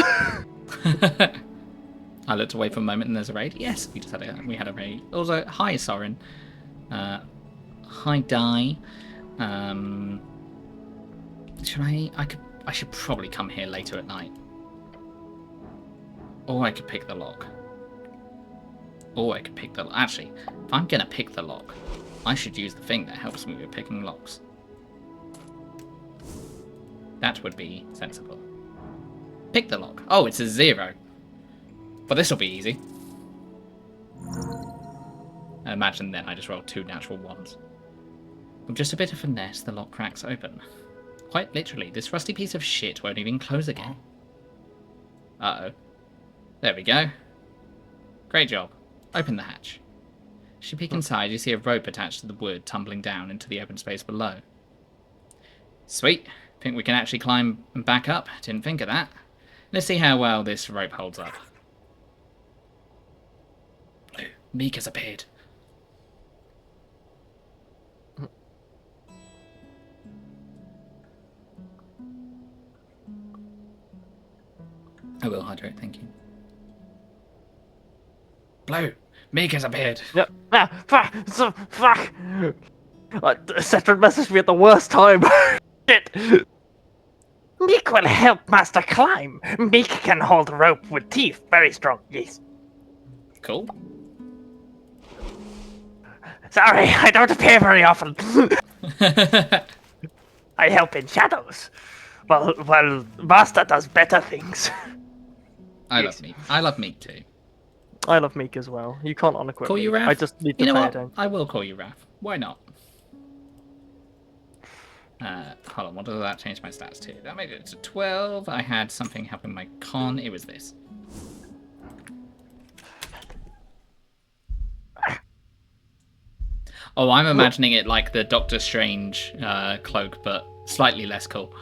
I looked away for a moment, and there's a raid. Yes, we had a raid. Also, hi Soren. Hi Di. I should probably come here later at night. Or I could pick the lock. Actually, if I'm gonna pick the lock, I should use the thing that helps me with picking locks. That would be sensible. Pick the lock. Oh, it's a 0. But this will be easy. I imagine then I just rolled 2 natural 1s. With just a bit of finesse, the lock cracks open. Quite literally, this rusty piece of shit won't even close again. Uh-oh. There we go. Great job. Open the hatch. As you peek inside, you see a rope attached to the wood tumbling down into the open space below. Sweet. Think we can actually climb and back up? Didn't think of that. Let's see how well this rope holds up. Meek has appeared. I will hydrate, thank you. Blow! Meek has appeared. Yeah. Fuck! Setron messaged me at the worst time. Shit. Meek will help Master climb. Meek can hold rope with teeth very strong. Yes. Cool. Sorry, I don't appear very often. I help in shadows. Well, Master does better things. I love Meek. I love Meek too. I love Meek as well. You can't unequip Call Meek. you Raph? I just need to You know pay what? attention. I will call you Raph. Why not? Hold on, what does that change my stats to? That made it to 12. I had something helping my con. It was this. Oh, I'm imagining it like the Doctor Strange cloak, but slightly less cool.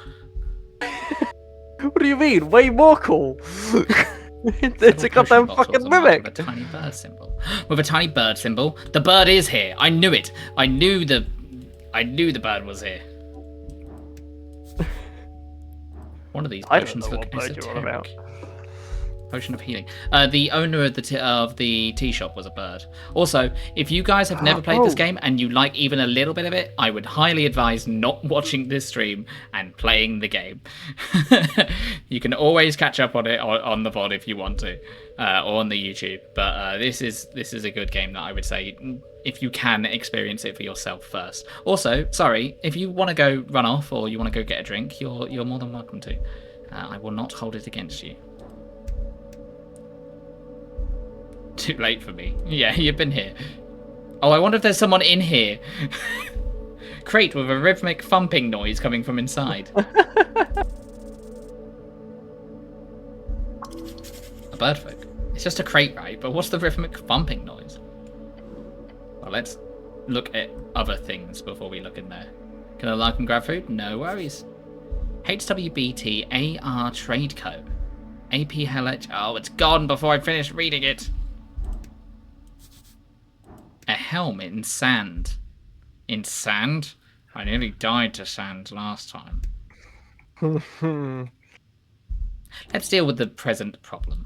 What do you mean? Way more cool. It's a goddamn fucking mimic. With a tiny bird symbol. With a tiny bird symbol. The bird is here. I knew it. I knew the bird was here. One of these I don't potions know look what bird you're on about. esoteric. Potion of healing. The owner of the tea shop was a bird. Also, if you guys have never played this game and you like even a little bit of it, I would highly advise not watching this stream and playing the game. You can always catch up on it on the VOD if you want to, or on the YouTube. But this is a good game that I would say, if you can, experience it for yourself first. Also, sorry, if you want to go run off or you want to go get a drink, you're more than welcome to. I will not hold it against you. Too late for me. Yeah, you've been here. Oh, I wonder if there's someone in here. Crate with a rhythmic thumping noise coming from inside. A bird folk. It's just a crate, right? But what's the rhythmic thumping noise? Well, let's look at other things before we look in there. Can I like and grab food? No worries. HWBT AR Trade Co. AP Hellet. Oh, it's gone before I finish reading it. A helm in sand. In sand? I nearly died to sand last time. Let's deal with the present problem.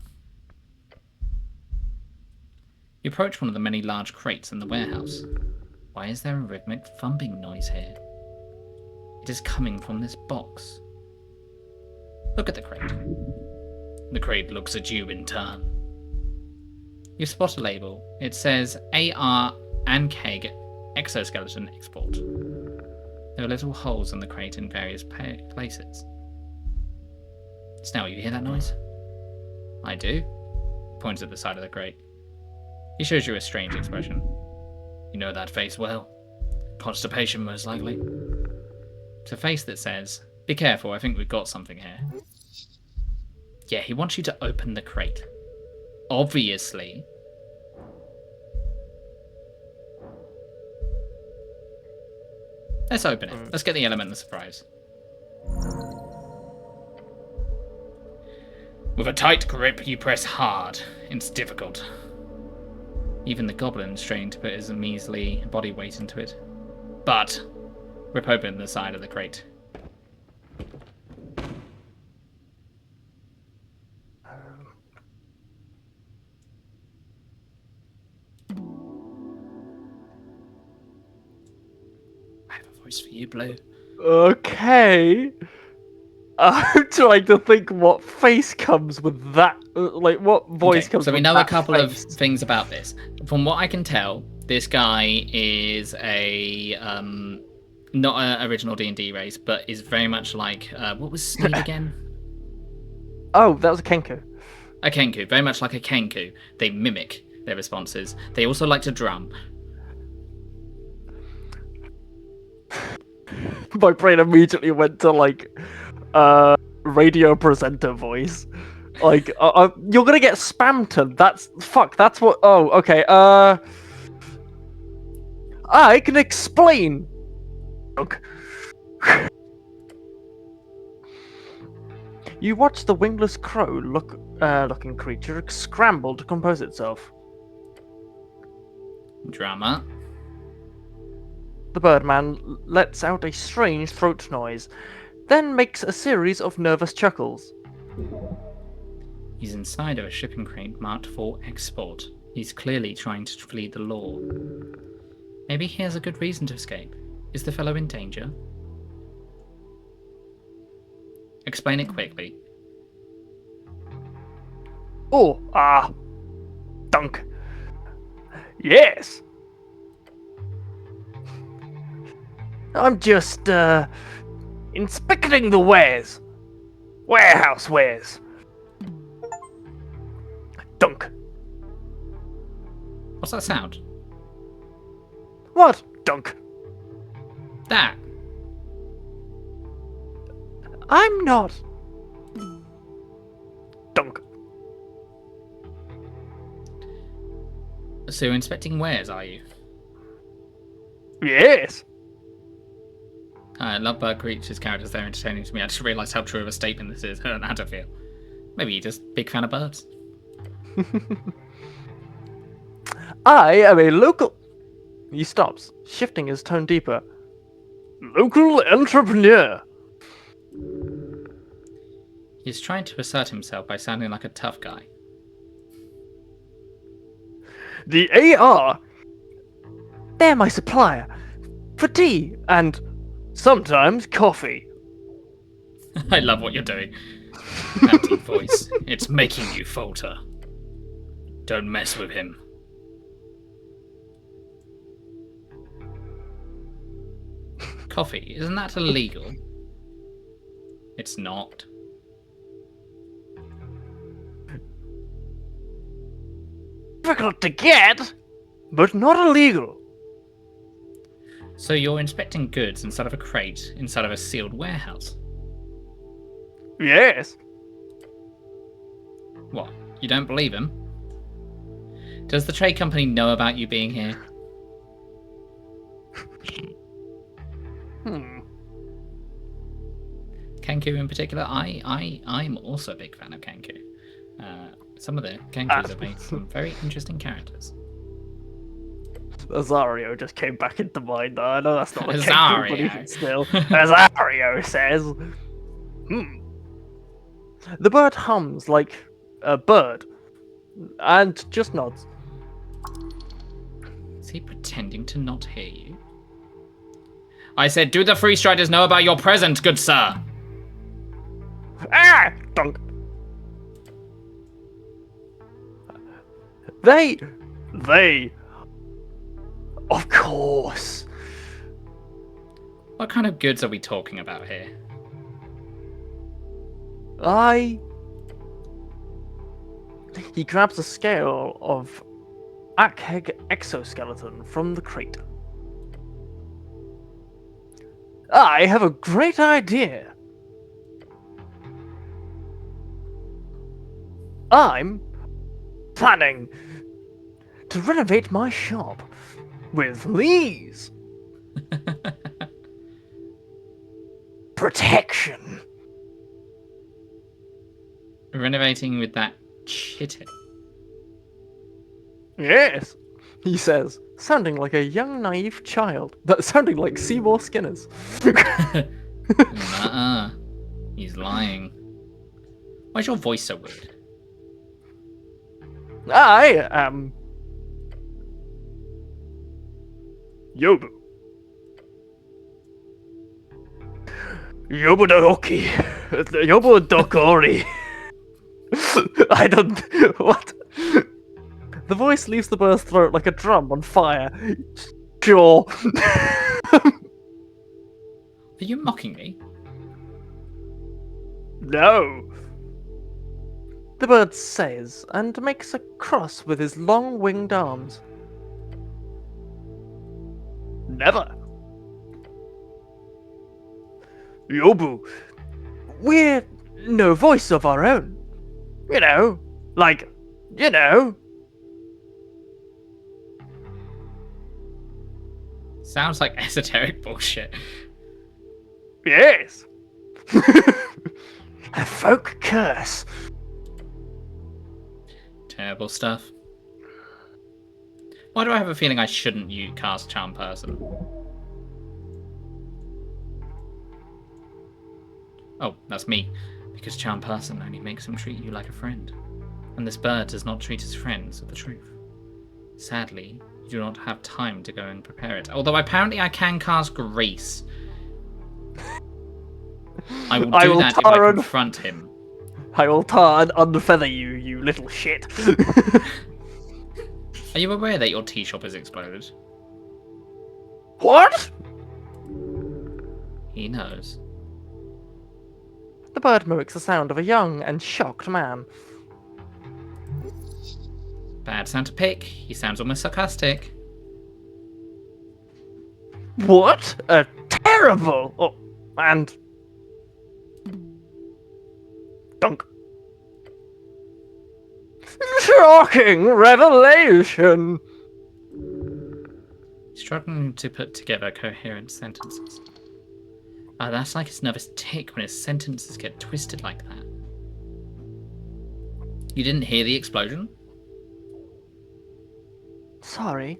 You approach one of the many large crates in the warehouse. Why is there a rhythmic thumping noise here? It is coming from this box. Look at the crate. The crate looks at you in turn. You spot a label. It says AR and Keg Exoskeleton Export. There are little holes in the crate in various places. Snell, you hear that noise? I do. Points at the side of the crate. He shows you a strange expression. You know that face well. Constipation, most likely. It's a face that says, be careful, I think we've got something here. Yeah, he wants you to open the crate. Obviously. Let's open it. Let's get the element of surprise. With a tight grip, you press hard. It's difficult. Even the goblin strained to put his measly body weight into it. But, rip open the side of the crate. I have a voice for you, Blue. Okay. I'm trying to think what face comes with that. Like, what voice comes so with we know that a couple face. of things about this. From what I can tell, this guy is a not an original D&D race, but is very much like what was Sneed again? Oh, that was a Kenku. A Kenku, very much like a Kenku. They mimic their responses. They also like to drum. My brain immediately went to like radio presenter voice. Like you're gonna get spammed. That's what. Oh, okay. I can explain. Look. You watch the wingless crow looking creature scramble to compose itself. Drama. The birdman lets out a strange throat noise, then makes a series of nervous chuckles. He's inside of a shipping crate marked for export. He's clearly trying to flee the law. Maybe he has a good reason to escape. Is the fellow in danger? Explain it quickly. Oh, dunk. Yes. I'm just, inspecting the wares. Warehouse wares. Dunk. What's that sound? What? Dunk. That. I'm not. Dunk. So you're inspecting wares, are you? Yes. Lovebird Creatures characters, they're entertaining to me. I just realised how true of a statement this is. I don't know how to feel. Maybe you're just a big fan of birds. I am a local... He stops, shifting his tone deeper. Local entrepreneur. He's trying to assert himself by sounding like a tough guy. The AR. They're my supplier for tea and sometimes coffee. I love what you're doing. That deep voice. It's making you falter. Don't mess with him. Coffee, isn't that illegal? It's not. Difficult to get, but not illegal. So you're inspecting goods inside of a crate, inside of a sealed warehouse? Yes. What? You don't believe him? Does the trade company know about you being here? Kenku in particular, I'm also a big fan of Kenku. Some of the Kenkus have made some very interesting characters. Azario just came back into mind. I know that's not a Kenku, but Azario. even still. Azario says, The bird hums like a bird and just nods. Is he pretending to not hear you? I said, do the Free Striders know about your presence, good sir? Ah! Dunk. They, of course. What kind of goods are we talking about here? He grabs a scale of Akheg exoskeleton from the crate. I have a great idea. I'm planning to renovate my shop with these. Protection. Renovating with that chitin. Yes, he says, sounding like a young naive child. That sounding like Seymour Skinner's. Nuh-uh. He's lying. Why's your voice so weird? I am Yobu. Yobu Doki. Yobu Dokori. I don't. What? The voice leaves the bird's throat like a drum on fire. Sure. Are you mocking me? No. The bird says and makes a cross with his long winged arms. Never. Yobu, we're no voice of our own. You know, like, you know. Sounds like esoteric bullshit. Yes. A folk curse. Terrible stuff. Why do I have a feeling I shouldn't cast Charm Person? Oh, that's me. Because Charm Person only makes him treat you like a friend. And this bird does not treat his friends with the truth. Sadly, you do not have time to go and prepare it. Although apparently I can cast Grace. I will do that if I confront him. I will tar and unfeather you, you little shit. Are you aware that your tea shop has exploded? What? He knows. The bird mimics the sound of a young and shocked man. Bad sound to pick. He sounds almost sarcastic. What a terrible and dunk. Shocking revelation. Struggling to put together coherent sentences. That's like his nervous tick when his sentences get twisted like that. You didn't hear the explosion? Sorry.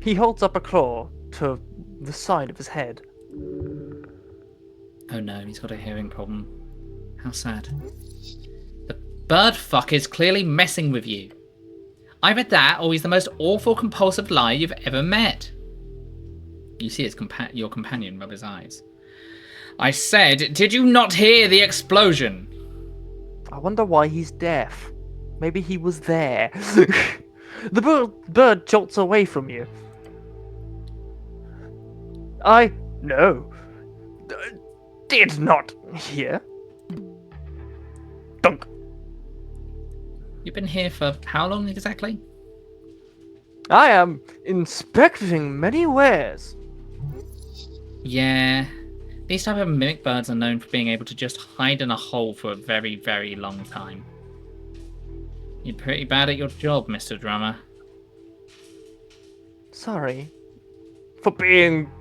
He holds up a claw to the side of his head. Oh no, he's got a hearing problem. How sad. The bird fuck is clearly messing with you. Either that, or he's the most awful, compulsive liar you've ever met. You see your companion rub his eyes. I said, did you not hear the explosion? I wonder why he's deaf. Maybe he was there. The bird jolts away from you. No. Did not hear. Dunk. You've been here for how long exactly? I am inspecting many wares. Yeah. These type of mimic birds are known for being able to just hide in a hole for a very, very long time. You're pretty bad at your job, Mr. Drummer. Sorry. For being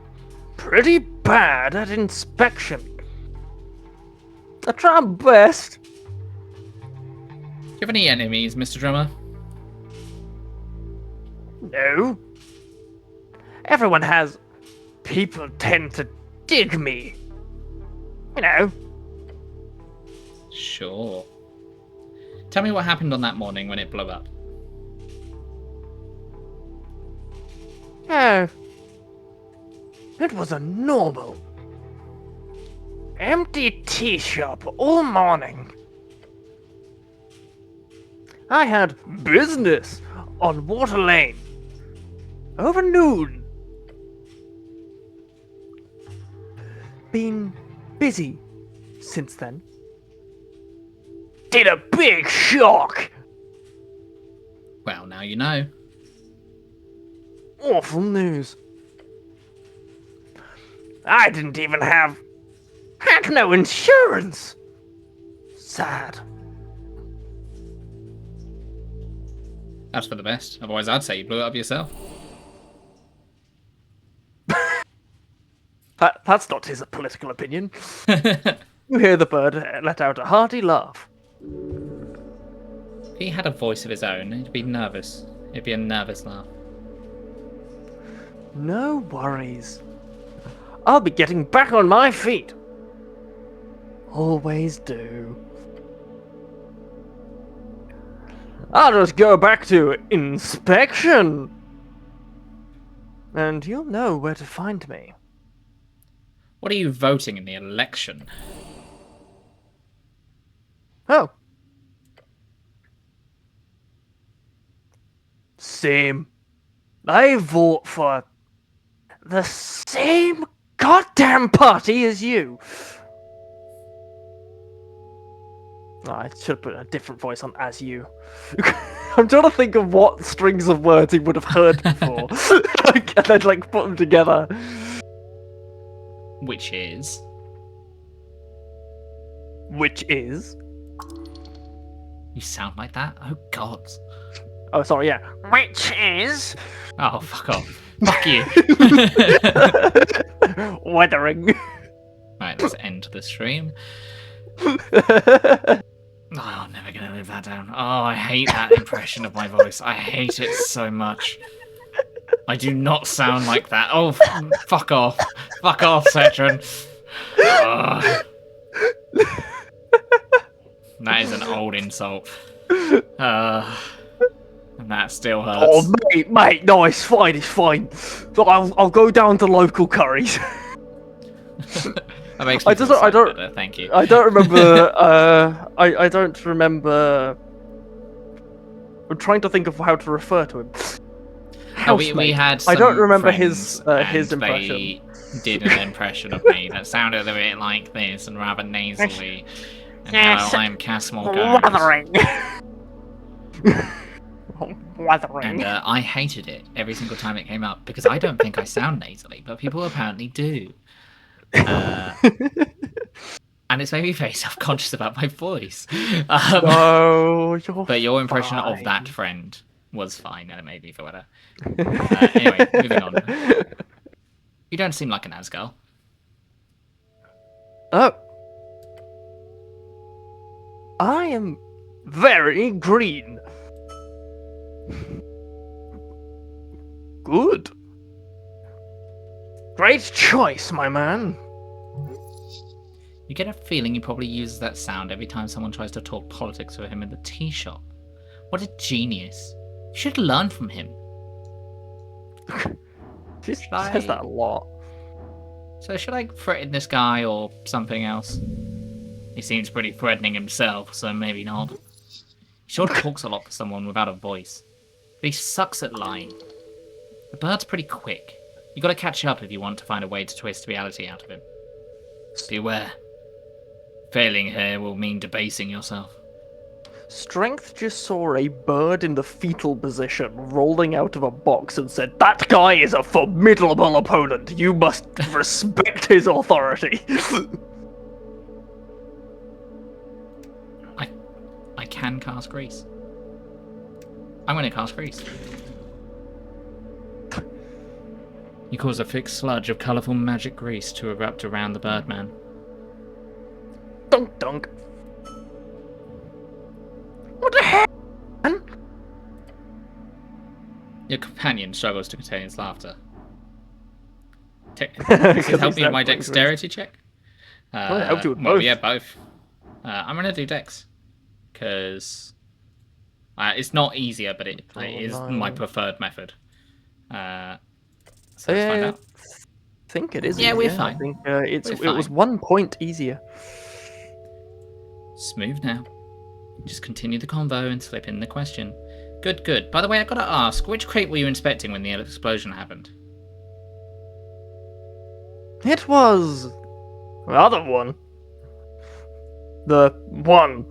pretty bad at inspection. I try my best. Do you have any enemies, Mr. Drummer? No. Everyone has. People tend to dig me. You know. Sure. Tell me what happened on that morning when it blew up. Oh. It was a normal, empty tea shop all morning. I had business on Water Lane. Over noon. Been busy since then. Did a big shock. Well, now you know. Awful news. I didn't even had no insurance. Sad. That's for the best. Otherwise, I'd say you blew it up yourself. That's not his political opinion. You hear the bird let out a hearty laugh. If he had a voice of his own, he'd be nervous. It'd be a nervous laugh. No worries. I'll be getting back on my feet. Always do. I'll just go back to inspection. And you'll know where to find me. What are you voting in the election? Oh. Same. I vote for the same goddamn party as you. Oh, I should have put a different voice on as you. I'm trying to think of what strings of words he would have heard before. And then, like, put them together. Which is? Which is? You sound like that? Oh, God. Oh, sorry, yeah. Which is? Oh, fuck off. Fuck you. Weathering. Right, let's end the stream. Oh, I'm never going to live that down. Oh, I hate that impression of my voice. I hate it so much. I do not sound like that. Oh, fuck off. Fuck off, Cetron. That is an old insult. And that still hurts. Oh, mate, no, it's fine. I'll go down to local curries. That makes me feel so better, thank you. I don't remember. I don't remember. I'm trying to think of how to refer to him. We had. Some I don't remember his impression. They did an impression of me that sounded a bit like this and rather nasally. And Yes. hello, I'm Cass Morgause. Weathering. And I hated it every single time it came up because I don't think I sound nasally, but people apparently do. And it's made me very self-conscious about my voice. No, but your impression fine. of that friend was fine, and it made me feel better. Anyway, moving on. You don't seem like an Asgirl. Oh. I am very green. Good. Great choice, my man. You get a feeling he probably uses that sound every time someone tries to talk politics with him in the tea shop. What a genius. You should learn from him. She Should says that a lot. So should I threaten this guy or something else? He seems pretty threatening himself, so maybe not. He sure talks a lot for someone without a voice. But he sucks at lying. The bird's pretty quick. You gotta catch up if you want to find a way to twist reality out of him. Beware. Failing here will mean debasing yourself. Strength just saw a bird in the fetal position rolling out of a box and said, "That guy is a formidable opponent. You must respect his authority." I can cast Grease. I'm gonna cast Grease. You cause a thick sludge of colourful magic grease to erupt around the birdman. Dunk dunk. What the hell, man? Your companion struggles to contain his laughter. Does it help me with my dexterity check? Well, it helped you with well, both. yeah, both. I'm gonna do dex. Because it's not easier, but it is my preferred method. So let's find out. I think it is. Yeah, we're easier. fine. I think We're it was fine. 1 point easier. Smooth now. Just continue the convo and slip in the question. Good, good. By the way, I gotta ask, which crate were you inspecting when the explosion happened? It was the other one. The one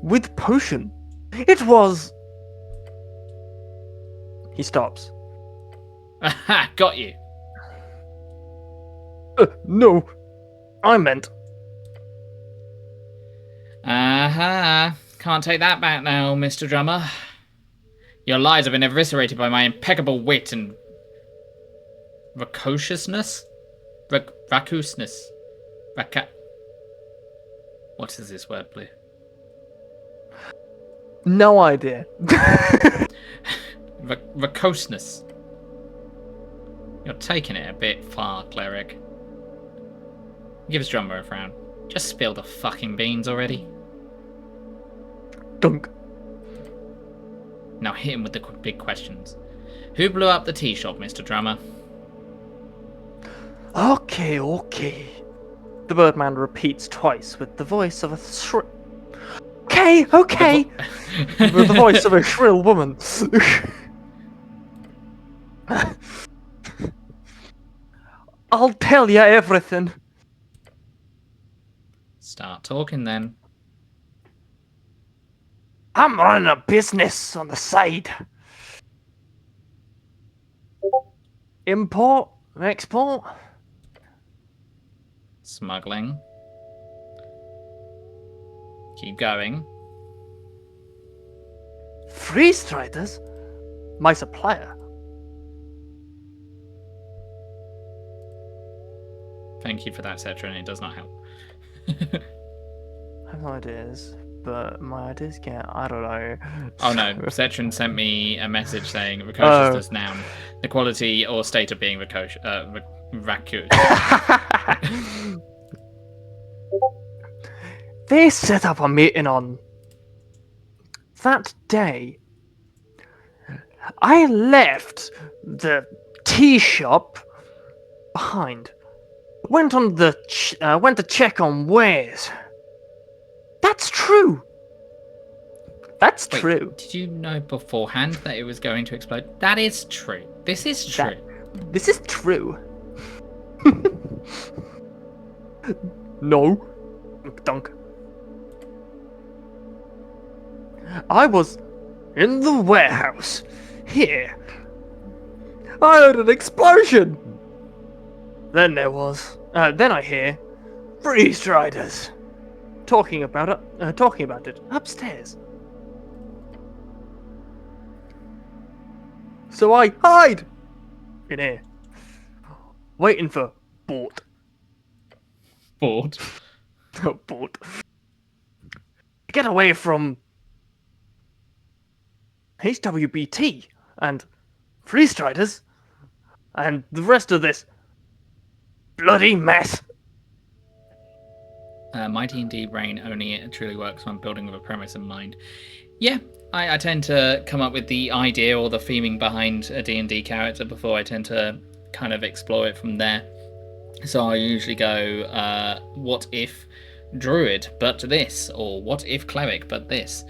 with potion. It was. He stops. Aha! Got you. No, I meant. Aha! Can't take that back now, Mr. Drummer. Your lies have been eviscerated by my impeccable wit and racociousness? Raccousness. What is this word, Blue? No idea. Racoseness. You're taking it a bit far, cleric. Gives Drummer a frown. Just spill the fucking beans already. Dunk. Now hit him with the big questions. Who blew up the tea shop, Mr. Drummer? Okay, okay. The Birdman repeats twice with the voice of a shrill. Okay, okay. With the voice of a shrill woman. I'll tell you everything. Start talking then. I'm running a business on the side. Import, export. Smuggling. Keep going. Free Striders? My supplier. Thank you for that, Cetrin. It does not help. I have no ideas, but my ideas get, I don't know. Oh no, Cetrin sent me a message saying precociousness noun. The quality or state of being vacuous. They set up a meeting on that day. I left the tea shop behind. Went to check on wares. That's true. That's Wait, true. Did you know beforehand that it was going to explode? That is true. This is true. This is true. No. Dunk. I was in the warehouse. Here. I heard an explosion. Then there was. Then I hear Free Striders talking about it upstairs. So I hide in here, waiting for Bort. Bored. Bort. Get away from HWBT and Free Striders and the rest of this bloody mess. My D&D brain only truly works when building with a premise in mind. Yeah, I tend to come up with the idea or the theming behind a D&D character before I tend to kind of explore it from there. So I usually go, what if druid but this, or what if cleric but this.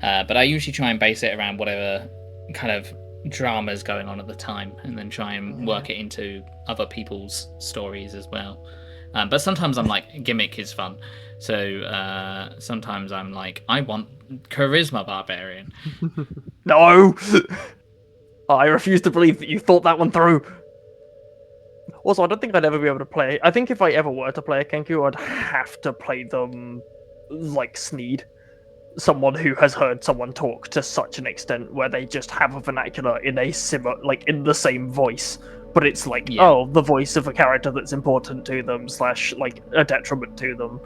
But I usually try and base it around whatever kind of drama's going on at the time, and then try and work it into other people's stories as well. But sometimes I'm like, gimmick is fun. So sometimes I'm like, I want charisma barbarian. No! I refuse to believe that you thought that one through. Also, I don't think I'd ever be able to play. I think if I ever were to play a Kenku, I'd have to play them like Sneed. Someone who has heard someone talk to such an extent where they just have a vernacular in a like in the same voice, but it's like, the voice of a character that's important to them / like a detriment to them.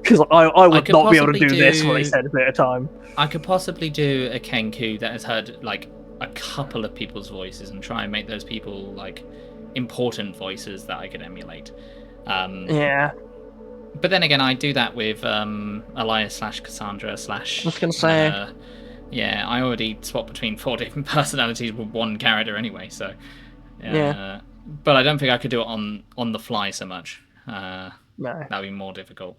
Because I would not be able to do this when they said a bit of time. I could possibly do a Kenku that has heard like a couple of people's voices and try and make those people like important voices that I could emulate. Yeah. But then again, I do that with Elias / Cassandra / I was gonna say. Yeah, I already swap between 4 different personalities with one character anyway, so yeah. But I don't think I could do it on the fly so much. No. That'd be more difficult.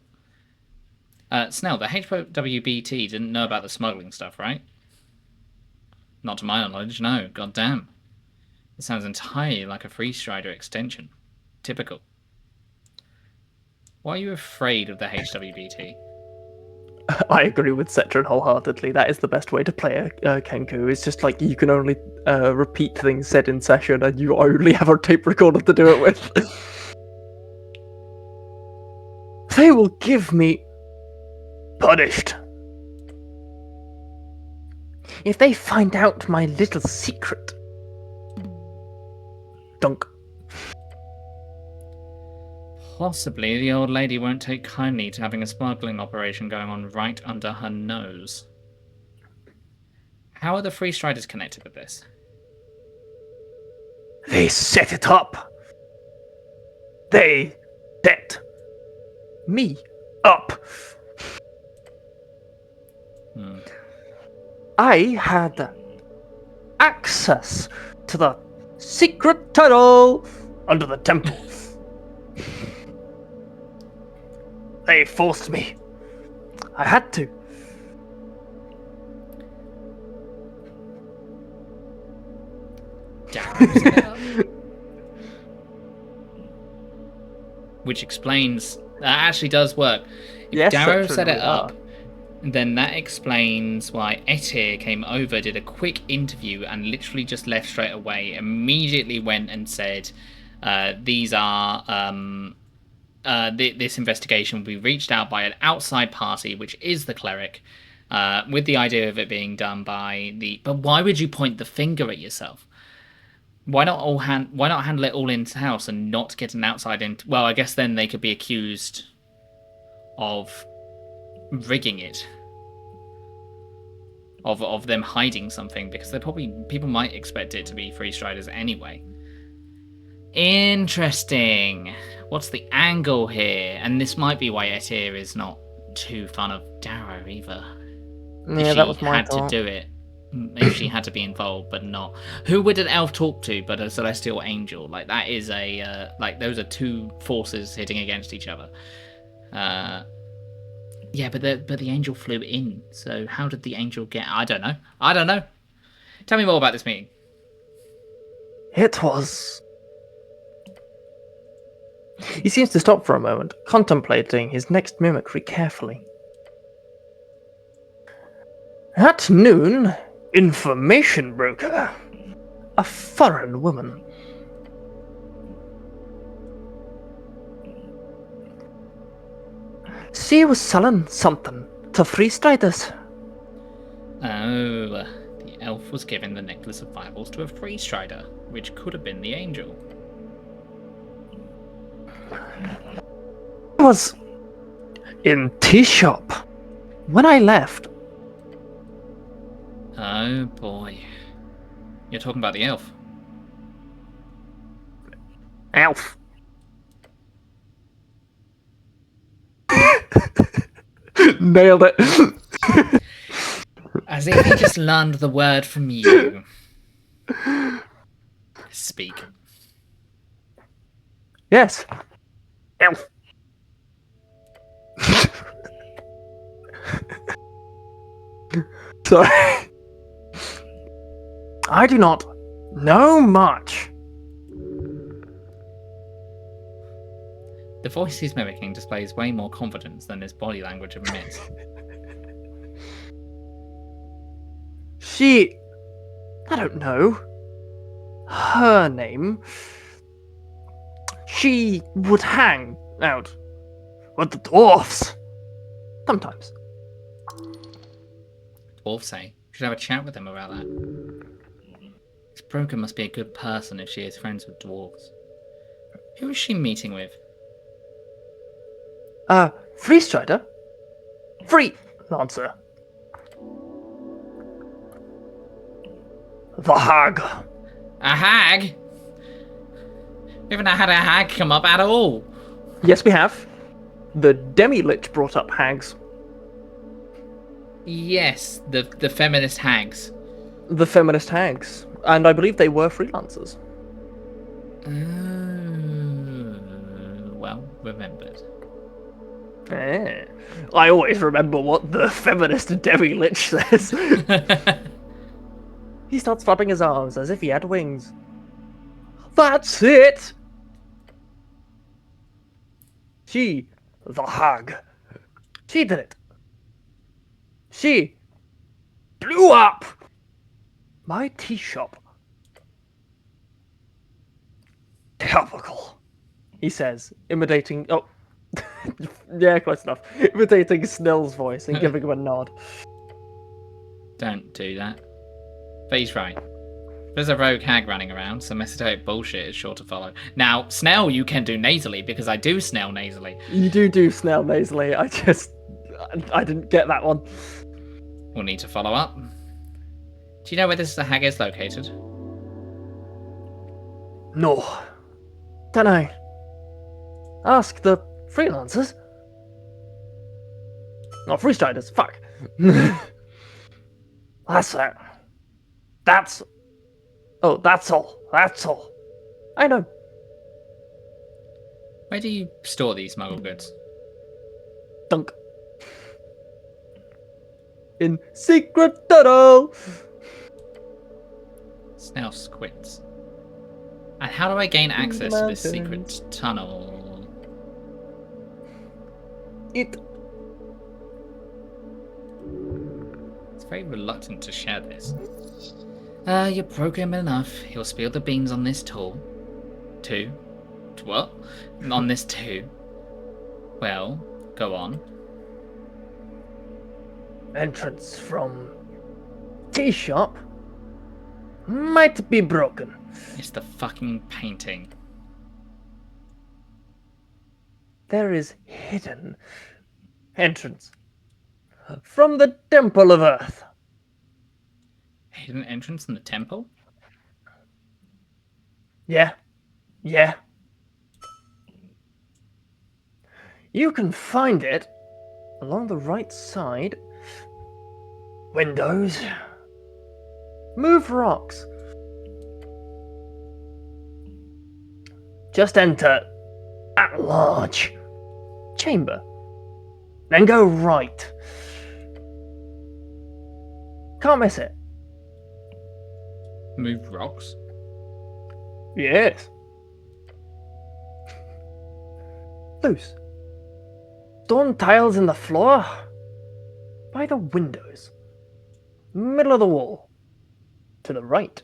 Snell, the HWBT didn't know about the smuggling stuff, right? Not to my knowledge, no. God damn. It sounds entirely like a Free Strider extension. Typical. Why are you afraid of the HWBT? I agree with Cetron wholeheartedly. That is the best way to play a Kenku. It's just like you can only repeat things said in session, and you only have a tape recorder to do it with. They will give me punished if they find out my little secret. Dunk. Possibly the old lady won't take kindly to having a smuggling operation going on right under her nose. How are the Free Striders connected with this? They set it up. They set me up. I had access to the secret tunnel under the temple. They forced me. I had to. Which explains that actually does work. If Yes, Darrow that's set it really up, then that explains why Etir came over, did a quick interview, and literally just left straight away. Immediately went and said, "These are this investigation will be reached out by an outside party, which is the cleric, with the idea of it being done by the." But why would you point the finger at yourself? Why not handle it all in house and not get an outside in? Well, I guess then they could be accused of rigging it, of them hiding something, because they people might expect it to be Free Striders anyway. Interesting. What's the angle here? And this might be why Etir is not too fun of Darrow either. Yeah, that was my thought. To do it. If she had to be involved, but not. Who would an elf talk to but a celestial angel? Like, that is a like, those are two forces hitting against each other. Yeah, but the angel flew in. So how did the angel get? I don't know. Tell me more about this meeting. It was. He seems to stop for a moment, contemplating his next mimicry carefully. At noon, information broker. A foreign woman. She was selling something to Free Striders. Oh, the elf was given the necklace of Bibles to a Free Strider, which could have been the angel. I was in tea shop when I left. Oh boy. You're talking about the elf. Elf. Nailed it. As if he just learned the word from you. Speak. Yes. Elf. Sorry. I do not know much. The voice he's mimicking displays way more confidence than his body language admits. I don't know. Her name. She would hang out with the dwarfs. Sometimes. Dwarves say. You should have a chat with him about that. This broker must be a good person if she is friends with dwarves. Who is she meeting with? Freestrider? Freelancer. The hag. A hag? We haven't had a hag come up at all. Yes, we have. The demi-lich brought up hags. Yes, the feminist hags. The feminist hags. And I believe they were freelancers. Well remembered. I always remember what the feminist demi-lich says. He starts flapping his arms as if he had wings. That's it! She, the hag. She did it. She blew up my tea shop. Topical, he says, imitating... Oh, yeah, close enough. Imitating Snell's voice and giving him a nod. Don't do that. But he's right. There's a rogue hag running around, so esoteric bullshit is sure to follow. Now, Snell you can do nasally, because I do Snell nasally. You do Snell nasally, I didn't get that one. We'll need to follow up. Do you know where this hag is located? No. Dunno. Ask the freelancers. Not freestriders, fuck. That's it. That's all. That's all. I know. Where do you store these smuggled goods? Dunk. In secret tunnel. Snell squints. And how do I gain access to this secret Mountains. tunnel? It. It's very reluctant to share this. You broke him enough. He'll spill the beans on this tool. What? On this too. Well, go on. Entrance from tea shop might be broken. It's the fucking painting. There is hidden entrance from the Temple of Earth. Hidden entrance in the temple? Yeah. You can find it along the right side. Windows. Move rocks. Just enter at large chamber. Then go right. Can't miss it. Move rocks? Yes. Loose. Stone tiles in the floor. By the windows. Middle of the wall. To the right.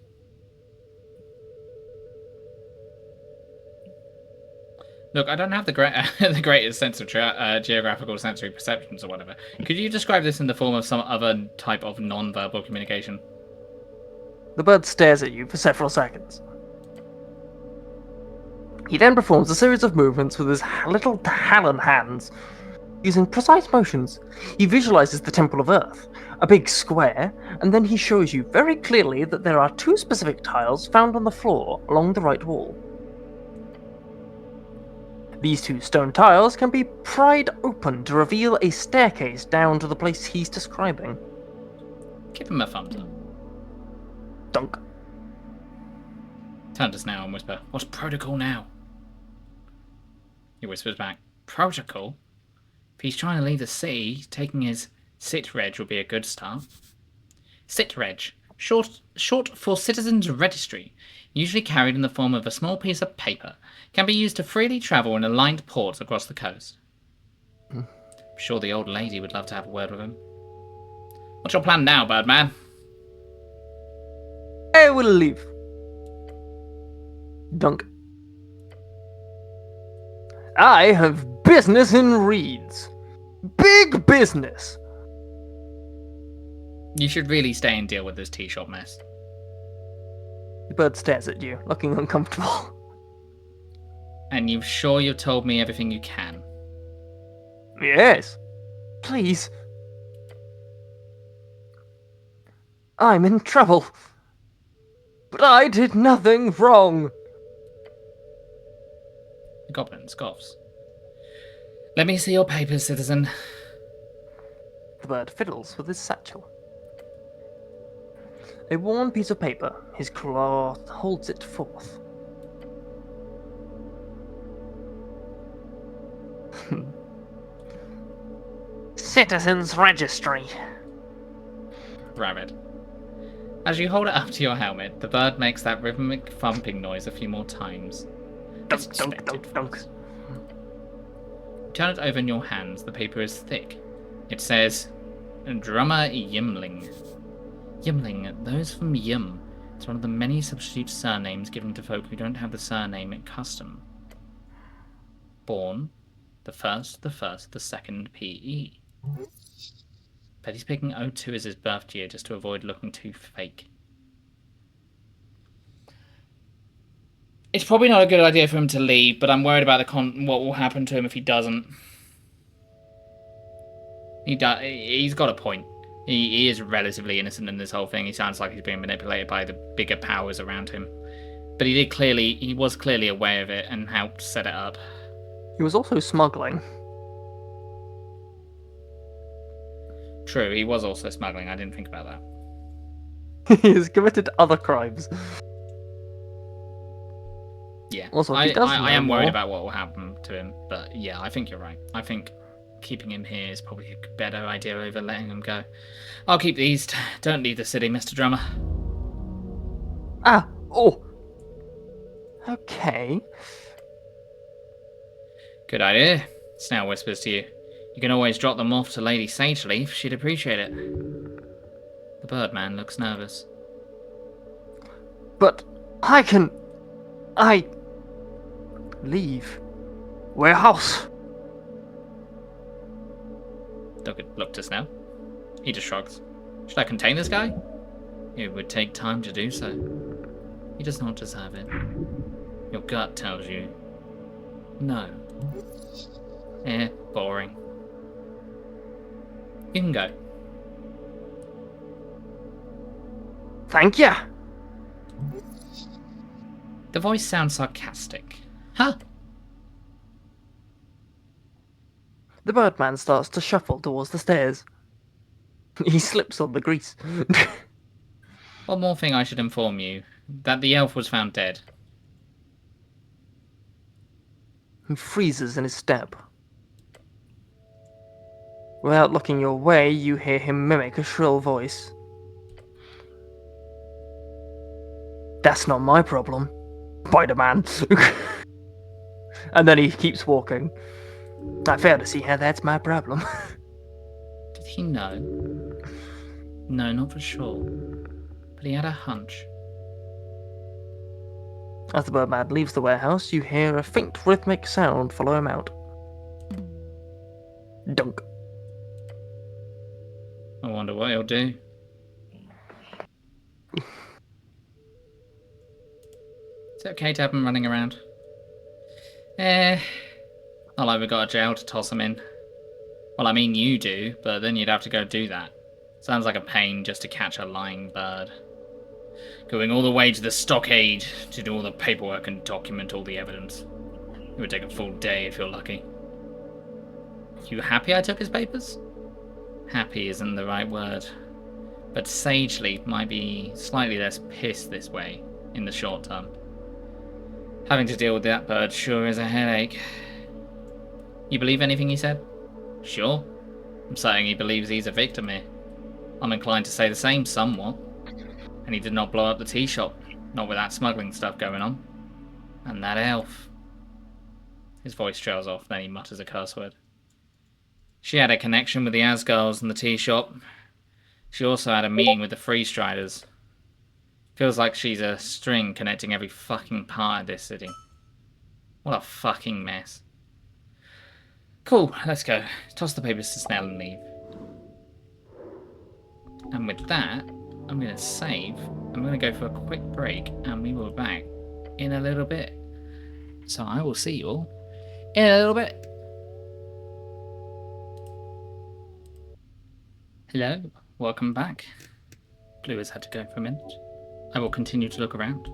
Look, I don't have the the greatest sense of geographical sensory perceptions or whatever. Could you describe this in the form of some other type of non-verbal communication? The bird stares at you for several seconds. He then performs a series of movements with his little talon hands. Using precise motions, he visualizes the Temple of Earth, a big square, and then he shows you very clearly that there are two specific tiles found on the floor along the right wall. These two stone tiles can be pried open to reveal a staircase down to the place he's describing. Give him a thumbs up. Dunk. Turn to Snail and whisper, "What's protocol now?" He whispers back, "Protocol? If he's trying to leave the city, taking his sit reg will be a good start." Sit reg, short for Citizens Registry, usually carried in the form of a small piece of paper, can be used to freely travel in aligned ports across the coast. I'm sure the old lady would love to have a word with him. What's your plan now, Birdman? I will leave. Dunk. I have business in Reeds. Big business. You should really stay and deal with this tea shop mess. The bird stares at you, looking uncomfortable. And you're sure you've told me everything you can? Yes. Please. I'm in trouble. But I did nothing wrong. The goblin scoffs. Let me see your papers, citizen. The bird fiddles with his satchel. A worn piece of paper, his claw holds it forth. Citizens Registry. Rabbit. As you hold it up to your helmet, the bird makes that rhythmic thumping noise a few more times. Dunk, dunk, dunk, dunk. Turn it over in your hands. The paper is thick. It says, Drummer Yimling. Yimling, those from Yim. It's one of the many substitute surnames given to folk who don't have the surname at custom. Born, the 2nd PE. Bet he's picking 02 as his birth year just to avoid looking too fake. It's probably not a good idea for him to leave, but I'm worried about what will happen to him if he doesn't. He's got a point. He is relatively innocent in this whole thing. He sounds like he's being manipulated by the bigger powers around him. But he was clearly aware of it and helped set it up. He was also smuggling. True, he was also smuggling. I didn't think about that. He has committed other crimes. Yeah. Also, I am worried more. about what will happen to him. But yeah, I think you're right. I think keeping him here is probably a better idea over letting him go. I'll keep these. Don't leave the city, Mr. Drummer. Ah, oh. Okay. Good idea. Snail whispers to you. You can always drop them off to Lady Sageleaf. She'd appreciate it. The Birdman looks nervous. But I leave warehouse. Look to Snail. He just shrugs. Should I contain this guy? It would take time to do so. He does not deserve it. Your gut tells you no. Boring. You can go. Thank you. The voice sounds sarcastic. Huh? The Birdman starts to shuffle towards the stairs. He slips on the grease. One more thing I should inform you. That the elf was found dead. He freezes in his step. Without looking your way, you hear him mimic a shrill voice. That's not my problem, Spider-Man. And then he keeps walking. I fail to see how that's my problem. Did he know? No, not for sure. But he had a hunch. As the Birdman leaves the warehouse, you hear a faint rhythmic sound follow him out. Dunk. I wonder what he'll do. Is it okay to have him running around? Not like we've got a jail to toss him in. Well, I mean you do, but then you'd have to go do that. Sounds like a pain just to catch a lying bird. Going all the way to the stockade to do all the paperwork and document all the evidence. It would take a full day if you're lucky. You happy I took his papers? Happy isn't the right word. but sagely might be slightly less pissed this way in the short term. Having to deal with that bird sure is a headache. You believe anything he said? Sure. I'm saying he believes he's a victim here. I'm inclined to say the same somewhat. And he did not blow up the tea shop, not with that smuggling stuff going on. And that elf. His voice trails off, then he mutters a curse word. She had a connection with the Asgars and the tea shop. She also had a meeting with the Freestriders. Feels like she's a string connecting every fucking part of this city. What a fucking mess. Cool, let's go. Toss the papers to Snell and leave. And with that, I'm going to save. I'm going to go for a quick break, and we will be back in a little bit. So I will see you all in a little bit. Hello, welcome back. Blue has had to go for a minute. I will continue to look around.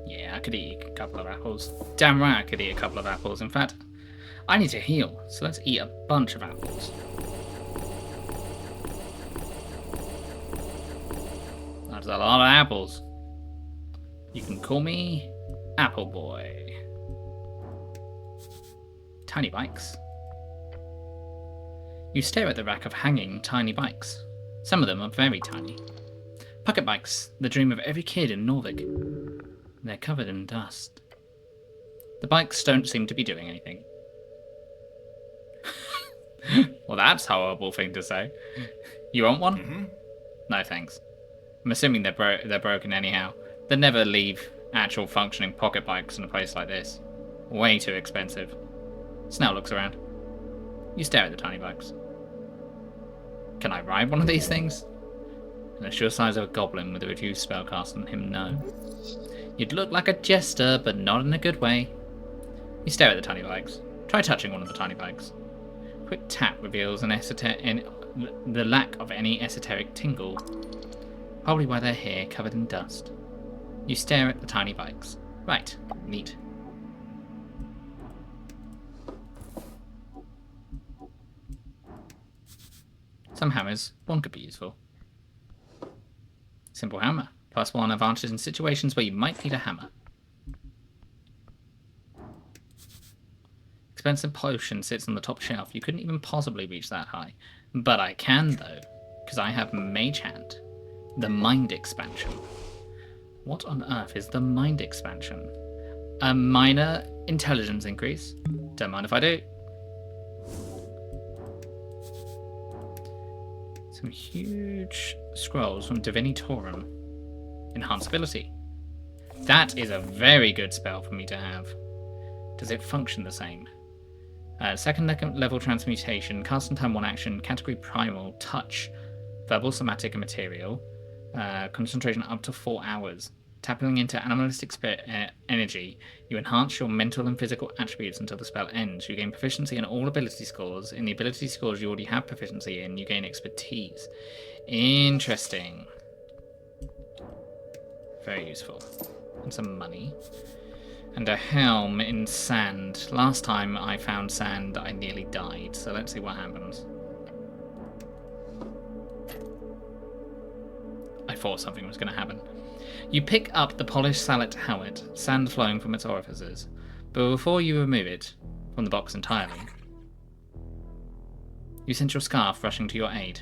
Yeah, I could eat a couple of apples. Damn right I could eat a couple of apples. In fact, I need to heal, so let's eat a bunch of apples. That's a lot of apples. You can call me Apple Boy. Tiny bikes. You stare at the rack of hanging tiny bikes. Some of them are very tiny. Pocket bikes, the dream of every kid in Norvik. They're covered in dust. The bikes don't seem to be doing anything. Well, that's a horrible thing to say. You want one? Mm-hmm. No, thanks. I'm assuming they're broken anyhow. They'd never leave actual functioning pocket bikes in a place like this. Way too expensive. Snell looks around. You stare at the tiny bikes. Can I ride one of these things? And the sure size of a goblin with a reduced spellcast on him, no. You'd look like a jester, but not in a good way. You stare at the tiny bikes. Try touching one of the tiny bikes. Quick tap reveals the lack of any esoteric tingle. Probably why they're here, covered in dust. You stare at the tiny bikes. Right, neat. Some hammers, one could be useful. Simple hammer. +1 advantage in situations where you might need a hammer. Expensive potion sits on the top shelf. You couldn't even possibly reach that high. But I can, though, because I have Mage Hand. The Mind Expansion. What on earth is the Mind Expansion? A minor intelligence increase. Don't mind if I do. Some huge scrolls from Divinitorum. Enhanced ability. That is a very good spell for me to have. Does it function the same? Second level transmutation, cast in turn 1 action, category primal, touch, verbal, somatic, and material. Concentration up to 4 hours. Tapping into animalistic energy, you enhance your mental and physical attributes until the spell ends. You gain proficiency in all ability scores. In the ability scores you already have proficiency in, you gain expertise. Interesting. Very useful. And some money. And a helm in sand. Last time I found sand, I nearly died. So let's see what happens. I thought something was going to happen. You pick up the polished sallet helmet, sand flowing from its orifices, but before you remove it from the box entirely, you sense your scarf rushing to your aid.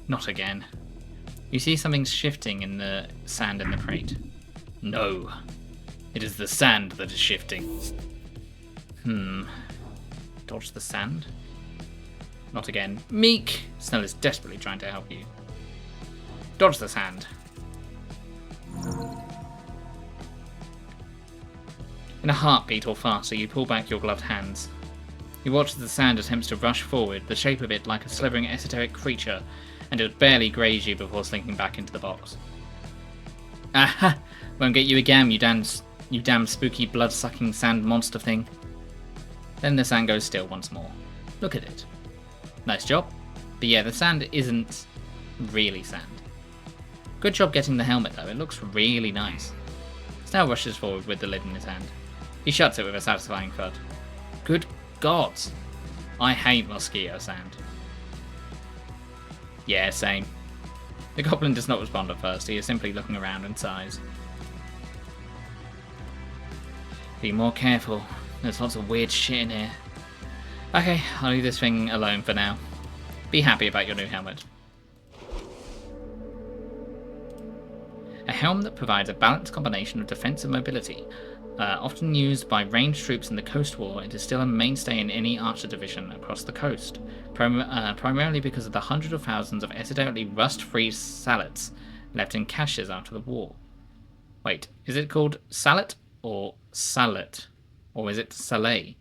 Not again. You see something shifting in the sand in the crate. No. It is the sand that is shifting. Dodge the sand? Not again. Meek! Snell is desperately trying to help you. Dodge the sand. In a heartbeat or faster, you pull back your gloved hands. You watch as the sand attempts to rush forward, the shape of it like a slithering esoteric creature, and it barely graze you before slinking back into the box. Aha! Won't get you again, you damn spooky blood-sucking sand monster thing. Then the sand goes still once more. Look at it. Nice job. But yeah, the sand isn't really sand. Good job getting the helmet though, it looks really nice. Snell rushes forward with the lid in his hand. He shuts it with a satisfying thud. Good gods! I hate mosquito sand. Yeah, same. The goblin does not respond at first. He is simply looking around and sighs. Be more careful. There's lots of weird shit in here. Okay, I'll leave this thing alone for now. Be happy about your new helmet. A helm that provides a balanced combination of defense and mobility. Often used by ranged troops in the Coast War, it is still a mainstay in any archer division across the coast, primarily because of the hundreds of thousands of esoterically rust-free sallets left in caches after the war. Wait, is it called salet or salet? Or is it salé?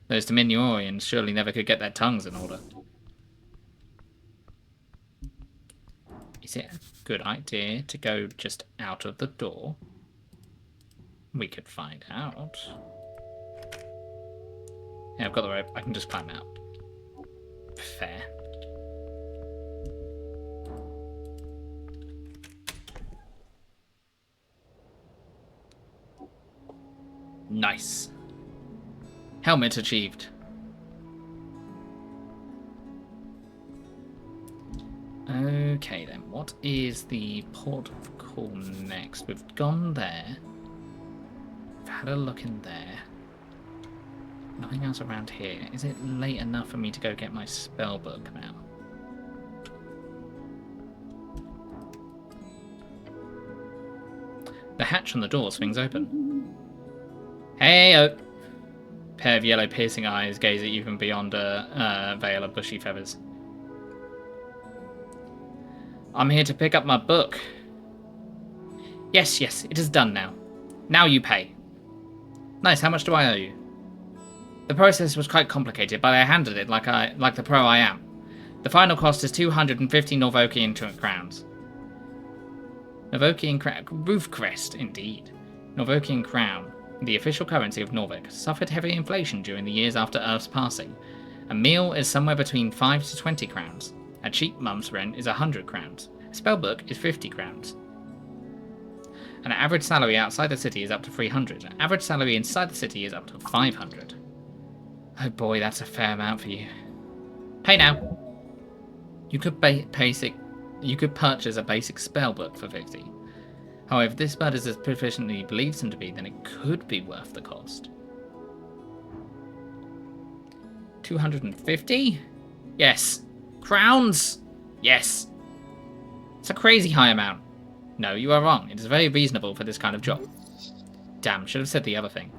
Those Dominionians surely never could get their tongues in order. Is it a good idea to go just out of the door? We could find out. Yeah, I've got the rope. I can just climb out. Fair. Nice. Helmet achieved. Okay then, what is the port of call next? We've gone there. We've had a look in there. Nothing else around here. Is it late enough for me to go get my spell book now? The hatch on the door swings open. Hey-o! Pair of yellow piercing eyes gaze at you from beyond a veil of bushy feathers. I'm here to pick up my book. Yes, it is done now. Now you pay. Nice, how much do I owe you? The process was quite complicated, but I handled it like the pro I am. The final cost is 250 Norvokian crowns. Norvokian crown, roof crest, indeed. Norvokian crown, the official currency of Norvik, suffered heavy inflation during the years after Earth's passing. A meal is somewhere between 5 to 20 crowns. A cheap month's rent is 100 crowns. A spellbook is 50 crowns. An average salary outside the city is up to 300. An average salary inside the city is up to 500. Oh boy, that's a fair amount for you. Pay now. You could purchase a basic spellbook for 50. However, if this bird is as proficient as he believes him to be, then it could be worth the cost. 250? Yes. Crowns? Yes. It's a crazy high amount. No, you are wrong. It is very reasonable for this kind of job. Damn, should have said the other thing.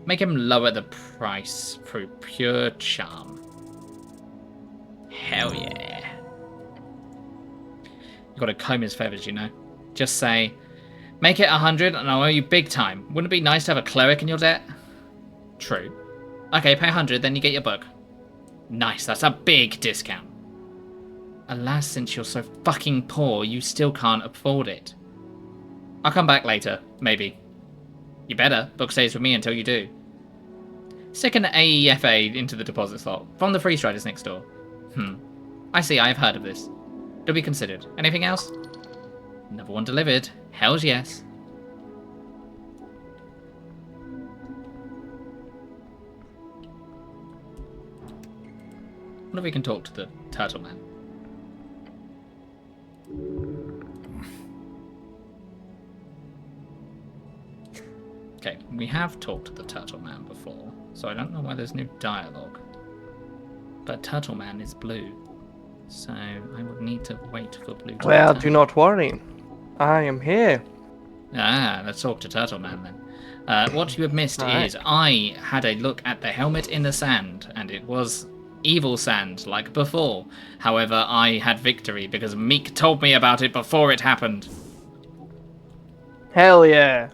Make him lower the price through pure charm. Hell yeah. You gotta comb his feathers, you know. Just say, make it 100 and I'll owe you big time. Wouldn't it be nice to have a cleric in your debt? True. Okay, pay 100, then you get your book. Nice, that's a big discount. Alas, since you're so fucking poor, you still can't afford it. I'll come back later, maybe. You better. Book stays with me until you do. Stick an AEFA into the deposit slot from the free striders next door. I see, I have heard of this. To be considered. Anything else? Another one delivered. Hells yes. What if we can talk to the turtle man? Okay, we have talked to the turtle man before, so I don't know why there's new dialogue. But turtle man is blue, so I would need to wait for blue to Well, return. do not worry. I am here. Ah, let's talk to turtle man then. What you have missed Alright. is I had a look at the helmet in the sand, and it was evil sand, like before. However, I had victory because Meek told me about it before it happened. Hell yeah.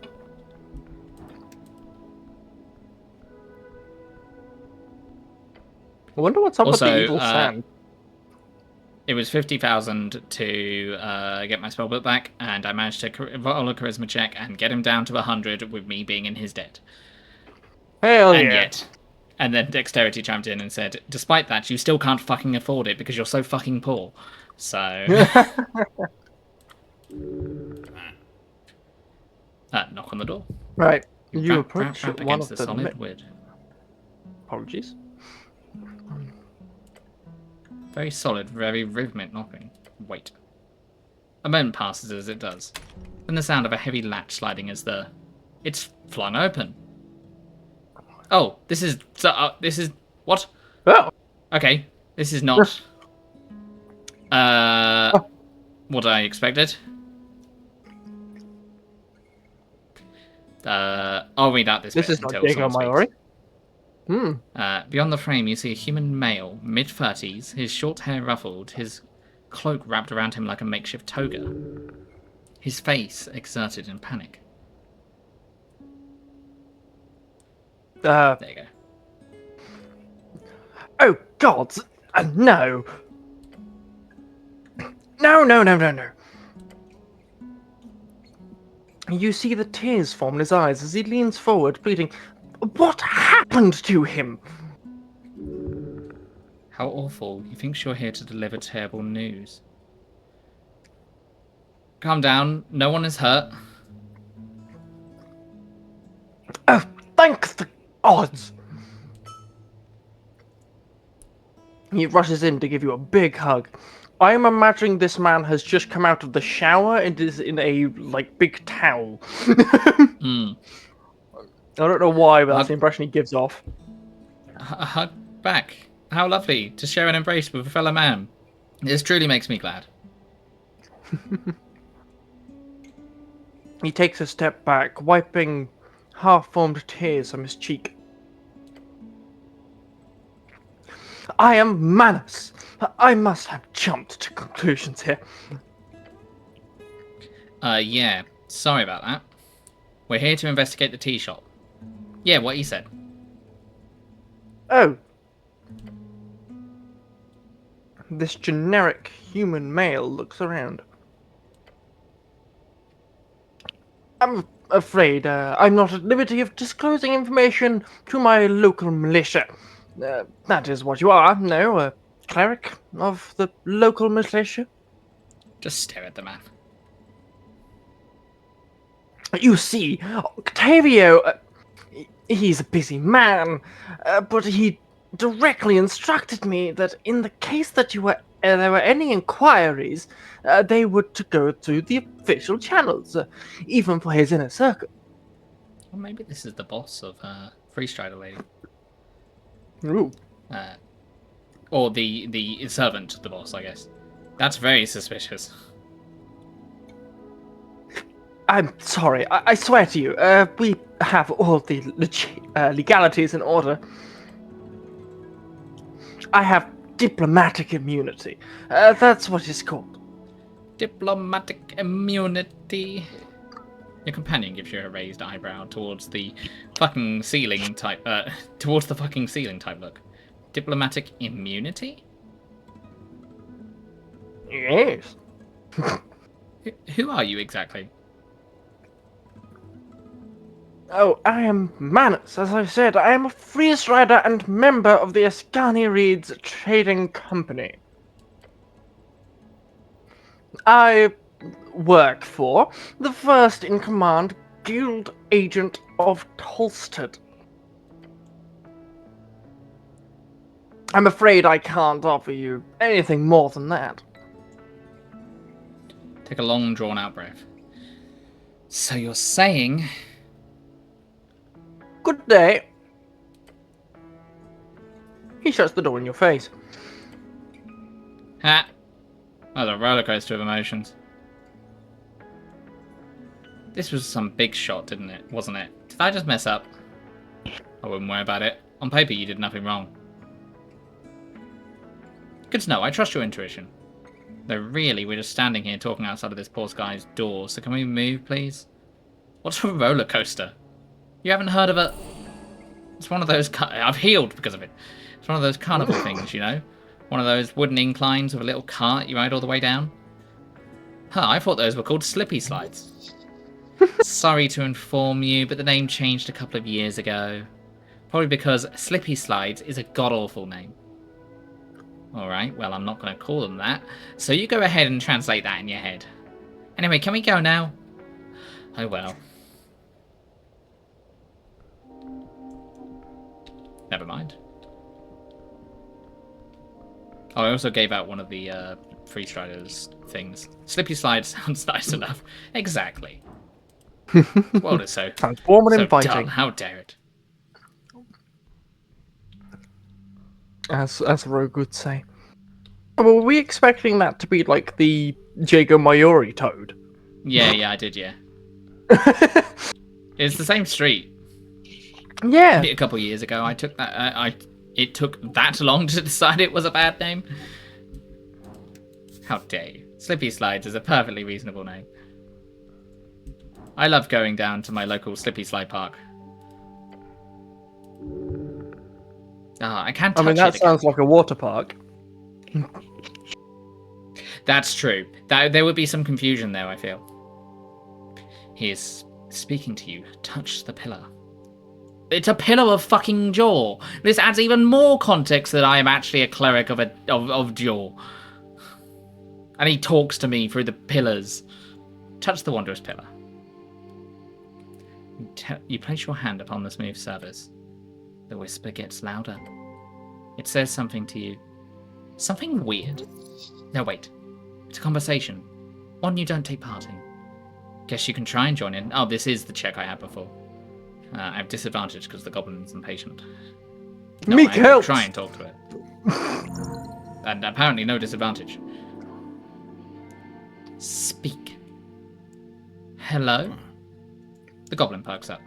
I wonder what's up with the Also, evil sand. It was 50,000 to get my spellbook back, and I managed to roll a charisma check and get him down to 100 with me being in his debt. Hell And yeah. yet, and then Dexterity chimed in and said, despite that, you still can't fucking afford it because you're so fucking poor. So, knock on the door. Right. You Rap, approach rap, rap one against of the the solid wood. Apologies. Very solid, very rhythmic knocking. Wait. A moment passes as it does. Then the sound of a heavy latch sliding as it's flung open. Oh, this is what? Oh, Okay, this is not what I expected. I'll read out this this bit is not until Diego someone speaks. Maori. Beyond the frame, you see a human male, mid-30s, his short hair ruffled, his cloak wrapped around him like a makeshift toga. His face exerted in panic. There you go. Oh, God! No! No, no, no, no, no. You see the tears form in his eyes as he leans forward, pleading, "What happened to him?" How awful. He thinks you're here to deliver terrible news. Calm down. No one is hurt. Oh, thank the gods! He rushes in to give you a big hug. I am imagining this man has just come out of the shower and is in a, big towel. Hmm. I don't know why, but that's Hug, the impression he gives off. hug back. How lovely to share an embrace with a fellow man. This truly makes me glad. He takes a step back, wiping half-formed tears from his cheek. I am Manus. I must have jumped to conclusions here. Yeah. Sorry about that. We're here to investigate the tea shop. Yeah, what he said. Oh. This generic human male looks around. I'm afraid I'm not at liberty of disclosing information to my local militia. That is what you are, no? A cleric of the local militia? Just stare at the man. You see, Octavio, he's a busy man, but he directly instructed me that in the case that there were any inquiries, they were to go through the official channels, even for his inner circle. Well, maybe this is the boss of Freestrider Lady. Ooh. Or the servant to the boss, I guess. That's very suspicious. I'm sorry, I swear to you, we have all the legalities in order. I have diplomatic immunity. That's what it's called. Diplomatic immunity. Your companion gives you a raised eyebrow towards the fucking ceiling type. Towards the fucking ceiling type look. Diplomatic immunity? Yes. Who are you exactly? Oh, I am Manus, as I said. I am a freeze-rider and member of the Ascani Reeds Trading Company. I work for the first-in-command Guild Agent of Tolstead. I'm afraid I can't offer you anything more than that. Take a long, drawn-out breath. So you're saying... Good day. He shuts the door in your face. Ha! That was a rollercoaster of emotions. This was some big shot, didn't it? Wasn't it? Did I just mess up? I wouldn't worry about it. On paper, you did nothing wrong. Good to know. I trust your intuition. Though really, we're just standing here talking outside of this poor guy's door, so can we move, please? What's a roller coaster? You haven't heard of it? It's one of those... I've healed because of it. It's one of those carnival things, you know? One of those wooden inclines with a little cart you ride all the way down. Huh, I thought those were called slippy slides. Sorry to inform you, but the name changed a couple of years ago. Probably because Slippy Slides is a god-awful name. Alright, well, I'm not going to call them that. So you go ahead and translate that in your head. Anyway, can we go now? Oh, well. Never mind. Oh, I also gave out one of the Free Striders things. Slippy Slide sounds nice enough. Exactly. This world is so Sounds warm and so dull. inviting, How dare it? as Rogue would say. Well, were we expecting that to be like the Jago Mayuri toad? Yeah, I did. Yeah, it's the same street. Yeah. A couple of years ago, I took that. It took that long to decide it was a bad name. How dare you? Slippy Slides is a perfectly reasonable name. I love going down to my local Slippy Slide park. I can't touch I mean, that it sounds again. like a water park. That's true. There would be some confusion there, I feel. He is speaking to you. Touch the pillar. It's a pillar of fucking jaw. This adds even more context that I am actually a cleric of jaw. And he talks to me through the pillars. Touch the wondrous pillar. You place your hand upon the smooth surface. The whisper gets louder. It says something to you. Something weird. No, wait. It's a conversation. One you don't take part in. Guess you can try and join in. Oh, this is the check I had before. I have disadvantage because the goblin's impatient. No, Meek I can helps. try and talk to it. And apparently no disadvantage. Speak. Hello? The goblin perks up.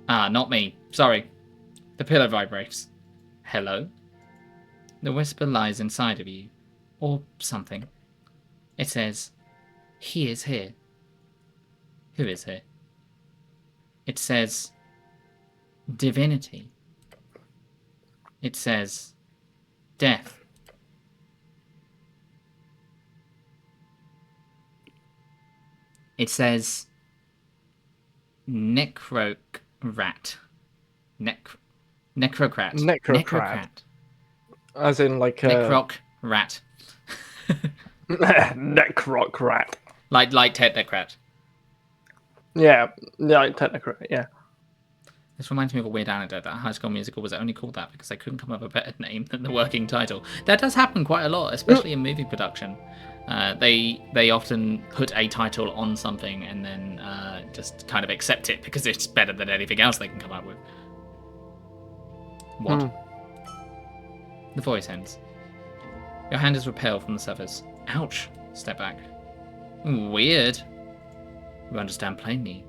Ah, not me. Sorry. The pillar vibrates. Hello? The whisper lies inside of you. Or something. It says, he is here. Who is here? It says, divinity. It says, death. It says, necrocrat. Necrocrat. Necrocrat. As in, like, Necroc rat. Necrocrat. like technocrat. Yeah, like technocrat, yeah. This reminds me of a weird anecdote that High School Musical was only called that because they couldn't come up with a better name than the working title. That does happen quite a lot, especially in movie production. They often put a title on something and then just kind of accept it because it's better than anything else they can come up with. What? The voice ends. Your hand is repelled from the surface. Ouch. Step back. Weird. You understand plainly.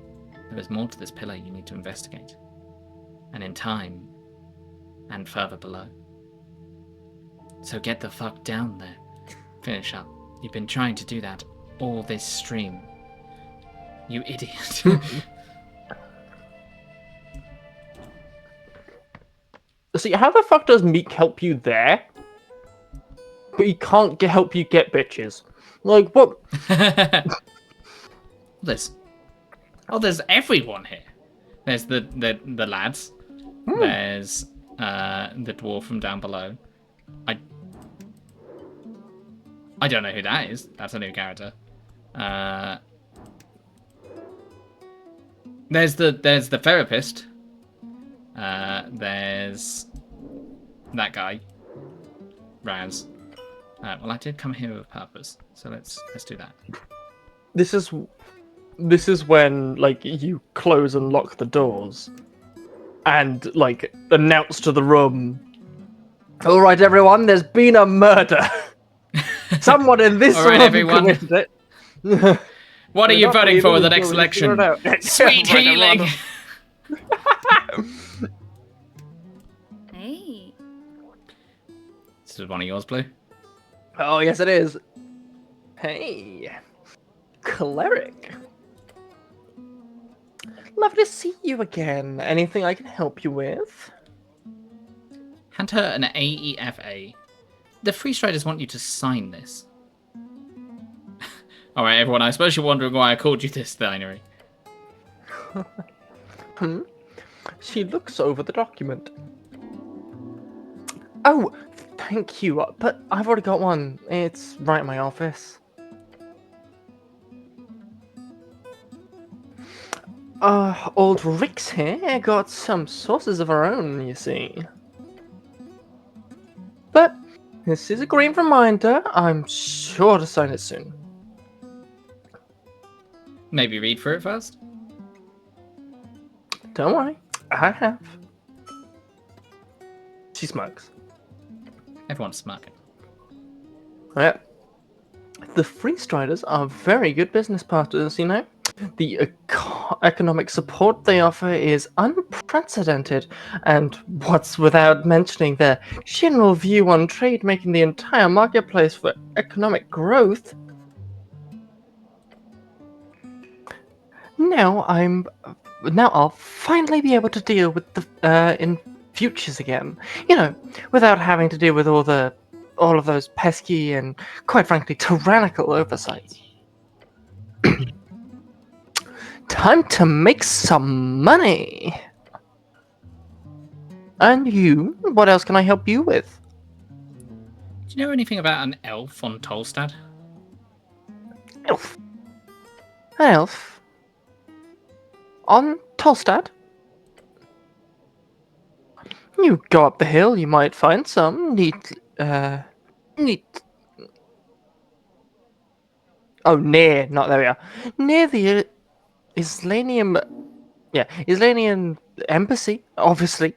There is more to this pillar you need to investigate. And in time, and further below. So get the fuck down there. Finish up. You've been trying to do that all this stream. You idiot. See, how the fuck does Meek help you there? But he can't help you get bitches. Like, what? There's everyone here. There's the lads. There's the dwarf from down below. I don't know who that is. That's a new character. There's the therapist. There's that guy, Raz. Well, I did come here with a purpose, so let's do that. This is when, like, you close and lock the doors and, like, announce to the room, all right, everyone, there's been a murder. Someone in this All right, room everyone. committed it. What are you Not voting for in the really next until we figure election? it out. Sweet Right, healing. Hey. This is one of yours, Blue. Oh, yes, it is. Hey, cleric. Lovely to see you again. Anything I can help you with? Hand her an AEFA. The Free Striders want you to sign this. Alright, everyone, I suppose you're wondering why I called you this, Dinery. She looks over the document. Oh, thank you, but I've already got one. It's right in my office. Old Rick's here got some sources of her own, you see. This is a green reminder. I'm sure to sign it soon. Maybe read through it first? Don't worry, I have. She smokes. Everyone's smirking. Yeah. The Free Striders are very good business partners, you know? The economic support they offer is unprecedented, and what's without mentioning their general view on trade making the entire marketplace for economic growth. Now I'll finally be able to deal with the in futures again. You know, without having to deal with all of those pesky and, quite frankly, tyrannical oversights. Time to make some money. And you, what else can I help you with? Do you know anything about an elf on Tolstad? Elf. An elf. On Tolstad? You go up the hill, you might find some neat. Oh, near, not there we are. Near the Islanian. Yeah, Islanian embassy, obviously.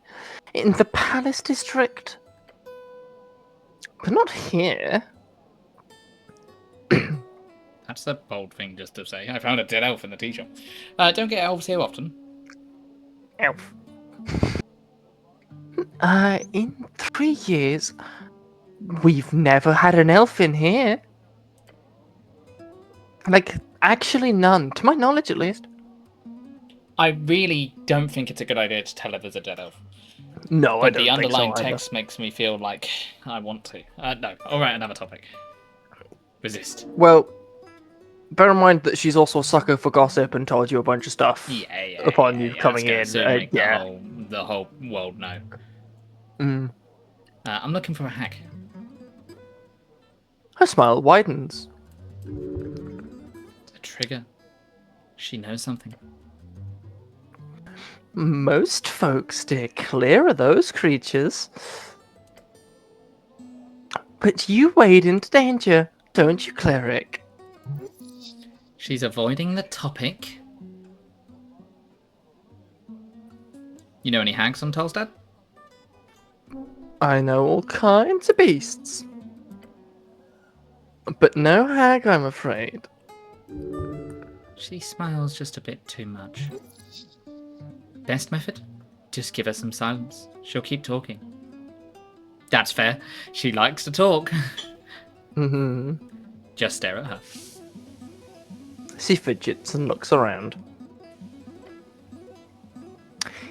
In the Palace District. But not here. That's a bold thing just to say. I found a dead elf in the tea shop. Don't get elves here often. Elf. In 3 years, we've never had an elf in here. Like, actually none, to my knowledge at least. I really don't think it's a good idea to tell her there's a dead elf. No, I But don't the think so underlying either. text makes me feel like I want to. No. Alright, another topic. Resist. Well, bear in mind that she's also a sucker for gossip and told you a bunch of stuff Yeah. upon you That's coming gonna in. soon make Yeah. the whole world know. Mm. I'm looking for a hack. Her smile widens. A trigger. She knows something. Most folks steer clear of those creatures. But you wade into danger, don't you, cleric? She's avoiding the topic. You know any hags on Tolstad? I know all kinds of beasts. But no hag, I'm afraid. She smiles just a bit too much. Best method? Just give her some silence. She'll keep talking. That's fair. She likes to talk. Mm-hmm. Just stare at her. She fidgets and looks around.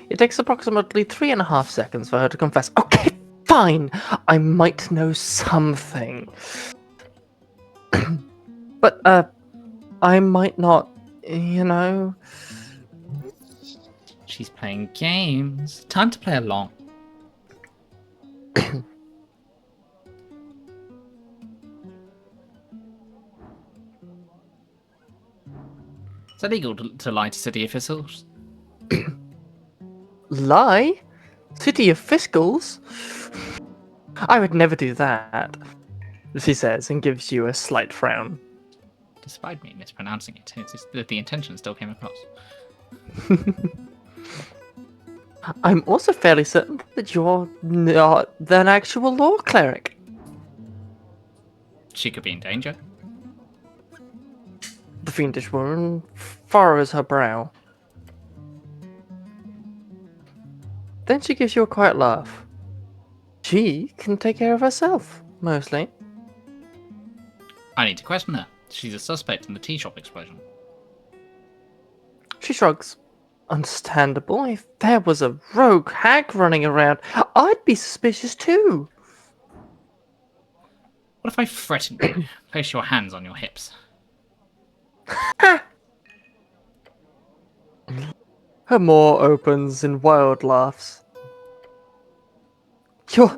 It takes approximately 3.5 seconds for her to confess. Okay, fine. I might know something. But, I might not, you know. She's playing games. Time to play along. Is it legal to lie to city officials? Lie? City of Fiscals? I would never do that, she says, and gives you a slight frown. Despite me mispronouncing it, it's just that the intention still came across. I'm also fairly certain that you're not an actual law cleric. She could be in danger. The fiendish woman furrows her brow. Then she gives you a quiet laugh. She can take care of herself, mostly. I need to question her. She's a suspect in the tea shop explosion. She shrugs. Understandable. If there was a rogue hag running around, I'd be suspicious too. What if I threaten you? Place your hands on your hips. Her maw opens in wild laughs. You're...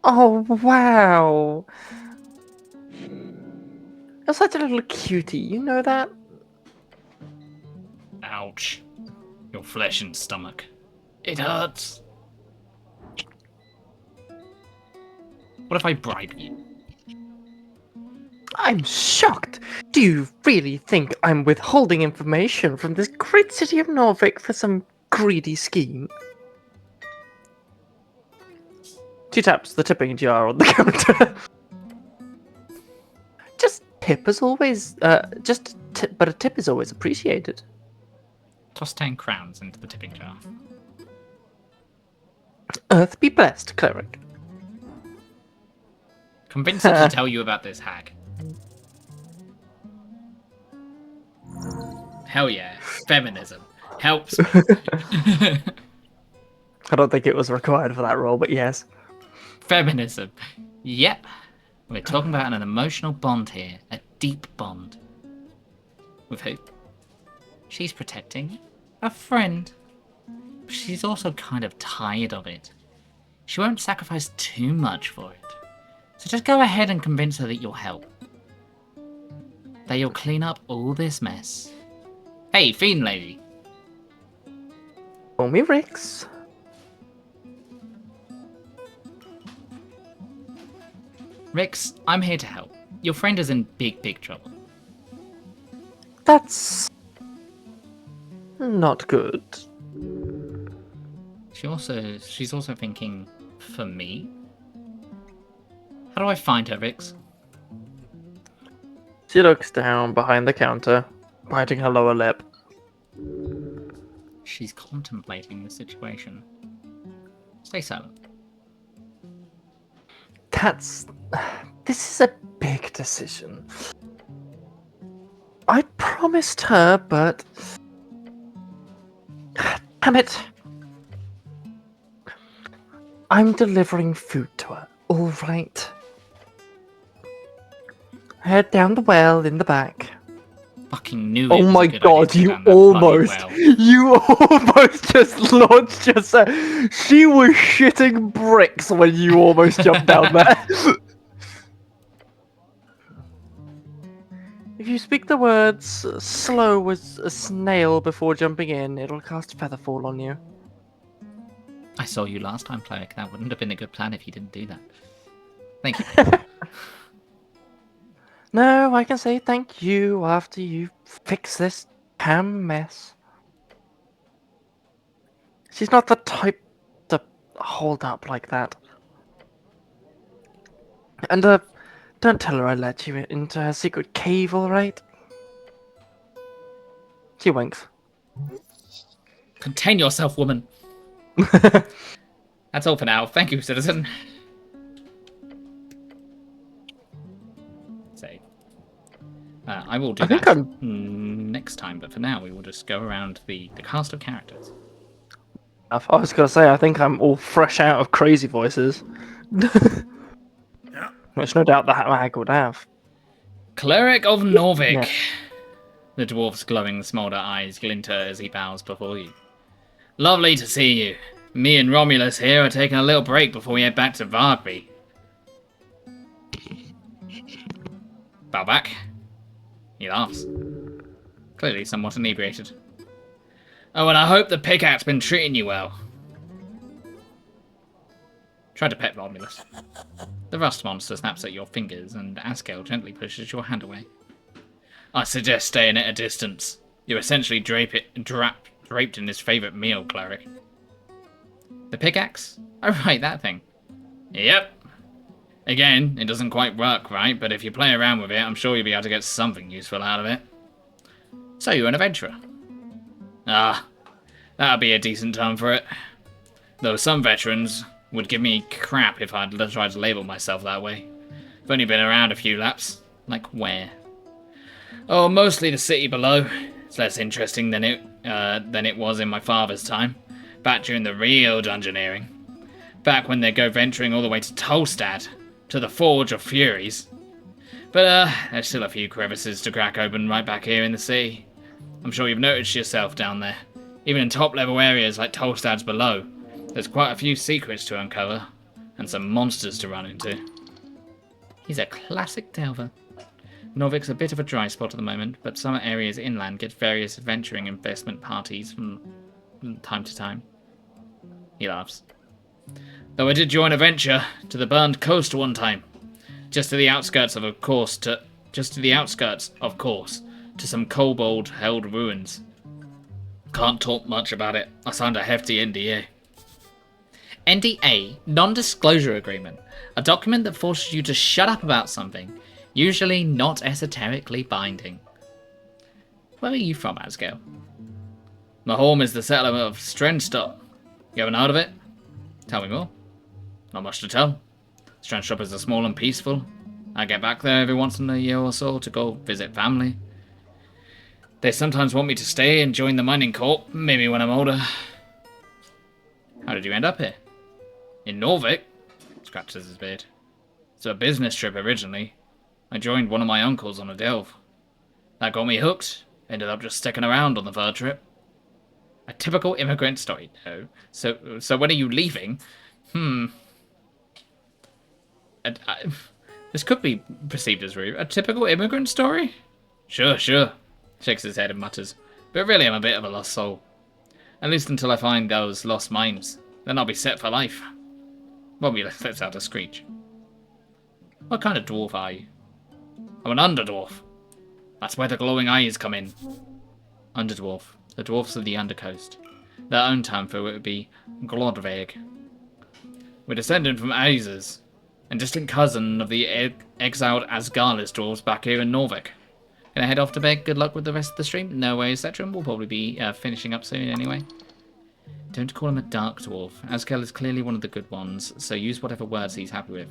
Oh, wow. You're such a little cutie, you know that? Ouch. Your flesh and stomach. It hurts. What if I bribe you? I'm shocked. Do you really think I'm withholding information from this great city of Norvik for some greedy scheme? She taps the tipping jar on the counter. Just tip as always. But a tip is always appreciated. Toss 10 crowns into the tipping jar. Earth be blessed, cleric. Convince her to tell you about this hag. Hell yeah. Feminism. Helps me. I don't think it was required for that role, but yes. Feminism. Yep. We're talking about an emotional bond here. A deep bond. With who? She's protecting a friend. But she's also kind of tired of it. She won't sacrifice too much for it. So just go ahead and convince her that you'll help. That you'll clean up all this mess. Hey, Fiend Lady. Call me Rix. Rix, I'm here to help. Your friend is in big trouble. That's not good. She's also thinking, for me? How do I find her, Rix? She looks down behind the counter, biting her lower lip. She's contemplating the situation. Stay silent. This is a big decision. I promised her, but... Damn it. I'm delivering food to her, alright? Head down the well in the back. Fucking knew it Oh was my a good god, idea to you go down that bloody almost, well. you almost just launched yourself. She was shitting bricks when you almost jumped down there. If you speak the words slow as a snail before jumping in, it'll cast Featherfall on you. I saw you last time, Cleric. That wouldn't have been a good plan if you didn't do that. Thank you. No, I can say thank you after you fix this damn mess. She's not the type to hold up like that. And, don't tell her I let you into her secret cave, alright? She winks. Contain yourself, woman. That's all for now. Thank you, citizen. Say. I will do that next time, but for now we will just go around the cast of characters. I was gonna say, I think I'm all fresh out of crazy voices. Which no doubt the hag would have. Cleric of Norvik. Yeah. The dwarf's glowing smolder eyes glinter as he bows before you. Lovely to see you. Me and Romulus here are taking a little break before we head back to Vargby. Bow back. He laughs. Clearly somewhat inebriated. Oh, and I hope the pickaxe been treating you well. Try to pet Romulus. The rust monster snaps at your fingers, and Askel gently pushes your hand away. I suggest staying at a distance. You're essentially draped in his favourite meal, Cleric. The pickaxe? Oh right, that thing. Yep. Again, it doesn't quite work right, but if you play around with it, I'm sure you'll be able to get something useful out of it. So you're an adventurer. Ah, that'll be a decent term for it. Though some veterans would give me crap if I'd tried to label myself that way. I've only been around a few laps. Like where? Oh, mostly the city below. It's less interesting than it was in my father's time. Back during the real dungeoneering. Back when they'd go venturing all the way to Tolstad. To the Forge of Furies. But there's still a few crevices to crack open right back here in the city. I'm sure you've noticed yourself down there. Even in top level areas like Tolstad's below. There's quite a few secrets to uncover. And some monsters to run into. He's a classic delver. Norvik's a bit of a dry spot at the moment, but some areas inland get various adventuring investment parties from time to time. He laughs. Though I did join a venture to the burned coast one time. Just to the outskirts, of course, to some kobold-held ruins. Can't talk much about it. I signed a hefty NDA. NDA, non-disclosure agreement, a document that forces you to shut up about something, usually not esoterically binding. Where are you from, Asgale? My home is the settlement of Strenstop. You haven't heard of it? Tell me more. Not much to tell. Strenstop is small and peaceful. I get back there every once in a year or so to go visit family. They sometimes want me to stay and join the mining corp, maybe when I'm older. How did you end up here? In Norvik? Scratches his beard. It's a business trip originally. I joined one of my uncles on a delve. That got me hooked. Ended up just sticking around on the third trip. A typical immigrant story. No. So when are you leaving? This could be perceived as rude. A typical immigrant story? Sure. Shakes his head and mutters. But really I'm a bit of a lost soul. At least until I find those lost mines. Then I'll be set for life. Romulus lets out a screech. What kind of dwarf are you? I'm an underdwarf. That's where the glowing eyes come in. Underdwarf. The dwarfs of the Undercoast. Their own term for it would be Glodveg. We're descended from Azers, and distant cousin of the exiled Asgalis dwarves back here in Norvik. Gonna head off to bed. Good luck with the rest of the stream. No way, etc. We'll probably be finishing up soon anyway. Don't call him a dark dwarf. Askel is clearly one of the good ones, so use whatever words he's happy with.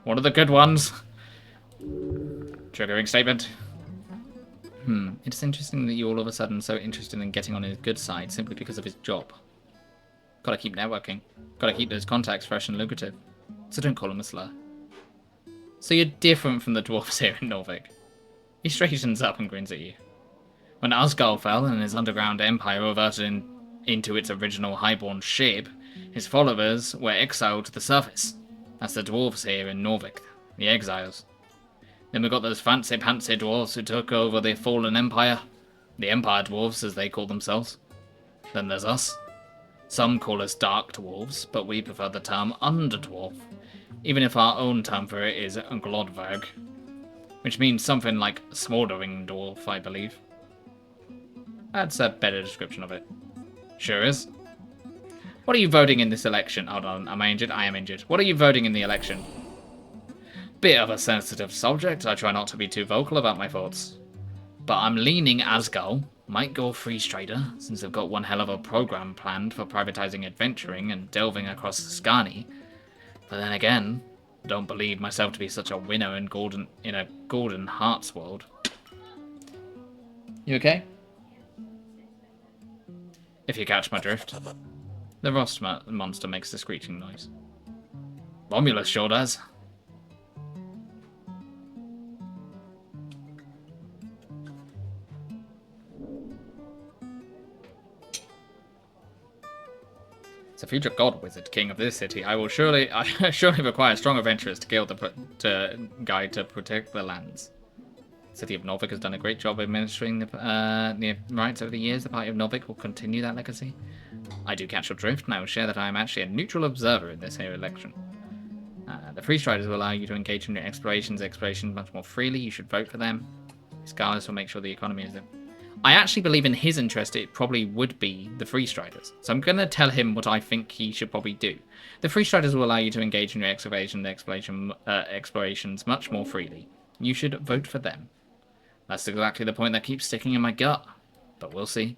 One of the good ones! Triggering statement. It's interesting that you're all of a sudden so interested in getting on his good side simply because of his job. Gotta keep networking. Gotta keep those contacts fresh and lucrative. So don't call him a slur. So you're different from the dwarfs here in Norvik. He straightens up and grins at you. When Asgard fell and his underground empire reverted into its original highborn shape, his followers were exiled to the surface. That's the dwarves here in Norvik, the exiles. Then we got those fancy-pantsy dwarves who took over the fallen empire. The Empire Dwarves, as they call themselves. Then there's us. Some call us Dark Dwarves, but we prefer the term Underdwarf, even if our own term for it is Glodverg, which means something like Smoldering Dwarf, I believe. That's a better description of it. Sure is. What are you voting in this election? Hold on, am I injured? I am injured. What are you voting in the election? Bit of a sensitive subject. I try not to be too vocal about my thoughts. But I'm leaning Asgal. Might go Free Trader, since they've got one hell of a program planned for privatizing adventuring and delving across Skani. But then again, I don't believe myself to be such a winner in a Golden Hearts world. You okay? If you catch my drift. The Rust monster makes a screeching noise. Romulus sure does. As a future god wizard king of this city, I surely require strong adventurers to guide to protect the lands. The city of Norvik has done a great job administering the rights over the years. The party of Norvik will continue that legacy. I do catch your drift, and I will share that I am actually a neutral observer in this here election. The Free Striders will allow you to engage in your explorations much more freely. You should vote for them. Scholars will make sure the economy is... I actually believe in his interest it probably would be the Free Striders. So I'm going to tell him what I think he should probably do. The Free Striders will allow you to engage in your explorations much more freely. You should vote for them. That's exactly the point that keeps sticking in my gut. But we'll see.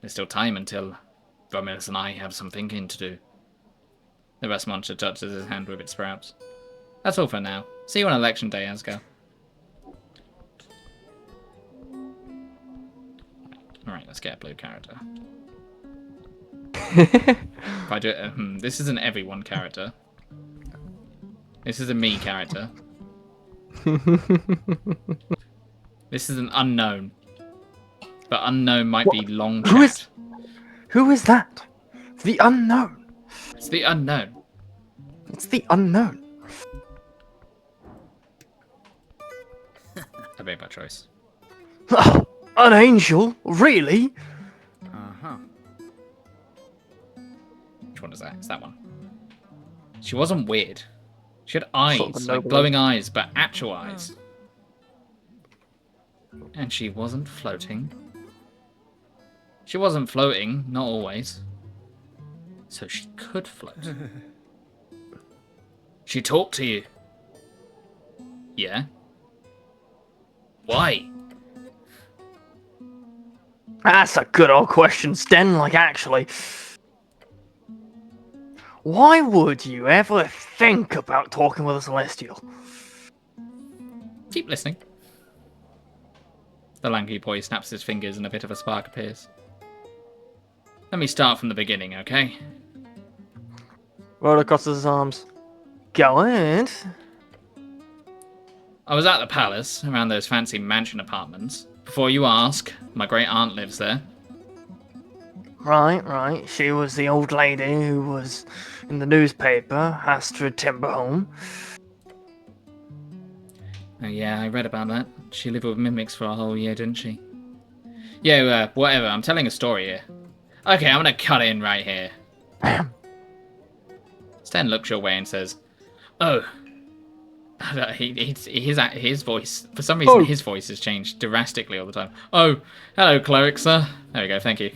There's still time until Romulus and I have some thinking to do. The rest monster touches his hand with its sprouts. That's all for now. See you on election day, Asgard. Alright, let's get a blue character. If I do it, this is an everyone character. This is a me character. This is an unknown. But unknown might be long chat. Who is that? The unknown. It's the unknown. It's the unknown. I made my choice. An angel? Really? Uh-huh. Which one is that? It's that one. She wasn't weird. She had Sort of a eyes, like noble glowing eyes, but actual eyes. And she wasn't floating. She wasn't floating, not always. So she could float. She talked to you. Yeah. Why? That's a good old question, Sten. Like, actually, why would you ever think about talking with a Celestial? Keep listening. The lanky boy snaps his fingers and a bit of a spark appears. Let me start from the beginning, okay? Roller crosses his arms. Go ahead. I was at the palace, around those fancy mansion apartments. Before you ask, my great aunt lives there. Right. She was the old lady who was in the newspaper, Astrid Timberholm. Oh yeah, I read about that. She lived with mimics for a whole year, didn't she? Yeah, whatever. I'm telling a story here. Okay, I'm gonna cut in right here. Sten looks your way and says, "Oh." His voice, for some reason, his voice has changed drastically all the time. Oh, hello, cleric, sir. There we go, thank you.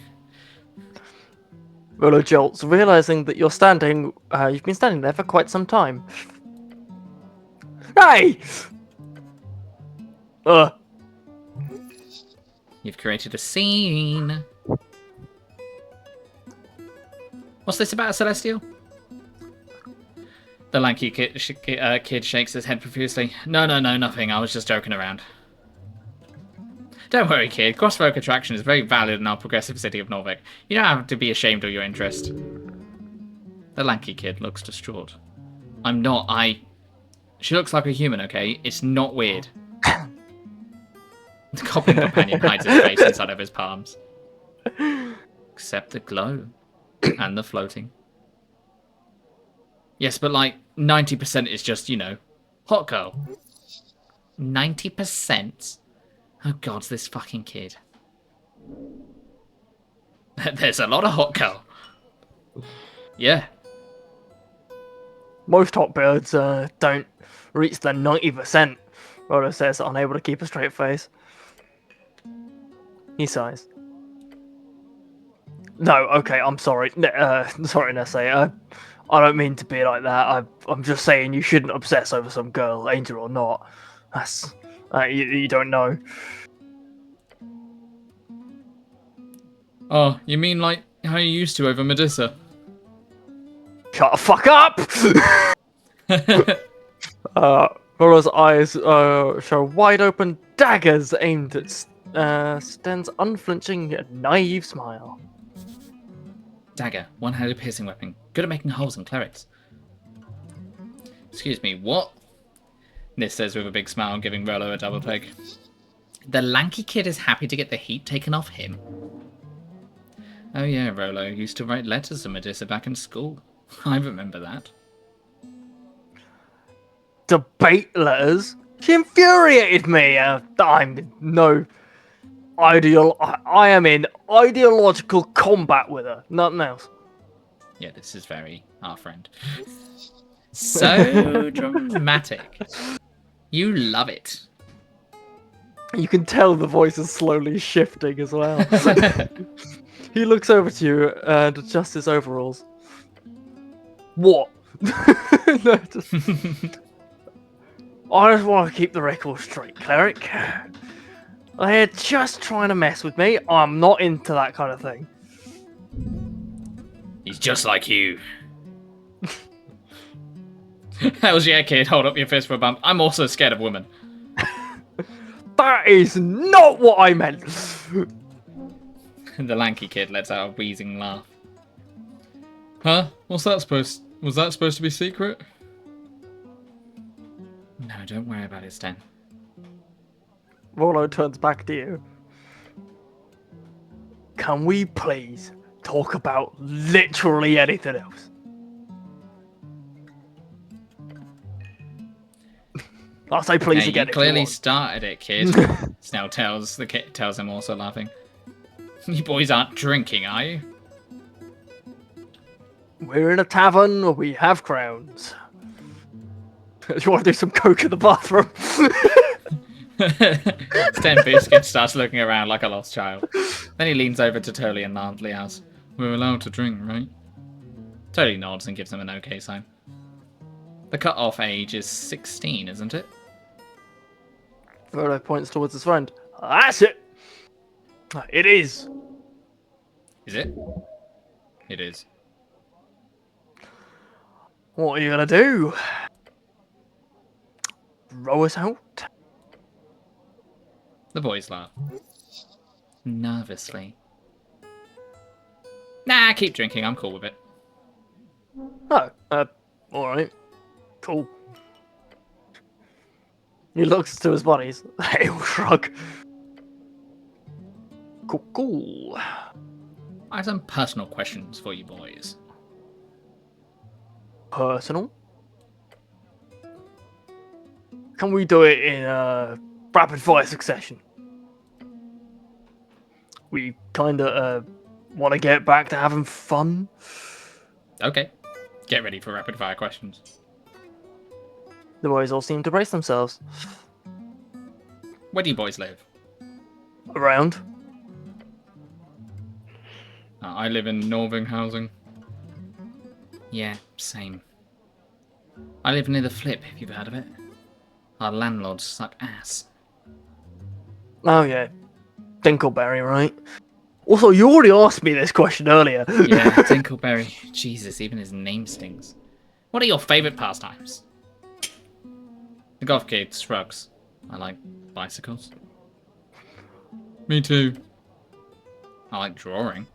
Rolo jolts, realizing that you've been standing there for quite some time. Hey! You've created a scene. What's this about a Celestial? The lanky kid shakes his head profusely. No, nothing. I was just joking around. Don't worry, kid. Crossfolk attraction is very valid in our progressive city of Norvik. You don't have to be ashamed of your interest. The lanky kid looks distraught. I'm not. She looks like a human, okay? It's not weird. The goblin companion hides his face inside of his palms. Except the glow. And the floating. Yes, but like 90% is just, hot girl. 90%? Oh god, this fucking kid. There's a lot of hot girl. Yeah. Most hot birds don't reach the 90%, Rolo says, unable to keep a straight face. He sighs. No, okay, I'm sorry. Sorry, Nessie. I don't mean to be like that. I'm just saying you shouldn't obsess over some girl, angel or not. That's... you don't know. Oh, you mean like how you used to over Medusa? Shut the fuck up! Rolo's eyes show wide open daggers aimed at Sten's unflinching, naive smile. Dagger, one-handed piercing weapon. Good at making holes in clerics. Excuse me, what? Nis says with a big smile, giving Rolo a double take. The lanky kid is happy to get the heat taken off him. Oh yeah, Rolo used to write letters to Medusa back in school. I remember that. Debate letters? She infuriated me. I am in ideological combat with her. Nothing else. Yeah, this is very our friend. So dramatic. You love it. You can tell the voice is slowly shifting as well. He looks over to you and adjusts his overalls. What? No, I just want to keep the record straight, cleric. They're just trying to mess with me. I'm not into that kind of thing. He's just like you. Hell's yeah, kid. Hold up your fist for a bump. I'm also scared of women. That is not what I meant. The lanky kid lets out a wheezing laugh. Huh? Was that supposed to be secret? No, don't worry about it, Sten. Rolo turns back to you. Can we please talk about literally anything else? I'll say please again. You clearly started it, kid. Snell tells him, also laughing. You boys aren't drinking, are you? We're in a tavern. We have crowns. Do you want to do some coke in the bathroom? Stan Biscuit starts looking around like a lost child. Then he leans over to Tolly and mildly asks, "We're allowed to drink, right?" Tolly nods and gives him an okay sign. The cut-off age is 16, isn't it? Frodo points towards his friend. That's it. It is. Is it? It is. What are you gonna do? Row us out? The boys laugh. Nervously. Nah, keep drinking. I'm cool with it. Oh, alright. Cool. He looks to his buddies. He'll shrug. Cool. I have some personal questions for you boys. Personal? Can we do it in rapid fire succession? We kinda want to get back to having fun. Okay. Get ready for rapid fire questions. The boys all seem to brace themselves. Where do you boys live? Around. I live in Northing housing. Yeah, same. I live near the Flip, if you've heard of it. Our landlords suck ass. Oh yeah. Dinkleberry, right? Also, you already asked me this question earlier. Yeah, Dinkleberry. Jesus, even his name stings. What are your favourite pastimes? The golf kid shrugs. I like bicycles. Me too. I like drawing.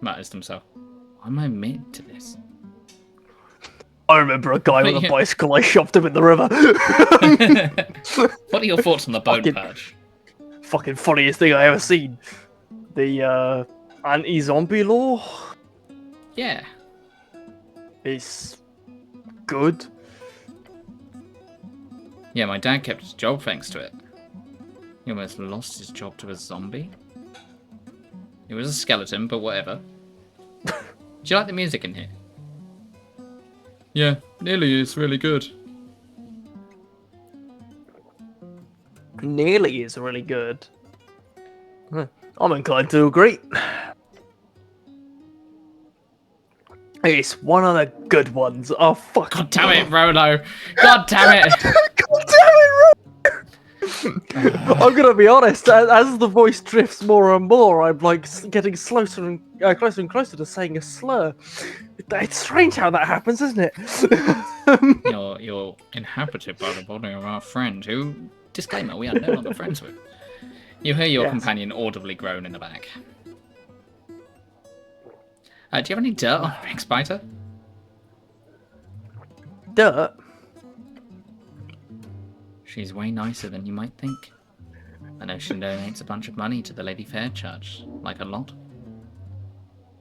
Mutters to himself. Why am I mid to this? I remember a guy with a bicycle. I shoved him in the river. What are your thoughts on the boat Fucking- purge? Fucking funniest thing I ever seen. The anti-zombie law Yeah. is good. Yeah, my dad kept his job thanks to it. He almost lost his job to a zombie. It was a skeleton, but whatever. Do you like the music in here? Yeah, nearly is really good. Nearly is really good. I'm inclined to agree. It's one of the good ones. Oh fuck! God damn it, Rolo! God damn it! God damn it, I'm gonna be honest. As the voice drifts more and more, I'm like getting closer and closer to saying a slur. It's strange how that happens, isn't it? You're inhabited by the body of our friend, who, disclaimer, we are no longer friends with. You hear your Yes. companion audibly groan in the back. Do you have any dirt on Rex Biter? Dirt. She's way nicer than you might think. I know she donates a bunch of money to the Lady Fair Church, like a lot.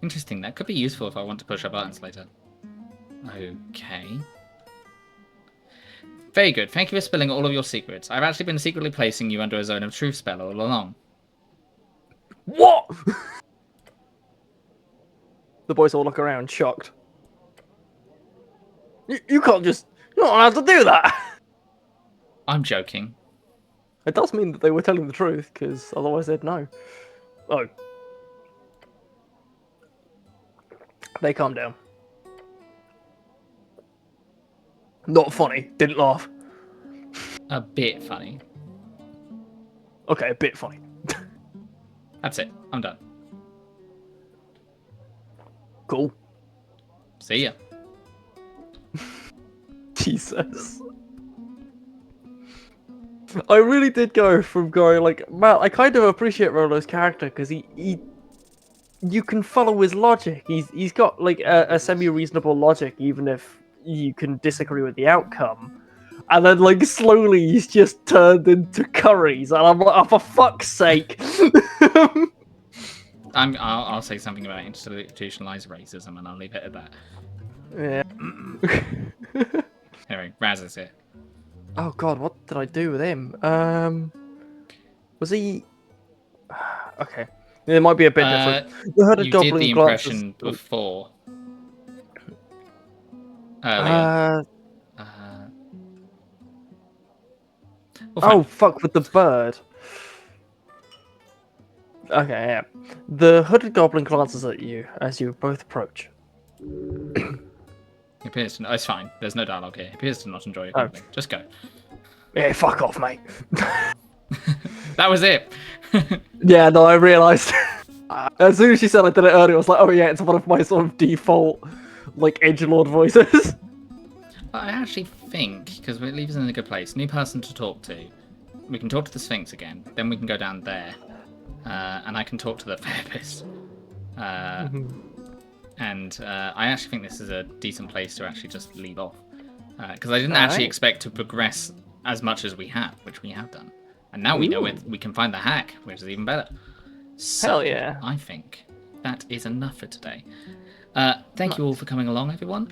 Interesting, that could be useful if I want to push her buttons later. Okay. Very good, thank you for spilling all of your secrets. I've actually been secretly placing you under a zone of truth spell all along. What? The boys all look around, shocked. You can't just... You're not allowed to do that! I'm joking. It does mean that they were telling the truth, because otherwise they'd know. Oh. They calm down. Not funny. Didn't laugh. A bit funny. Okay, a bit funny. That's it, I'm done. Cool. See ya. Jesus. I really did go from going like, man, I kind of appreciate Rolo's character because he you can follow his logic. He's got like a semi-reasonable logic, even if you can disagree with the outcome. And then like slowly he's just turned into curries, and I'm like, oh, for fuck's sake. I'll say something about institutionalized racism, and I'll leave it at that. Yeah. Anyway, Raz is here. Oh god, what did I do with him? Was he? Okay, it might be a bit different. You heard a You did goblin the glances- impression before. earlier. Uh, We'll find oh fuck with the bird. Okay, yeah. The hooded goblin glances at you as you both approach. He appears to. Oh, it's fine. There's no dialogue here. He appears to not enjoy your Oh. company. Just go. Hey, fuck off, mate. That was it. Yeah, no, I realised. As soon as she said I did it earlier, I was like, oh yeah, it's one of my sort of default, like, edgelord voices. I actually think, because it leaves us in a good place, new person to talk to. We can talk to the Sphinx again. Then we can go down there. And I can talk to the therapist. And I actually think this is a decent place to actually just leave off. Because I didn't actually expect to progress as much as we have, which we have done. And now we know we can find the hack, which is even better. So, Hell yeah. I think that is enough for today. Thank you all for coming along, everyone.